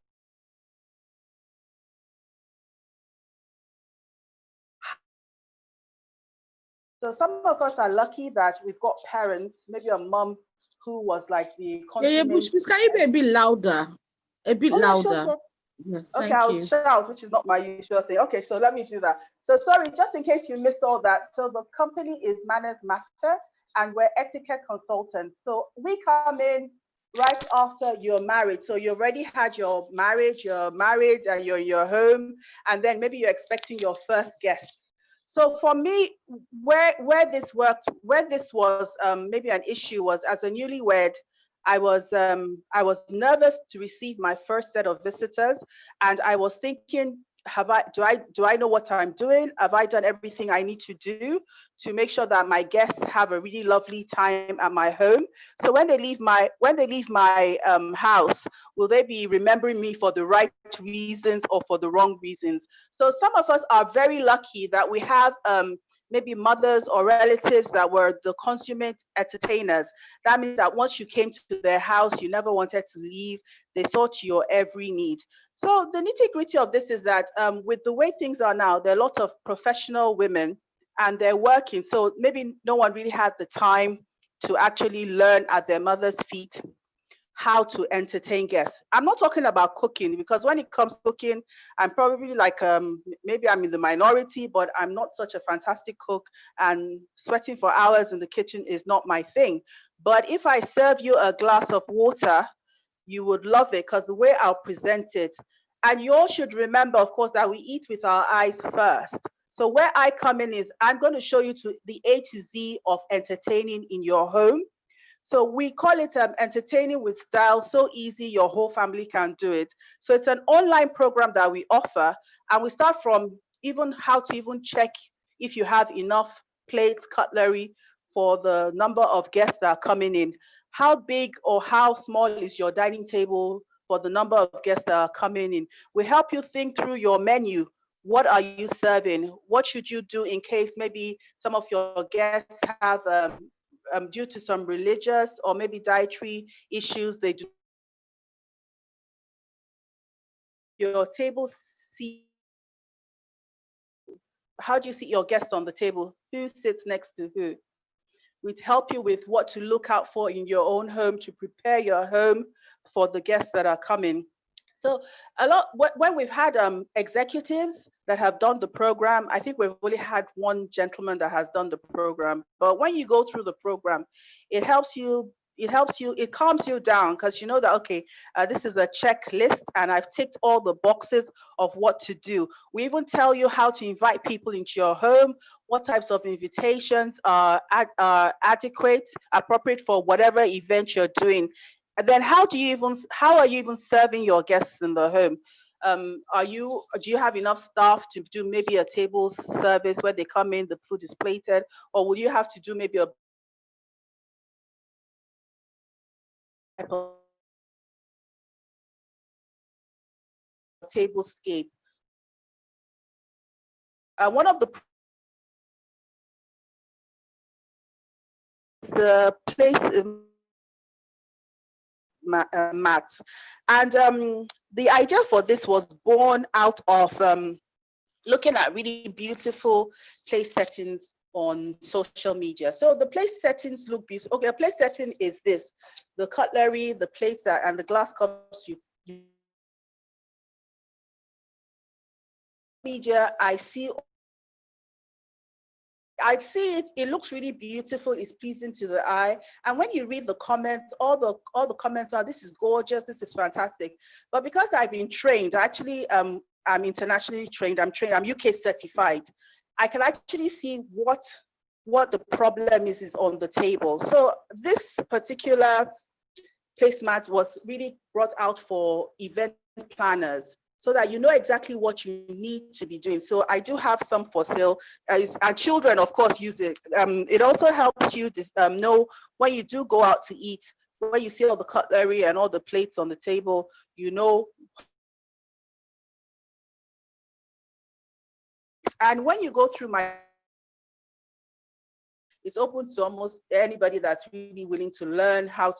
So some of us are lucky that we've got parents, maybe a mom who was like the Yeah, Bush, please, can you be a bit louder? A bit louder. Sure. Yes, okay, I'll shout, which is not my usual thing. Okay, so let me do that. So sorry, just in case you missed all that. So the company is Manners Matter, and we're etiquette consultants. So we come in right after you're married. So you already had your marriage, you're married and you're in your home, and then maybe you're expecting your first guest. So for me, where this worked, where this was maybe an issue was as a newlywed, I was nervous to receive my first set of visitors, and I was thinking, do I know what I'm doing? Have I done everything I need to do to make sure that my guests have a really lovely time at my home? So when they leave my house, will they be remembering me for the right reasons or for the wrong reasons? So some of us are very lucky that we have maybe mothers or relatives that were the consummate entertainers. That means that once you came to their house, you never wanted to leave. They saw to your every need. So the nitty-gritty of this is that with the way things are now, there are lots of professional women and they're working. So maybe no one really had the time to actually learn at their mother's feet how to entertain guests. I'm not talking about cooking, because when it comes to cooking, I'm probably like maybe I'm in the minority, but I'm not such a fantastic cook, and sweating for hours in the kitchen is not my thing. But if I serve you a glass of water, you would love it because the way I'll present it. And you all should remember, of course, that we eat with our eyes first. So where I come in is I'm going to show you to the A to Z of entertaining in your home. So we call it entertaining with style, so easy your whole family can do it. So it's an online program that we offer, and we start from even how to even check if you have enough plates, cutlery for the number of guests that are coming in. How big or how small is your dining table for the number of guests that are coming in? We help you think through your menu. What are you serving? What should you do in case maybe some of your guests have due to some religious or maybe dietary issues, they do your table seat. How do you seat your guests on the table? Who sits next to who? We'd help you with what to look out for in your own home to prepare your home for the guests that are coming. So a lot, when we've had executives that have done the program, I think we've only had one gentleman that has done the program. But when you go through the program, it helps you, it calms you down, because you know that, okay, this is a checklist and I've ticked all the boxes of what to do. We even tell you how to invite people into your home, what types of invitations are adequate, appropriate for whatever event you're doing. And then how are you even serving your guests in the home? Do you have enough staff to do maybe a table service where they come in, the food is plated, or will you have to do maybe a table scape? One of the place mats, and the idea for this was born out of looking at really beautiful place settings on social media. So the place settings look beautiful. Okay, a place setting is this: the cutlery, the plates and the glass cups you media. I see it, it looks really beautiful, it's pleasing to the eye. And when you read the comments, all the comments are, this is gorgeous, this is fantastic. But because I've been trained, actually I'm internationally trained, I'm UK certified, I can actually see what the problem is on the table. So this particular placemat was really brought out for event planners, so that you know exactly what you need to be doing. So I do have some for sale, and children, of course, use it. It also helps you know when you do go out to eat, when you see all the cutlery and all the plates on the table, you know. And when you go through it's open to almost anybody that's really willing to learn how to.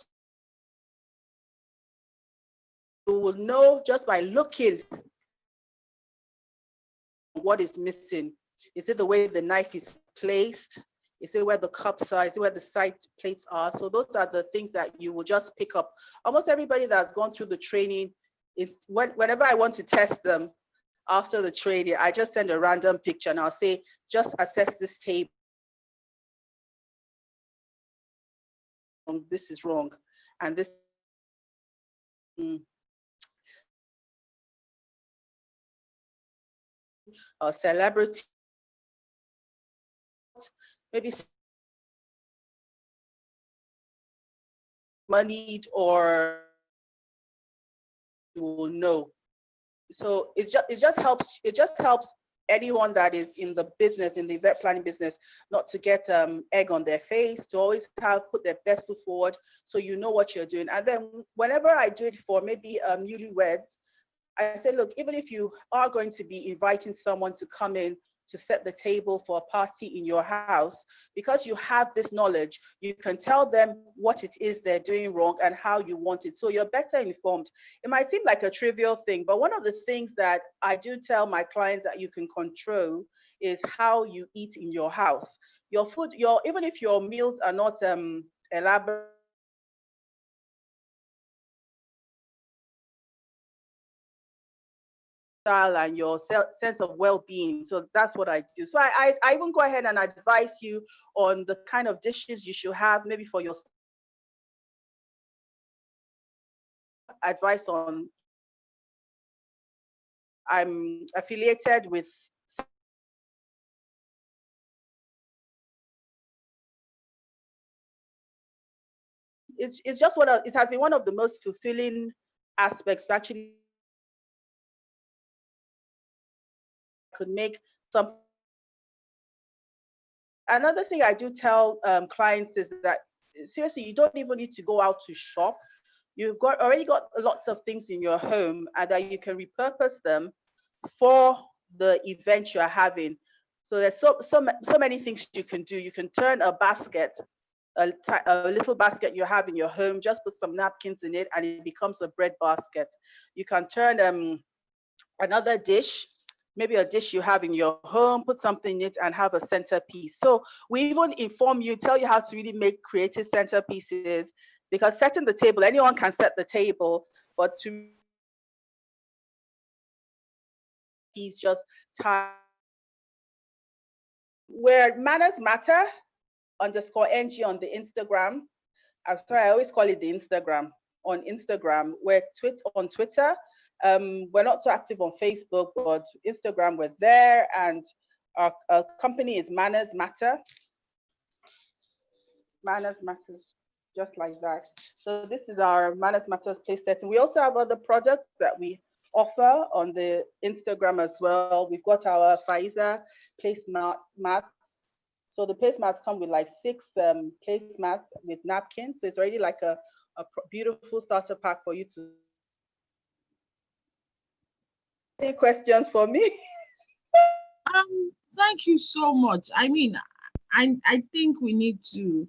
You will know just by looking what is missing. Is it the way the knife is placed? Is it where the cups are? Is it where the side plates are? So those are the things that you will just pick up. Almost everybody that's gone through the training, whenever I want to test them after the training, I just send a random picture and I'll say, just assess this table. This is wrong. And this a celebrity, maybe moneyed, or you will know. So it just helps anyone that is in the business, in the event planning business, not to get egg on their face, to always put their best foot forward, so you know what you're doing. And then whenever I do it for maybe newlyweds, I say, look, even if you are going to be inviting someone to come in to set the table for a party in your house, because you have this knowledge, you can tell them what it is they're doing wrong and how you want it. So you're better informed. It might seem like a trivial thing, but one of the things that I do tell my clients that you can control is how you eat in your house. Your food, even if your meals are not elaborate, and your sense of well-being. So that's what I do. So I even go ahead and advise you on the kind of dishes you should have, maybe for your advice on. I'm affiliated with. It's just it has been one of the most fulfilling aspects to actually could make some. Another thing I do tell clients is that seriously, you don't even need to go out to shop. You've already got lots of things in your home, and that you can repurpose them for the event you're having. So there's so many things you can do. You can turn a basket, a little basket you have in your home, just put some napkins in it, and it becomes a bread basket. You can turn another dish, maybe a dish you have in your home, put something in it and have a centerpiece. So we even inform you, tell you how to really make creative centerpieces, because setting the table, anyone can set the table, but to piece just time. Where Manners Matter _NG on the Instagram. I'm sorry, I always call it the Instagram. On Instagram, we're on Twitter. We're not so active on Facebook, but Instagram, we're there. And our company is Manners Matter. Manners Matters, just like that. So this is our Manners Matters place setting. We also have other products that we offer on the Instagram as well. We've got our Fayre placemats. So the placemats come with like 6 placemats with napkins. So it's already like a beautiful starter pack for you to. Any questions for me? Thank you so much. I mean, I think we need to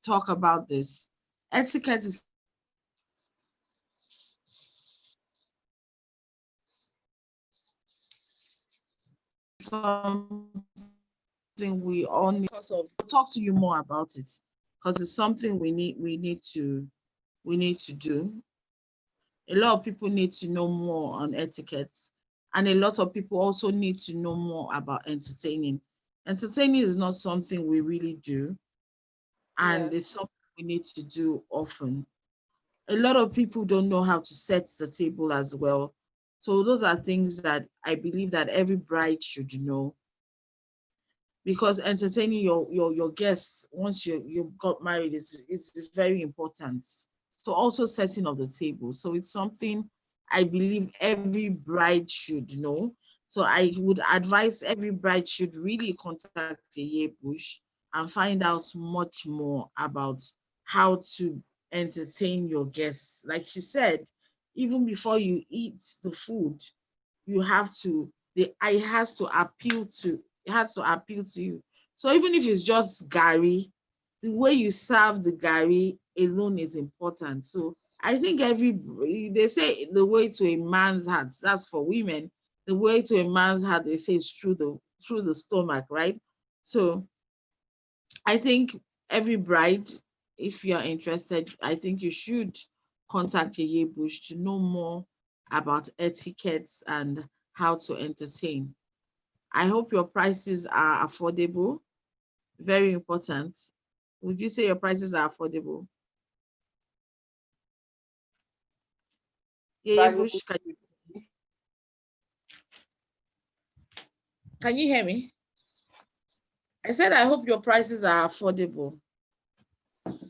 talk about this. Etiquette is something we all need. Because of, I'll talk to you more about it, because it's something we need to do. A lot of people need to know more on etiquettes, and a lot of people also need to know more about entertaining. Entertaining is not something we really do, and it's something we need to do often. A lot of people don't know how to set the table as well. So those are things that I believe that every bride should know, because entertaining your guests once you got married it's very important. So also setting of the table. So it's something I believe every bride should know. So I would advise every bride should really contact the Bush and find out much more about how to entertain your guests. Like she said, even before you eat the food, you have to, it has to appeal to you. So even if it's just gari, the way you serve the gari alone is important. So I think they say the way to a man's heart, that's for women. The way to a man's heart, they say, is through the stomach, right? So I think every bride, if you're interested, I think you should contact Yeye Bush to know more about etiquettes and how to entertain. I hope your prices are affordable. Very important. Would you say your prices are affordable? Yeye Bush, can you hear me? I said I hope your prices are affordable.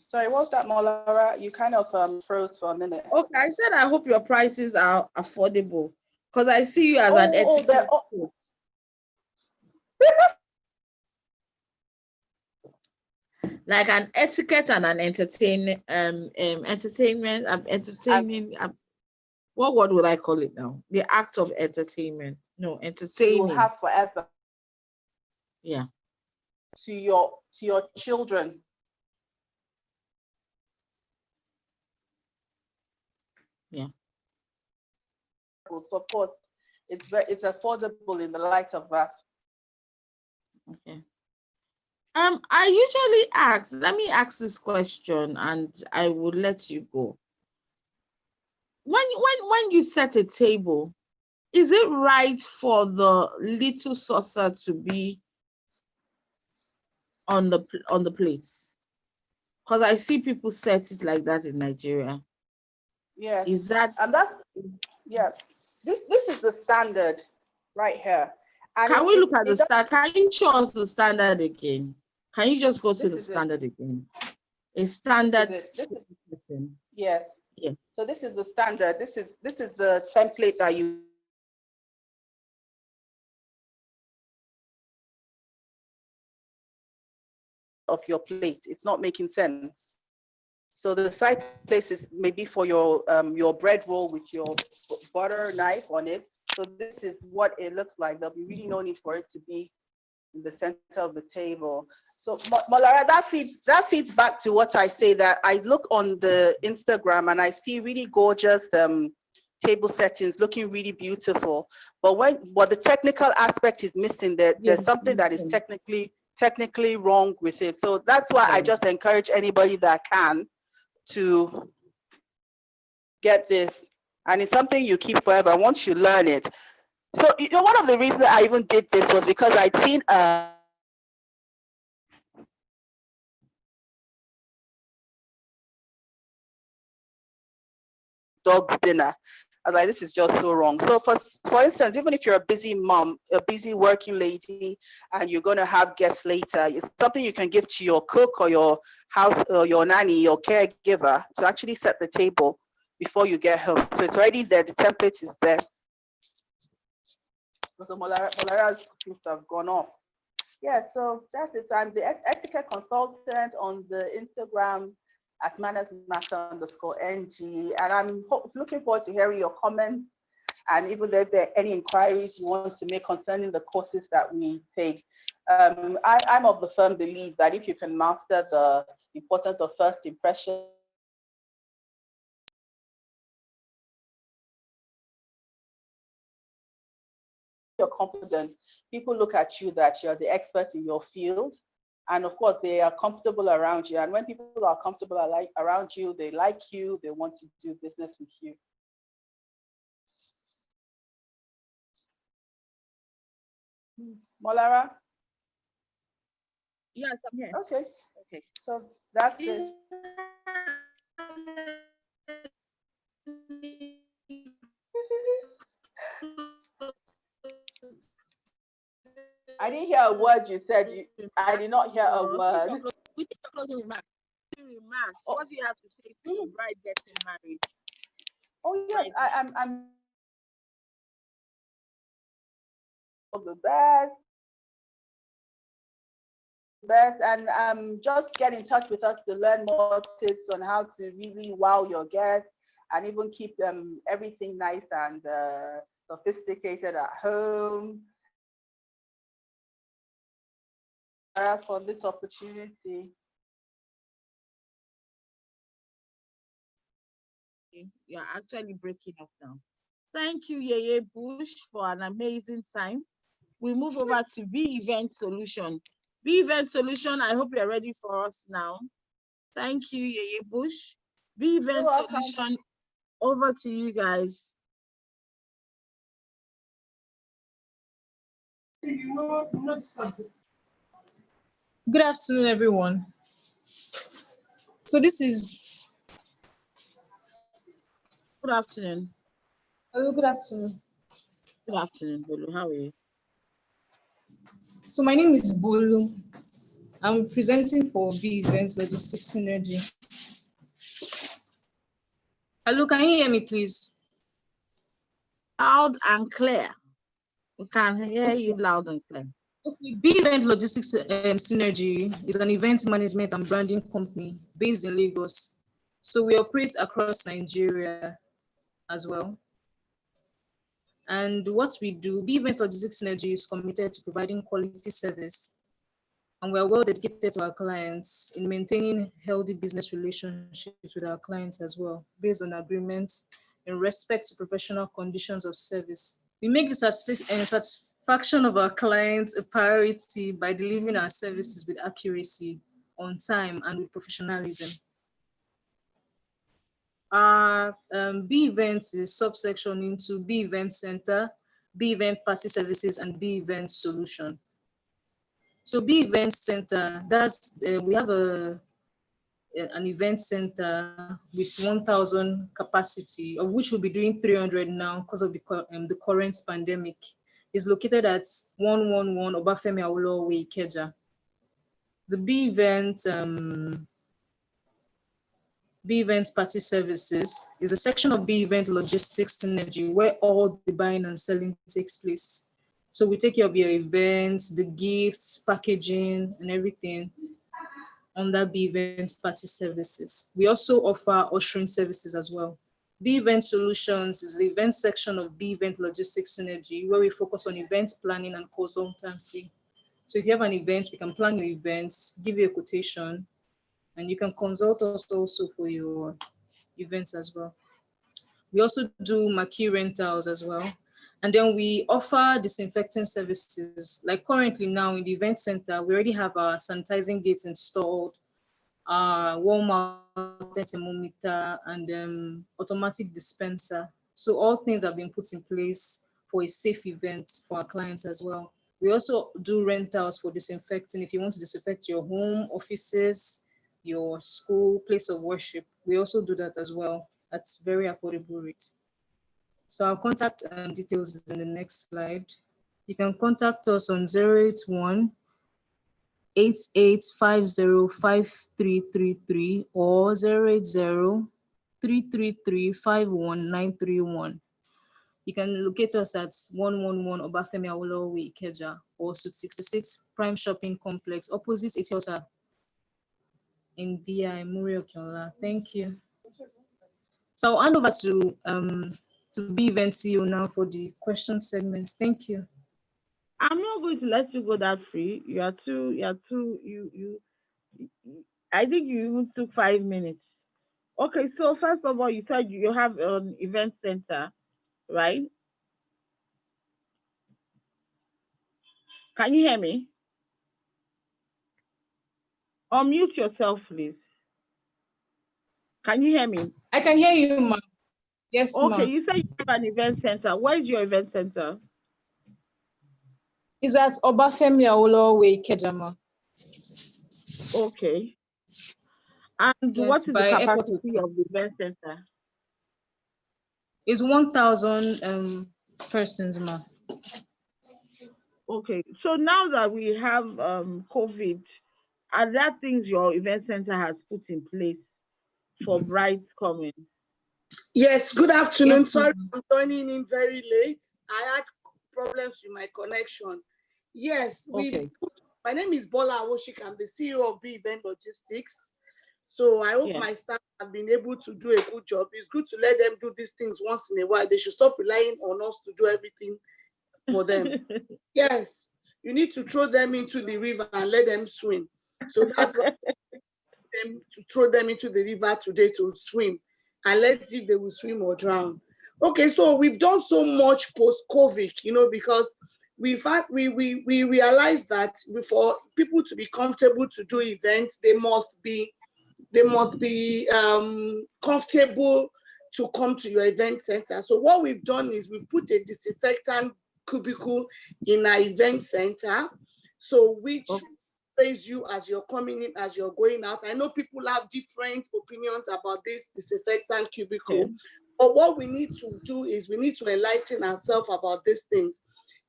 Sorry, what's that, Molara? You kind of froze for a minute. Okay, I said I hope your prices are affordable, because I see you as an etiquette coach. Like an etiquette and an entertainment, entertaining. what word would I call it now? The act of entertainment. No, You will entertaining. have forever Yeah. to your children. Yeah. So of course, it's affordable in the light of that. Okay. I usually ask, let me ask this question and I will let you go. When you set a table, is it right for the little saucer to be on the plates? Because I see people set it like that in Nigeria. Yes. Is that that's yeah. This is the standard right here. And can we look at the standard? Can you show us the standard again? Can you just go to the standard again? A standard. Yes. Yeah. So this is the standard. This is the template that you of your plate. It's not making sense. So the side places maybe for your bread roll with your butter knife on it. So this is what it looks like. There'll be really no need for it to be in the center of the table. So Molara, that feeds back to what I say, that I look on the Instagram and I see really gorgeous table settings looking really beautiful. But the technical aspect is missing. There's something that is technically wrong with it. So that's why I just encourage anybody that can to get this. And it's something you keep forever once you learn it. So, one of the reasons I even did this was because I'd seen dog's dinner. I was like, this is just so wrong. So for instance, even if you're a busy mom, a busy working lady, and you're going to have guests later, it's something you can give to your cook or your house or your nanny, your caregiver, to actually set the table before you get home. So it's already there. The template is there. So Molara seems to have gone off. Yeah, so that's it. I'm the etiquette consultant on the Instagram at mannersmatter_ng, and I'm looking forward to hearing your comments, and even if there are any inquiries you want to make concerning the courses that we take. I'm of the firm belief that if you can master the importance of first impression, you're confident, people look at you that you're the expert in your field. And of course, they are comfortable around you. And when people are comfortable around you, they like you, they want to do business with you. Molara? Yes, I'm here. Okay. Okay. So that's it. I didn't hear a word you said. I did not hear a word. We did the closing remarks. What do you have to say to your bride getting married? Oh yes, I'm the best, and just get in touch with us to learn more tips on how to really wow your guests and even keep everything nice and sophisticated at home. For this opportunity. You're actually breaking up now. Thank you, Yeye Bush, for an amazing time. We move over to B Event Solution. B Event Solution, I hope you're ready for us now. Thank you, Yeye Bush. B Event Solution, over to you guys. Good afternoon, everyone. So this is. Good afternoon. Hello, good afternoon. Good afternoon, Bolu. How are you? So my name is Bolu. I'm presenting for B Event Logistics Synergy. Hello, can you hear me, please? Loud and clear. We can hear you loud and clear. Okay, B Event Logistics Synergy is an event management and branding company based in Lagos. So we operate across Nigeria as well. And what we do, B Events Logistics Synergy is committed to providing quality service. And we're well dedicated to our clients in maintaining healthy business relationships with our clients as well, based on agreements in respect to professional conditions of service. We make the satisfaction of our clients a priority by delivering our services with accuracy, on time, and with professionalism. Our B events is subsection into B event center, B event party services, and B event solution. So B event center, we have an event center with 1,000 capacity, of which we'll be doing 300 now because of the current pandemic. Is located at 111 Obafemi Awolowo Way, Ikeja. The B Events Party Services is a section of B Event Logistics Synergy where all the buying and selling takes place. So we take care of your events, the gifts, packaging, and everything under B Event Party Services. We also offer ushering services as well. B Event Solutions is the event section of B Event Logistics Synergy where we focus on events planning and consultancy. So if you have an event, we can plan your events, give you a quotation, and you can consult us also for your events as well. We also do marquee rentals as well. And then we offer disinfecting services. Like currently now in the event center, we already have our sanitizing gates installed, our wall-mounted thermometer, and automatic dispenser. So all things have been put in place for a safe event for our clients as well. We also do rentals for disinfecting. If you want to disinfect your home, offices, your school, place of worship, we also do that as well. That's very affordable rate. So our contact details is in the next slide. You can contact us on 081 88505333 or 080 333 51931. You can locate us at 111 Obafemi Awolowo Way, Ikeja, or Suite 66 Prime Shopping Complex, opposite Etiosa in VI Muri Okiola. Thank you. So I'll hand over to B Event CEO now for the question segment. Thank you. I'm not going to let you go that free. I think you even took 5 minutes. Okay, so first of all, you said you have an event center, right? Can you hear me? Unmute yourself, please. Can you hear me? I can hear you, ma'am. Yes, okay, ma'am. You said you have an event center. Where is your event center? Is at Obafemi Awolowo Way, Ikeja, ma'am. Okay. And yes, what is the capacity of the event center? It's 1,000 persons, ma'am. Okay, so now that we have COVID, are there things your event center has put in place for brides coming? Yes, good afternoon. Yes, sorry, I'm joining in very late. I had problems with my connection. Yes, my name is Bola Awoshik. I'm the CEO of B Event Logistics. So I hope my staff have been able to do a good job. It's good to let them do these things once in a while. They should stop relying on us to do everything for them. Yes, you need to throw them into the river and let them swim. So that's why to throw them into the river today to swim. And let's see if they will swim or drown. Okay, so we've done so much post-COVID, because we realized that for people to be comfortable to do events, they must be comfortable to come to your event center. So what we've done is we've put a disinfectant cubicle in our event center, so which praise you as you're coming in, as you're going out. I know people have different opinions about this disinfectant cubicle, but what we need to do is we need to enlighten ourselves about these things.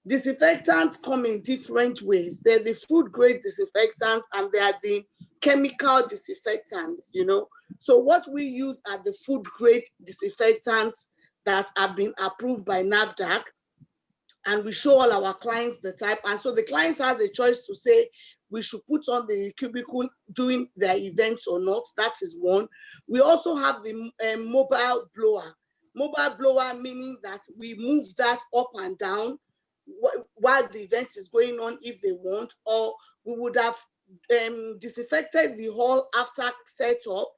Disinfectants come in different ways. They're the food grade disinfectants and they are the chemical disinfectants, So what we use are the food grade disinfectants that have been approved by NAFDAC, and we show all our clients the type. And so the client has a choice to say, we should put on the cubicle during their events or not. That is one. We also have the mobile blower. Mobile blower meaning that we move that up and down while the event is going on if they want, or we would have disinfected the hall after setup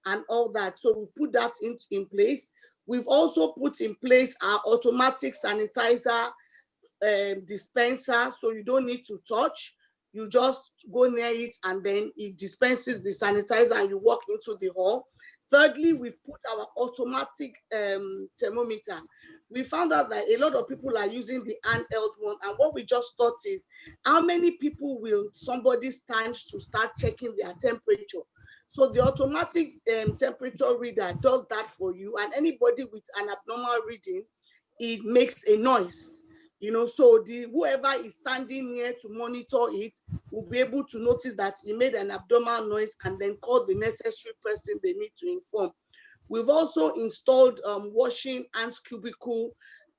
and all that. So we put that in place. We've also put in place our automatic sanitizer dispenser, so you don't need to touch. You just go near it and then it dispenses the sanitizer and you walk into the hall. Thirdly, we've put our automatic thermometer. We found out that a lot of people are using the handheld one, and what we just thought is, how many people will somebody stand to start checking their temperature? So the automatic temperature reader does that for you, and anybody with an abnormal reading, it makes a noise. You know, so whoever is standing near to monitor it will be able to notice that he made an abdominal noise and then call the necessary person they need to inform. We've also installed washing hands cubicle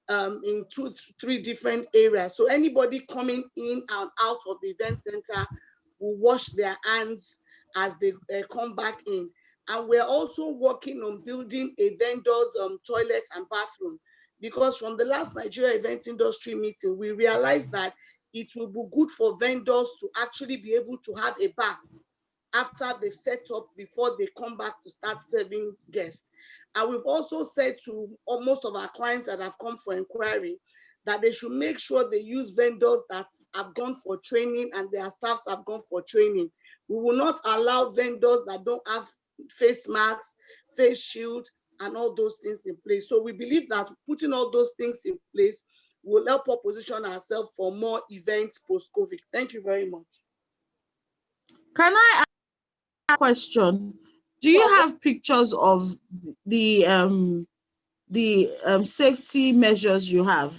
in 2-3 different areas. So anybody coming in and out of the event center will wash their hands as they come back in. And we're also working on building a vendor's toilet and bathroom, because from the last Nigeria event industry meeting, we realized that it will be good for vendors to actually be able to have a bath after they've set up before they come back to start serving guests. And we've also said to most of our clients that have come for inquiry that they should make sure they use vendors that have gone for training and their staffs have gone for training. We will not allow vendors that don't have face masks, face shield, and all those things in place. So we believe that putting all those things in place will help us position ourselves for more events post-COVID. Thank you very much. Can I ask a question? Do you have pictures of the safety measures you have,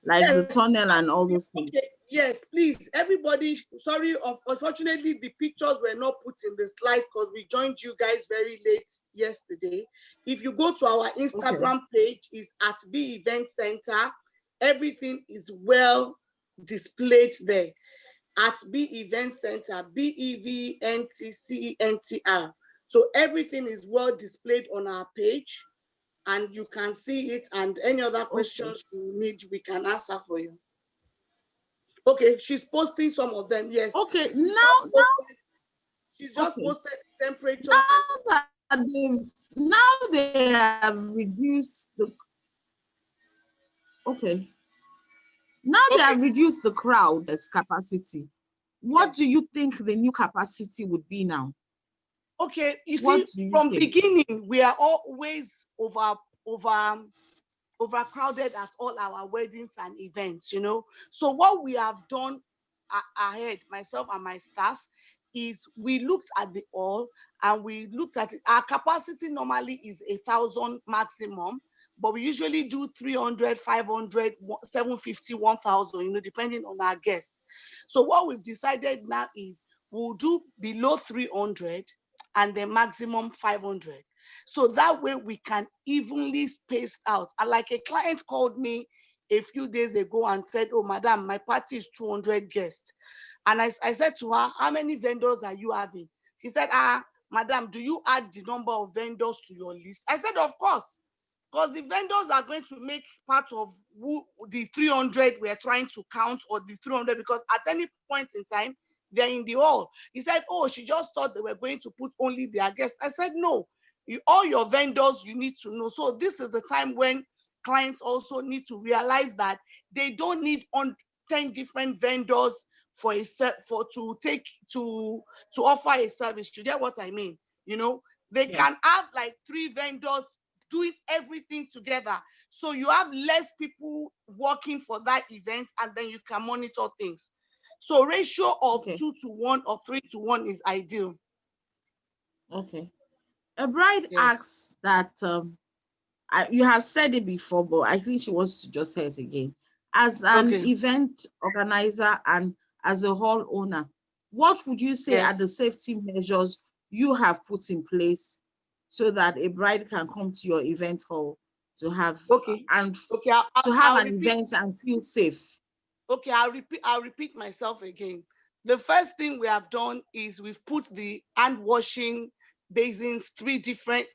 like the tunnel and all those things? Okay. Yes, please, everybody. Sorry, unfortunately, the pictures were not put in the slide because we joined you guys very late yesterday. If you go to our Instagram page, it's at B Event Center. Everything is well displayed there. At B Event Center, BEVNTCENTR. So everything is well displayed on our page, and you can see it. And any other questions you need, we can answer for you. Okay, she's posting some of them. Yes. Okay, she's just posted temperature. Now they have reduced the. Okay. Now they have reduced the crowd as capacity. What do you think the new capacity would be now? Okay, you see, from beginning, we are always overcrowded at all our weddings and events, you know. So what we have done ahead, myself and my staff, is we looked at the hall and we looked at it. Our capacity normally is 1,000 maximum, but we usually do 300, 500, 750, 1,000, you know, depending on our guests. So what we've decided now is we'll do below 300 and the maximum 500. So that way we can evenly space out. And like a client called me a few days ago and said, oh, madam, my party is 200 guests. And I said to her, how many vendors are you having? She said, madam, do you add the number of vendors to your list? I said, of course, because the vendors are going to make part of the 300 we're trying to count, or the 300, because at any point in time, they're in the hall. He said, oh, she just thought they were going to put only their guests. I said, no, all your vendors, you need to know. So this is the time when clients also need to realize that they don't need 10 different vendors for to offer a service. You get what I mean? You know, they can have like 3 vendors doing everything together. So you have less people working for that event, and then you can monitor things. So ratio of 2 to 1 or 3 to 1 is ideal. Okay. A bride asks that, you have said it before, but I think she wants to just say it again. As an event organizer and as a hall owner, what would you say are the safety measures you have put in place so that a bride can come to your event hall to have an event and feel safe? Okay, I'll repeat myself again. The first thing we have done is we've put the hand washing basins, 3 different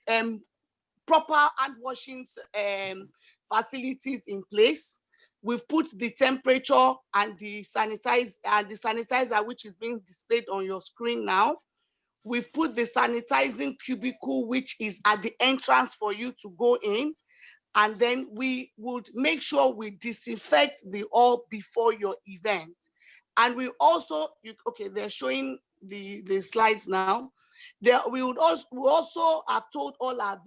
proper hand washing facilities in place. We've put the temperature and the sanitizer, which is being displayed on your screen now. We've put the sanitizing cubicle, which is at the entrance for you to go in. And then we would make sure we disinfect the hall before your event. And we also, okay, they're showing the slides now. We also have told all our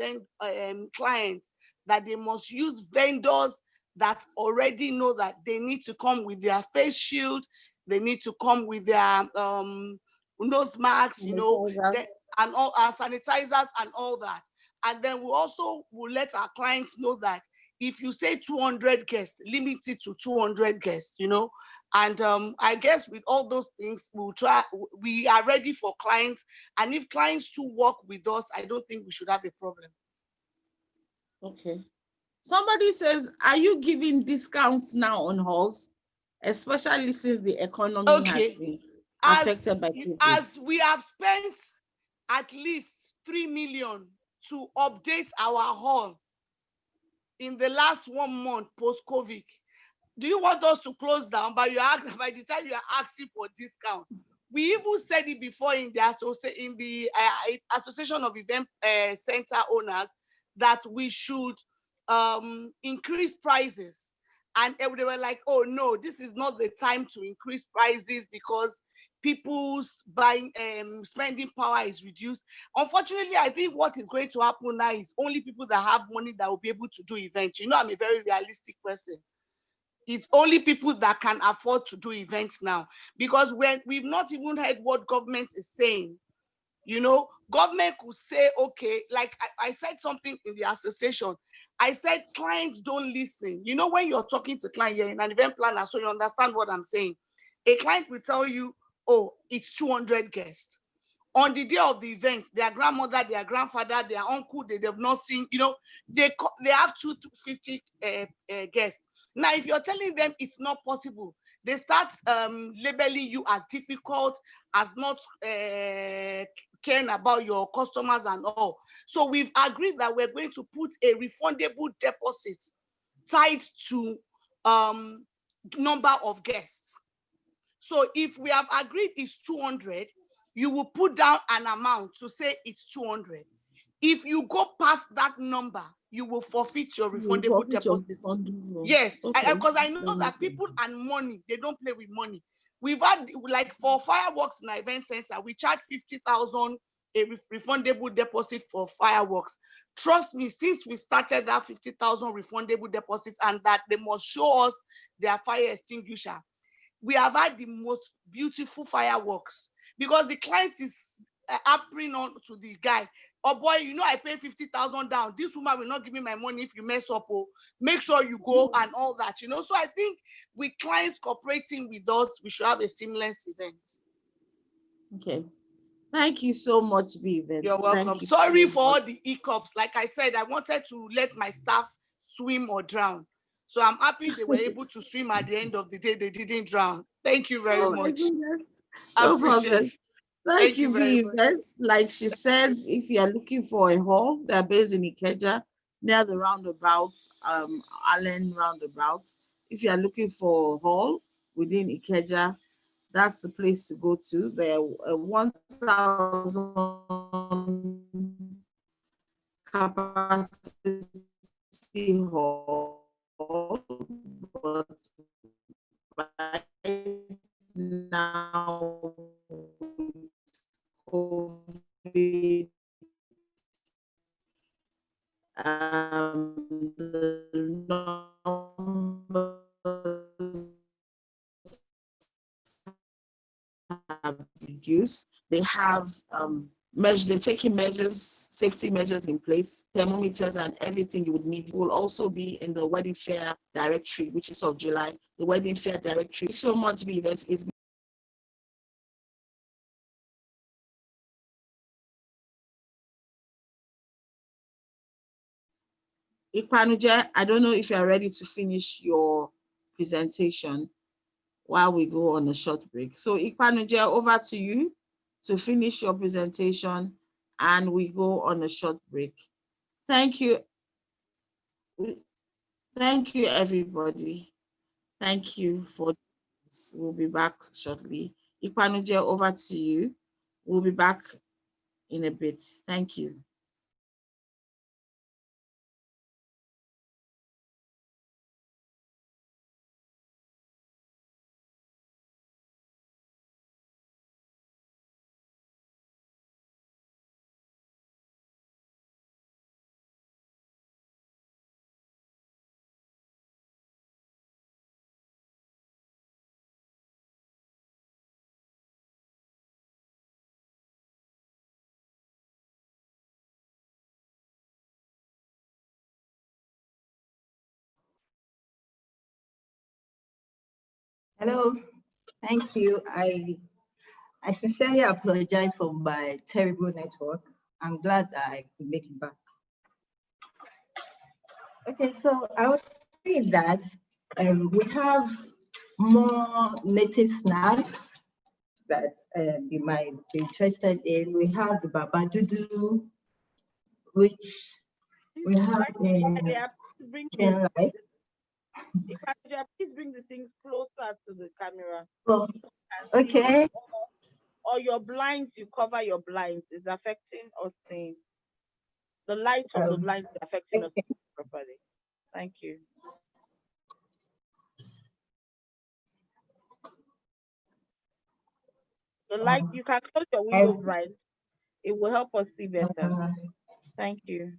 clients that they must use vendors that already know that they need to come with their face shield, they need to come with their nose masks, and all our sanitizers and all that. And then we also will let our clients know that if you say 200 guests, limit it to 200 guests, And I guess with all those things, we are ready for clients. And if clients to work with us, I don't think we should have a problem. Okay. Somebody says, are you giving discounts now on halls, especially since the economy has been affected by COVID? As we have spent at least 3 million to update our hall in the last 1 month post-COVID. Do you want us to close down? But by the time you are asking for discount, we even said it before in the Association of Event Center Owners that we should increase prices. And they were like, oh no, this is not the time to increase prices because people's spending power is reduced. Unfortunately, I think what is going to happen now is only people that have money that will be able to do events. I'm a very realistic person. It's only people that can afford to do events now, because we've not even heard what government is saying. Government could say, okay, like I said something in the association. I said clients don't listen. When you're talking to client, you're in an event planner, so you understand what I'm saying. A client will tell you, oh, it's 200 guests. On the day of the event, their grandmother, their grandfather, their uncle, they have not seen, they have 250 guests. Now, if you're telling them it's not possible, they start labeling you as difficult, as not caring about your customers and all. So we've agreed that we're going to put a refundable deposit tied to number of guests. So if we have agreed it's 200, you will put down an amount to say it's 200. If you go past that number, you will forfeit your refundable deposit. Yes, because I know that people and money, they don't play with money. We've had, like for fireworks in our event center, we charge 50,000 a refundable deposit for fireworks. Trust me, since we started that 50,000 refundable deposits and that they must show us their fire extinguisher, we have had the most beautiful fireworks, because the client is applying on to the guy. Oh boy, I pay 50,000 down. This woman will not give me my money if you mess up. Oh, make sure you go and all that, So I think with clients cooperating with us, we should have a seamless event. Okay. Thank you so much, Vivian. You're welcome. Sorry for all the hiccups. Like I said, I wanted to let my staff swim or drown. So I'm happy they were able to swim at the end of the day. They didn't drown. Thank you very much. No problem. Thank you, Vivian. Like she said, if you are looking for a hall, they're based in Ikeja, near the roundabouts, Allen roundabout. If you are looking for a hall within Ikeja, that's the place to go to. There are 1,000 capacity hall, but right now, COVID, the numbers have reduced. They have they're taking measures, safety measures in place, thermometers and everything you would need will also be in the wedding fair directory, which is of July. The wedding fair directory. So much events is Ikwanuje, I don't know if you are ready to finish your presentation while we go on a short break. So Ikwanuje, over to you to finish your presentation and we go on a short break. Thank you. Thank you, everybody. Thank you for this. We'll be back shortly. Ipanuje, over to you. We'll be back in a bit. Thank you. Hello, thank you. I sincerely apologize for my terrible network. I'm glad that I could make it back. Okay, so I was saying that we have more native snacks that you might be interested in. We have the Baba Dudu, which we have in Life. If I could please bring the things closer to the camera. Oh, okay. Or your blinds, you cover your blinds, is affecting us seeing. The light on the blinds is affecting us properly. Thank you. The light, you can close your window bright. It will help us see better. Thank you.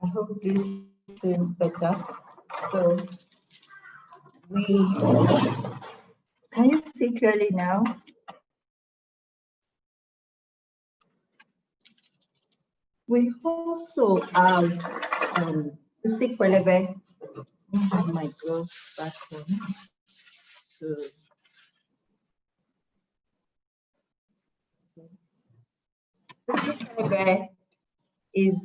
I hope this is better. So can you see clearly now? We also have Sikwelebe. I have my gloves back home. So Sikwelebe is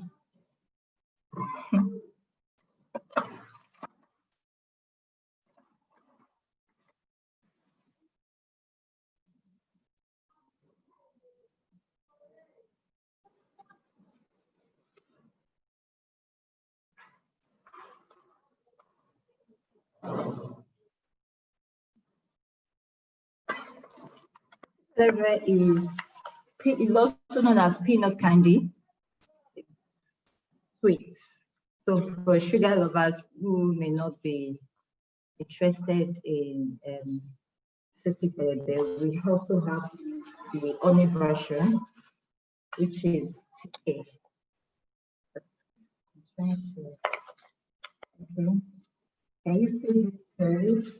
is also known as peanut candy, sweet. So for sugar lovers who may not be interested in we also have the honey version, which is okay. Can you see this?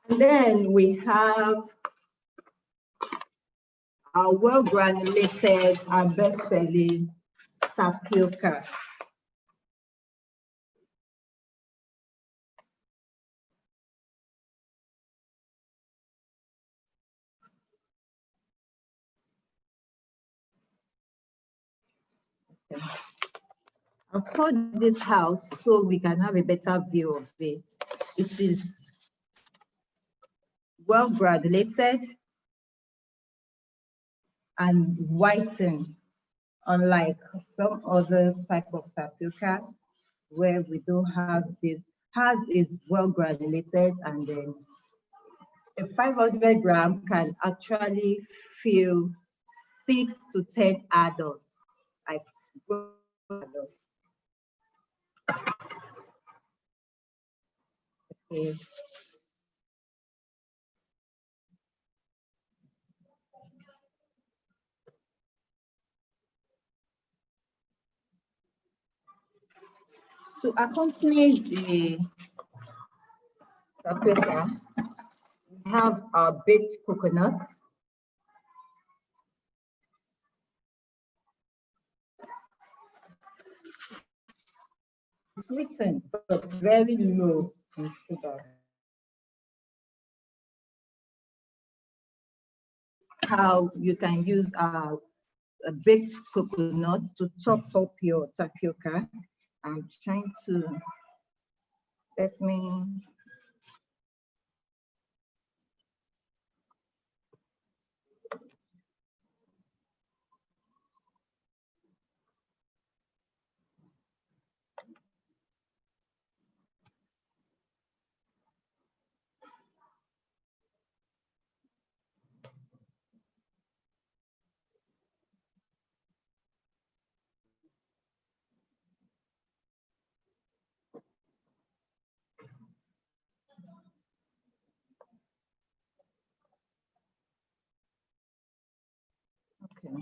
And then we have our well-granulated and best-selling tapioca. I'll pour this out so we can have a better view of it. It is well granulated and whitened. unlike some other type of tapioca where we don't have this. Hers is well granulated, and then a 500 gram can actually fill 6 to 10 adults, like adults. Okay. To accompany the tapioca, we have our baked coconuts. Sweetened, but very low in sugar. How you can use baked coconuts to top up your tapioca. I'm trying to, let me, okay.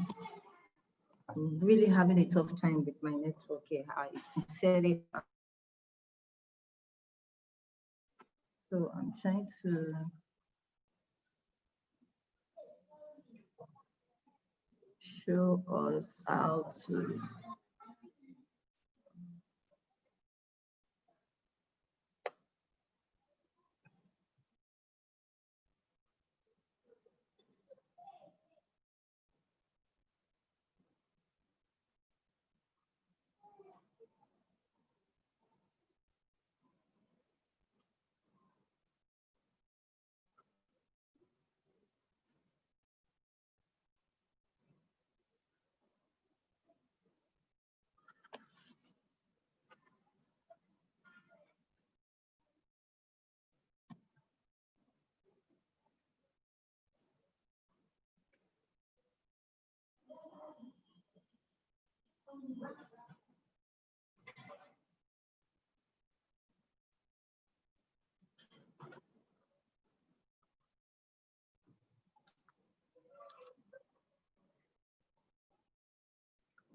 I'm really having a tough time with my network here. I sincerely. So I'm trying to show us how to.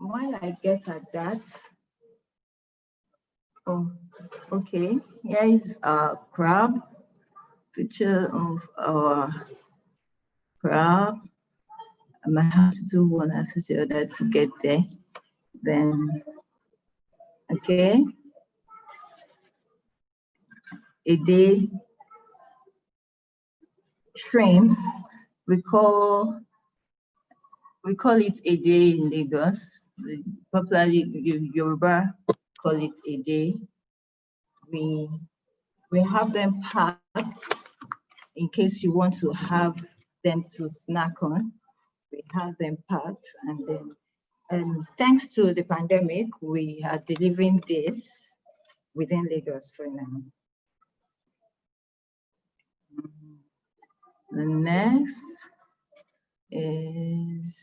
While I get at that, oh, okay. Here is a crab, picture of our crab. I might have to do one after the other to get there. Then, okay. A day shrimps, we call it a day in Lagos. Popularly, Yoruba call it a day. We have them packed in case you want to have them to snack on. We have them packed, and then thanks to the pandemic, we are delivering this within Lagos for now. The next is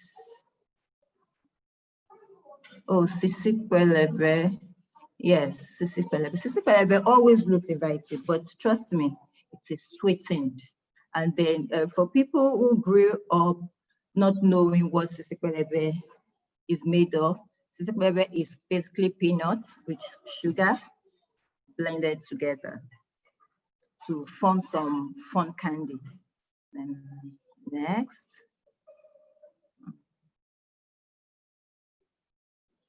sisi pelebe. Yes, sisi pelebe. Sisi pelebe always looks inviting, but trust me, it is sweetened. And then for people who grew up not knowing what sisi pelebe is made of, sisi pelebe is basically peanuts with sugar blended together to form some fun candy. Then next.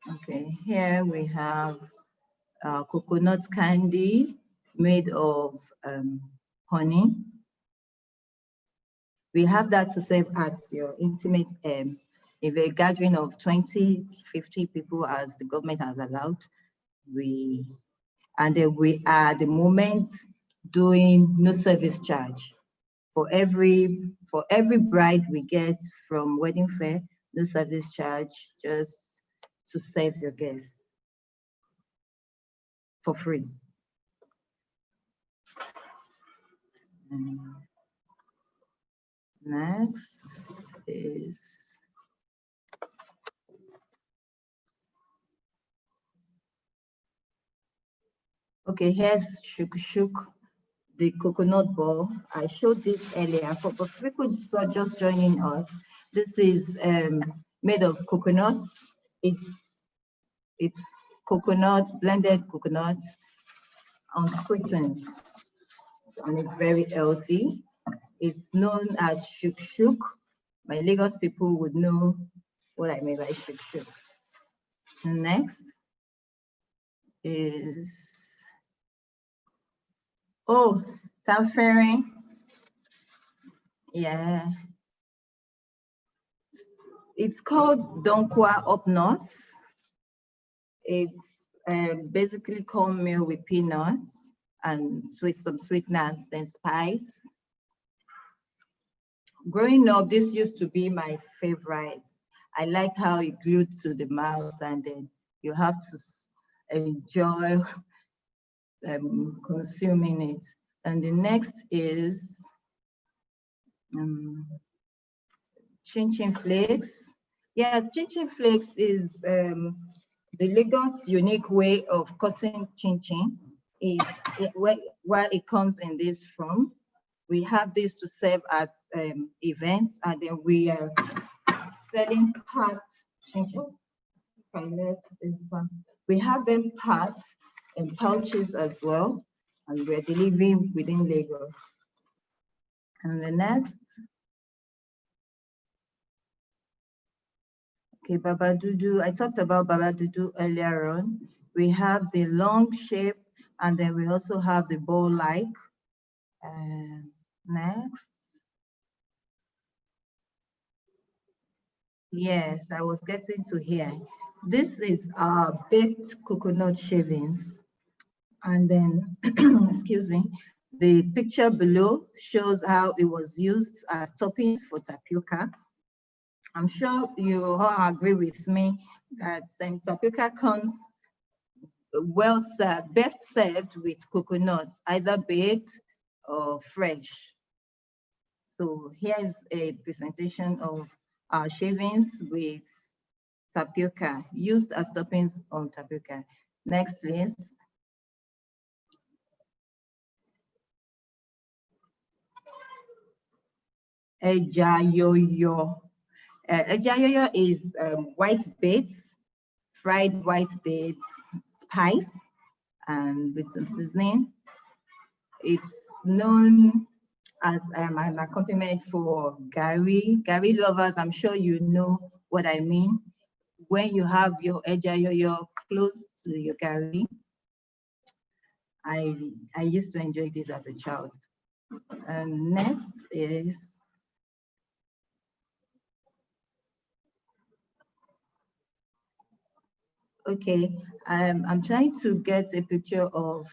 Okay, here we have coconut candy made of honey. We have that to serve at your intimate, if a gathering of 20, 50 people as the government has allowed. We are at the moment doing no service charge. For every bride we get from wedding fair, no service charge, just to serve your guests for free. Next is okay. Here's shuk, the coconut ball. I showed this earlier, but people who are just joining us, this is made of coconut. It's coconut, blended coconut, unsweetened, and it's very healthy. It's known as shuk. My Lagos people would know what I mean by shuk. Next is, oh, Fayre. Yeah. It's called Donkwa up north. It's basically cornmeal with peanuts and some sweetness, then spice. Growing up, this used to be my favorite. I liked how it glued to the mouth, and then you have to enjoy consuming it. And the next is chin chin flakes. Yes, chin chin flakes is the Lagos unique way of cutting chin chin. Where it comes in this form. We have this to serve at events, and then we are selling packed chin chin. We have them packed in pouches as well, and we're delivering within Lagos. And the next, okay, Baba Dudu. I talked about Baba Dudu earlier on. We have the long shape, and then we also have the bowl-like. Next. Yes, I was getting to here. This is our baked coconut shavings. And then, excuse me, the picture below shows how it was used as toppings for tapioca. I'm sure you all agree with me that tapioca comes well served, best served with coconuts, either baked or fresh. So here's a presentation of our shavings with tapioca, used as toppings on tapioca. Next, please. Ejayoyo. Ejayoyo is white beets, fried white beets, spice, and with some seasoning. It's known as an accompaniment for gari. Gari lovers, I'm sure you know what I mean. When you have your ejayoyo close to your gari, I used to enjoy this as a child. Next is okay. I'm trying to get a picture of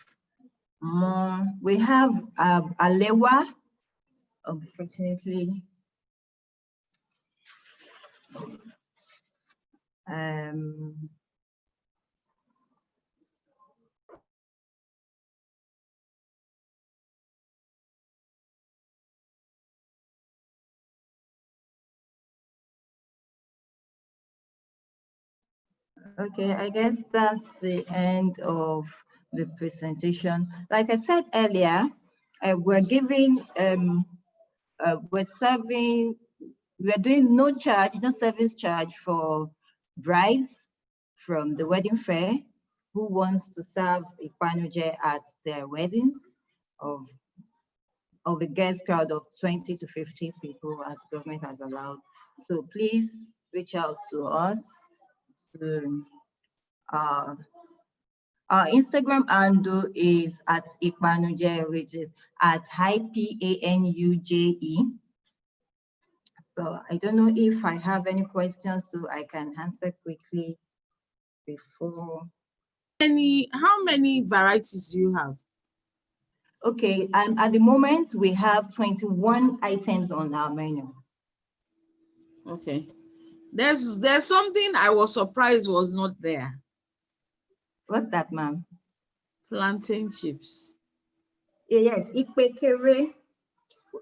more. We have alewa. Unfortunately, okay, I guess that's the end of the presentation. Like I said earlier, we're giving, we're serving, we're doing no charge, no service charge for brides from the wedding fair who wants to serve Ikpanuje at their weddings of a guest crowd of 20 to 50 people as government has allowed. So please reach out to us. Our Instagram handle is at Ikpanuje, which is at IPANUJE. So I don't know if I have any questions, so I can answer quickly before. How many varieties do you have? Okay, at the moment we have 21 items on our menu. Okay. There's something I was surprised was not there. What's that, ma'am? Plantain chips. Yes, Ipekere.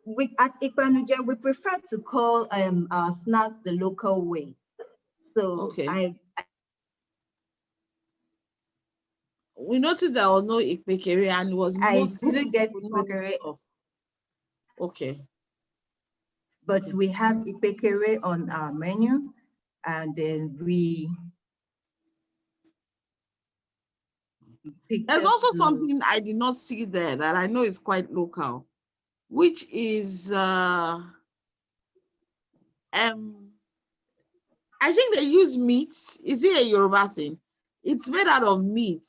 We at Ikpanuje, we prefer to call our snacks the local way. So Okay. We noticed there was no Ipekere and it was mostly didn't get coconut Ipekere. stuff. Okay. But we have Ipekere on our menu, and then there's also something I did not see there that I know is quite local, which is I think they use meat. Is it a Yoruba thing? It's made out of meat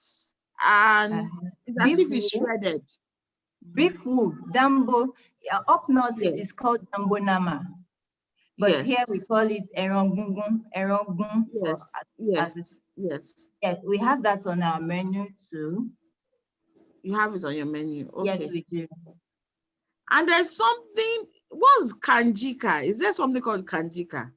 and it's as if it's shredded. Beef wood, dambo. Up north, it is called dambo nama. But here we call it erongungun. Yes, we have that on our menu too. You have it on your menu. Okay. Yes, we do. And there's something, what's kanjika? Is there something called kanjika?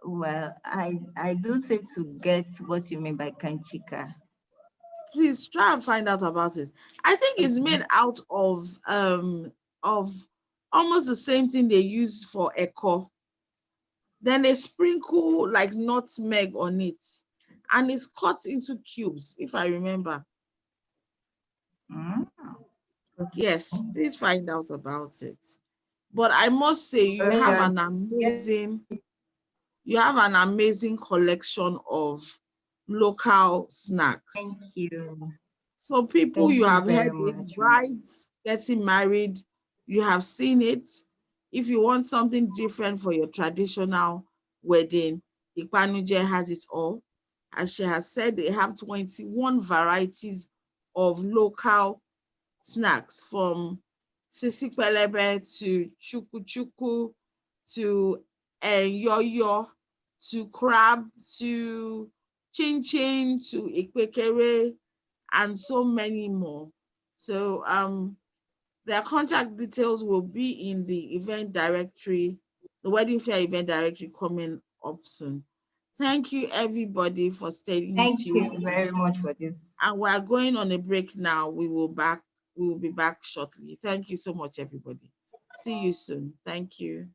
Well, I do seem to get what you mean by kanjika. Please try and find out about it. I think it's made out of almost the same thing they use for eko. Then they sprinkle like nutmeg on it, and it's cut into cubes, if I remember. Yes, please find out about it. But I must say, you have an amazing collection of local snacks. Thank you. So people, you have heard it, brides getting married, you have seen it. If you want something different for your traditional wedding, Ikpanuje has it all. As she has said, they have 21 varieties of local snacks, from sisi pelebe to chuku chuku to yoyo to crab to chin chin to ikpekere and so many more. So their contact details will be in the event directory, the wedding fair event directory coming up soon. Thank you everybody for staying tuned. Thank you very much for this. And we're going on a break now. We will be back shortly. Thank you so much, everybody. See you soon. Thank you.